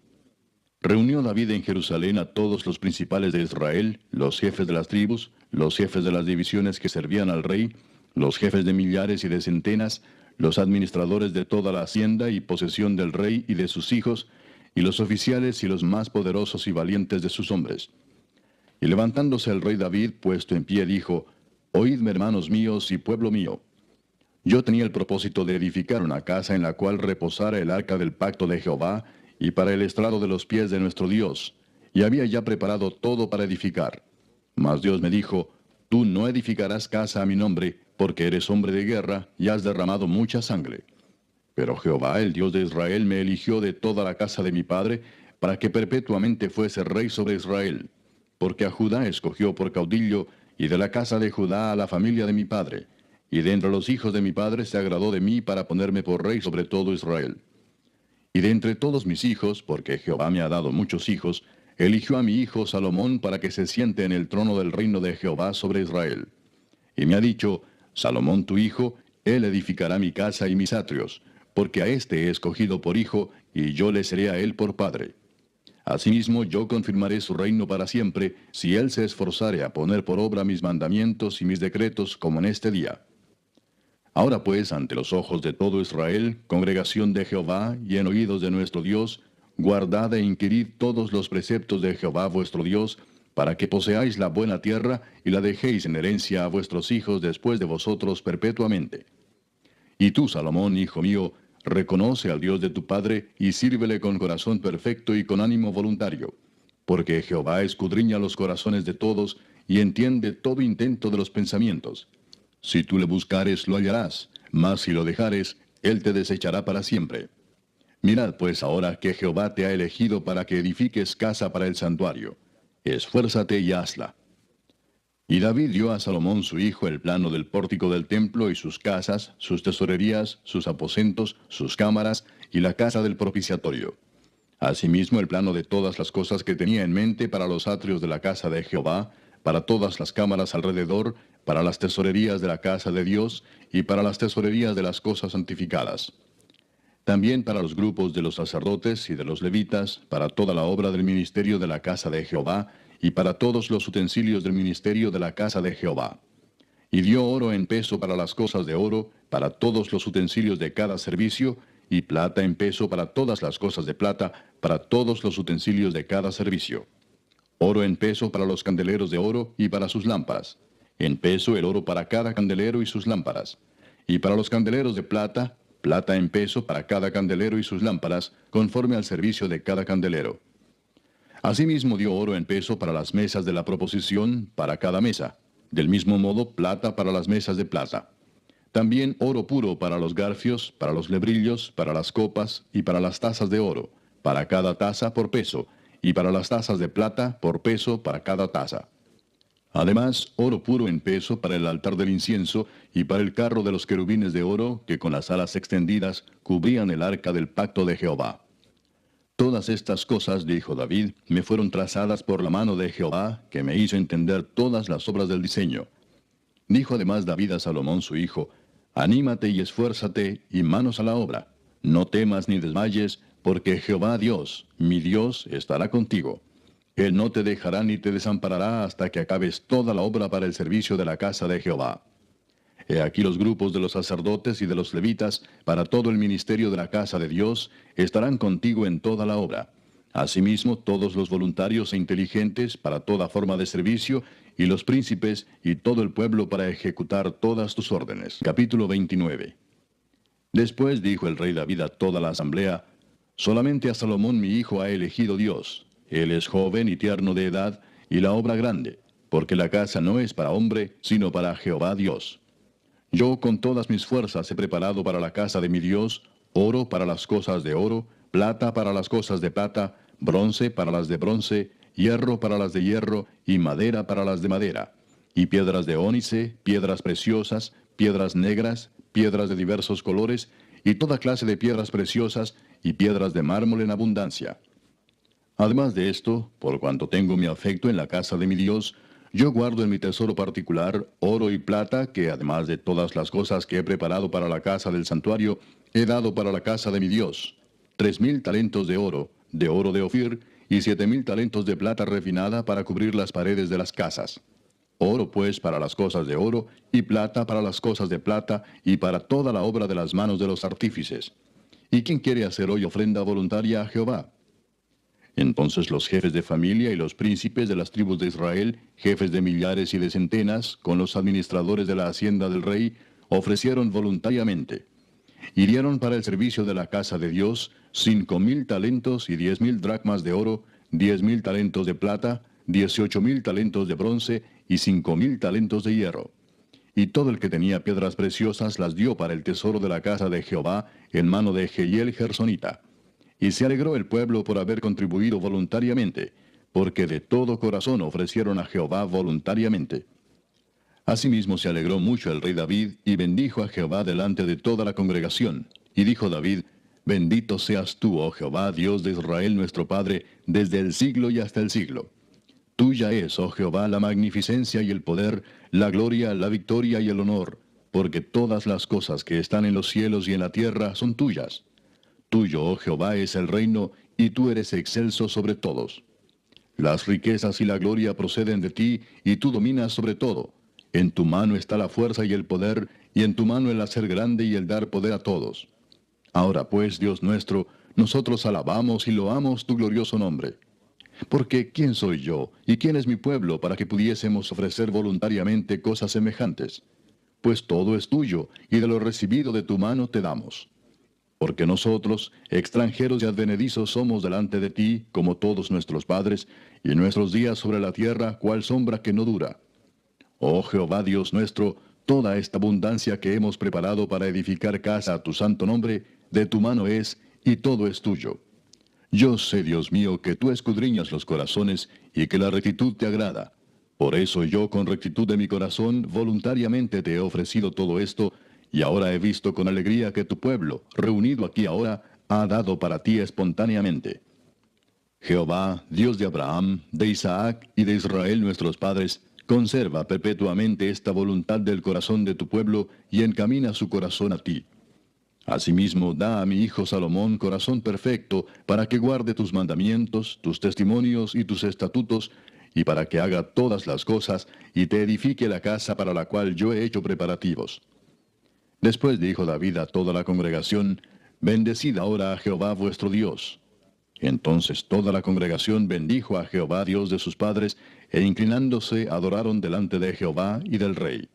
Reunió David en Jerusalén a todos los principales de Israel, los jefes de las tribus, los jefes de las divisiones que servían al rey, los jefes de millares y de centenas, los administradores de toda la hacienda y posesión del rey y de sus hijos, y los oficiales y los más poderosos y valientes de sus hombres. Y levantándose el rey David, puesto en pie, dijo: Oídme, hermanos míos y pueblo mío. Yo tenía el propósito de edificar una casa en la cual reposara el arca del pacto de Jehová, y para el estrado de los pies de nuestro Dios, y había ya preparado todo para edificar. Mas Dios me dijo: Tú no edificarás casa a mi nombre, porque eres hombre de guerra, y has derramado mucha sangre. Pero Jehová, el Dios de Israel, me eligió de toda la casa de mi padre, para que perpetuamente fuese rey sobre Israel. Porque a Judá escogió por caudillo, y de la casa de Judá a la familia de mi padre. y de entre los hijos de mi padre se agradó de mí para ponerme por rey sobre todo Israel. Y de entre todos mis hijos, porque Jehová me ha dado muchos hijos, eligió a mi hijo Salomón para que se siente en el trono del reino de Jehová sobre Israel. Y me ha dicho, Salomón tu hijo, él edificará mi casa y mis atrios, porque a éste he escogido por hijo, y yo le seré a él por padre. Asimismo yo confirmaré su reino para siempre, si él se esforzare a poner por obra mis mandamientos y mis decretos como en este día. Ahora pues, ante los ojos de todo Israel, congregación de Jehová, y en oídos de nuestro Dios, guardad e inquirid todos los preceptos de Jehová vuestro Dios, para que poseáis la buena tierra, y la dejéis en herencia a vuestros hijos después de vosotros perpetuamente. Y tú, Salomón, hijo mío, reconoce al Dios de tu padre, y sírvele con corazón perfecto y con ánimo voluntario. Porque Jehová escudriña los corazones de todos, y entiende todo intento de los pensamientos. Si tú le buscares, lo hallarás, mas si lo dejares, él te desechará para siempre. Mirad pues ahora que Jehová te ha elegido para que edifiques casa para el santuario. Esfuérzate y hazla. Y David dio a Salomón su hijo el plano del pórtico del templo y sus casas, sus tesorerías, sus aposentos, sus cámaras y la casa del propiciatorio. Asimismo el plano de todas las cosas que tenía en mente para los atrios de la casa de Jehová, para todas las cámaras alrededor, para las tesorerías de la casa de Dios y para las tesorerías de las cosas santificadas. También para los grupos de los sacerdotes y de los levitas, para toda la obra del ministerio de la casa de Jehová, y para todos los utensilios del ministerio de la casa de Jehová. Y dio oro en peso para las cosas de oro, para todos los utensilios de cada servicio, y plata en peso para todas las cosas de plata, para todos los utensilios de cada servicio. Oro en peso para los candeleros de oro y para sus lámparas. En peso el oro para cada candelero y sus lámparas. Y para los candeleros de plata, plata en peso para cada candelero y sus lámparas, conforme al servicio de cada candelero. Asimismo dio oro en peso para las mesas de la proposición, para cada mesa. Del mismo modo, plata para las mesas de plata. También oro puro para los garfios, para los lebrillos, para las copas y para las tazas de oro, para cada taza por peso, y para las tazas de plata por peso para cada taza. Además, oro puro en peso para el altar del incienso y para el carro de los querubines de oro que con las alas extendidas cubrían el arca del pacto de Jehová. Todas estas cosas, dijo David, me fueron trazadas por la mano de Jehová, que me hizo entender todas las obras del diseño. Dijo además David a Salomón su hijo, anímate y esfuérzate, y manos a la obra. No temas ni desmayes, porque Jehová Dios, mi Dios, estará contigo. Él no te dejará ni te desamparará hasta que acabes toda la obra para el servicio de la casa de Jehová. He aquí los grupos de los sacerdotes y de los levitas, para todo el ministerio de la casa de Dios, estarán contigo en toda la obra. Asimismo, todos los voluntarios e inteligentes para toda forma de servicio, y los príncipes y todo el pueblo para ejecutar todas tus órdenes. Capítulo 29. Después dijo el rey David a toda la asamblea, solamente a Salomón mi hijo ha elegido Dios. Él es joven y tierno de edad, y la obra grande, porque la casa no es para hombre, sino para Jehová Dios. Yo con todas mis fuerzas he preparado para la casa de mi Dios, oro para las cosas de oro, plata para las cosas de plata, bronce para las de bronce, hierro para las de hierro, y madera para las de madera, y piedras de ónice, piedras preciosas, piedras negras, piedras de diversos colores, y toda clase de piedras preciosas, y piedras de mármol en abundancia. Además de esto, por cuanto tengo mi afecto en la casa de mi Dios, yo guardo en mi tesoro particular oro y plata, que además de todas las cosas que he preparado para la casa del santuario, he dado para la casa de mi Dios, 3,000 talentos de oro de Ofir, y 7,000 talentos de plata refinada para cubrir las paredes de las casas. Oro pues para las cosas de oro, y plata para las cosas de plata, y para toda la obra de las manos de los artífices. ¿Y quién quiere hacer hoy ofrenda voluntaria a Jehová? Entonces los jefes de familia y los príncipes de las tribus de Israel, jefes de millares y de centenas, con los administradores de la hacienda del rey, ofrecieron voluntariamente. Y dieron para el servicio de la casa de Dios 5,000 talentos y 10,000 dracmas de oro, 10,000 talentos de plata, 18,000 talentos de bronce y 5,000 talentos de hierro. Y todo el que tenía piedras preciosas las dio para el tesoro de la casa de Jehová en mano de Jehiel Gersonita. Y se alegró el pueblo por haber contribuido voluntariamente, porque de todo corazón ofrecieron a Jehová voluntariamente. Asimismo se alegró mucho el rey David, y bendijo a Jehová delante de toda la congregación. Y dijo David: Bendito seas tú, oh Jehová, Dios de Israel nuestro Padre, desde el siglo y hasta el siglo. Tuya es, oh Jehová, la magnificencia y el poder, la gloria, la victoria y el honor, porque todas las cosas que están en los cielos y en la tierra son tuyas. Tuyo, oh Jehová, es el reino, y tú eres excelso sobre todos. Las riquezas y la gloria proceden de ti, y tú dominas sobre todo. En tu mano está la fuerza y el poder, y en tu mano el hacer grande y el dar poder a todos. Ahora pues, Dios nuestro, nosotros alabamos y loamos tu glorioso nombre. Porque ¿quién soy yo, y quién es mi pueblo, para que pudiésemos ofrecer voluntariamente cosas semejantes? Pues todo es tuyo, y de lo recibido de tu mano te damos. Porque nosotros, extranjeros y advenedizos, somos delante de ti, como todos nuestros padres, y nuestros días sobre la tierra, cual sombra que no dura. Oh Jehová Dios nuestro, toda esta abundancia que hemos preparado para edificar casa a tu santo nombre, de tu mano es, y todo es tuyo. Yo sé, Dios mío, que tú escudriñas los corazones, y que la rectitud te agrada. Por eso yo, con rectitud de mi corazón, voluntariamente te he ofrecido todo esto, y ahora he visto con alegría que tu pueblo, reunido aquí ahora, ha dado para ti espontáneamente. Jehová, Dios de Abraham, de Isaac y de Israel nuestros padres, conserva perpetuamente esta voluntad del corazón de tu pueblo, y encamina su corazón a ti. Asimismo, da a mi hijo Salomón corazón perfecto, para que guarde tus mandamientos, tus testimonios y tus estatutos, y para que haga todas las cosas, y te edifique la casa para la cual yo he hecho preparativos. Después dijo David a toda la congregación: Bendecid ahora a Jehová vuestro Dios. Entonces toda la congregación bendijo a Jehová Dios de sus padres, e inclinándose adoraron delante de Jehová y del rey.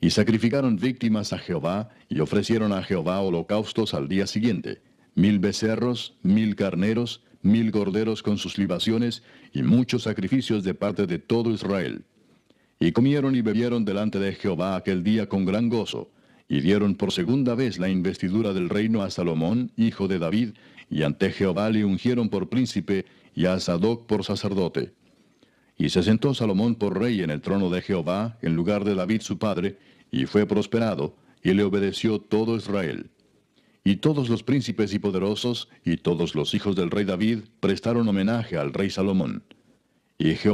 Y sacrificaron víctimas a Jehová, y ofrecieron a Jehová holocaustos al día siguiente: 1000 becerros, 1000 carneros, 1000 corderos con sus libaciones, y muchos sacrificios de parte de todo Israel. Y comieron y bebieron delante de Jehová aquel día con gran gozo, y dieron por segunda vez la investidura del reino a Salomón, hijo de David, y ante Jehová le ungieron por príncipe, y a Sadoc por sacerdote. Y se sentó Salomón por rey en el trono de Jehová, en lugar de David su padre, y fue prosperado, y le obedeció todo Israel. Y todos los príncipes y poderosos, y todos los hijos del rey David, prestaron homenaje al rey Salomón. Y Jehová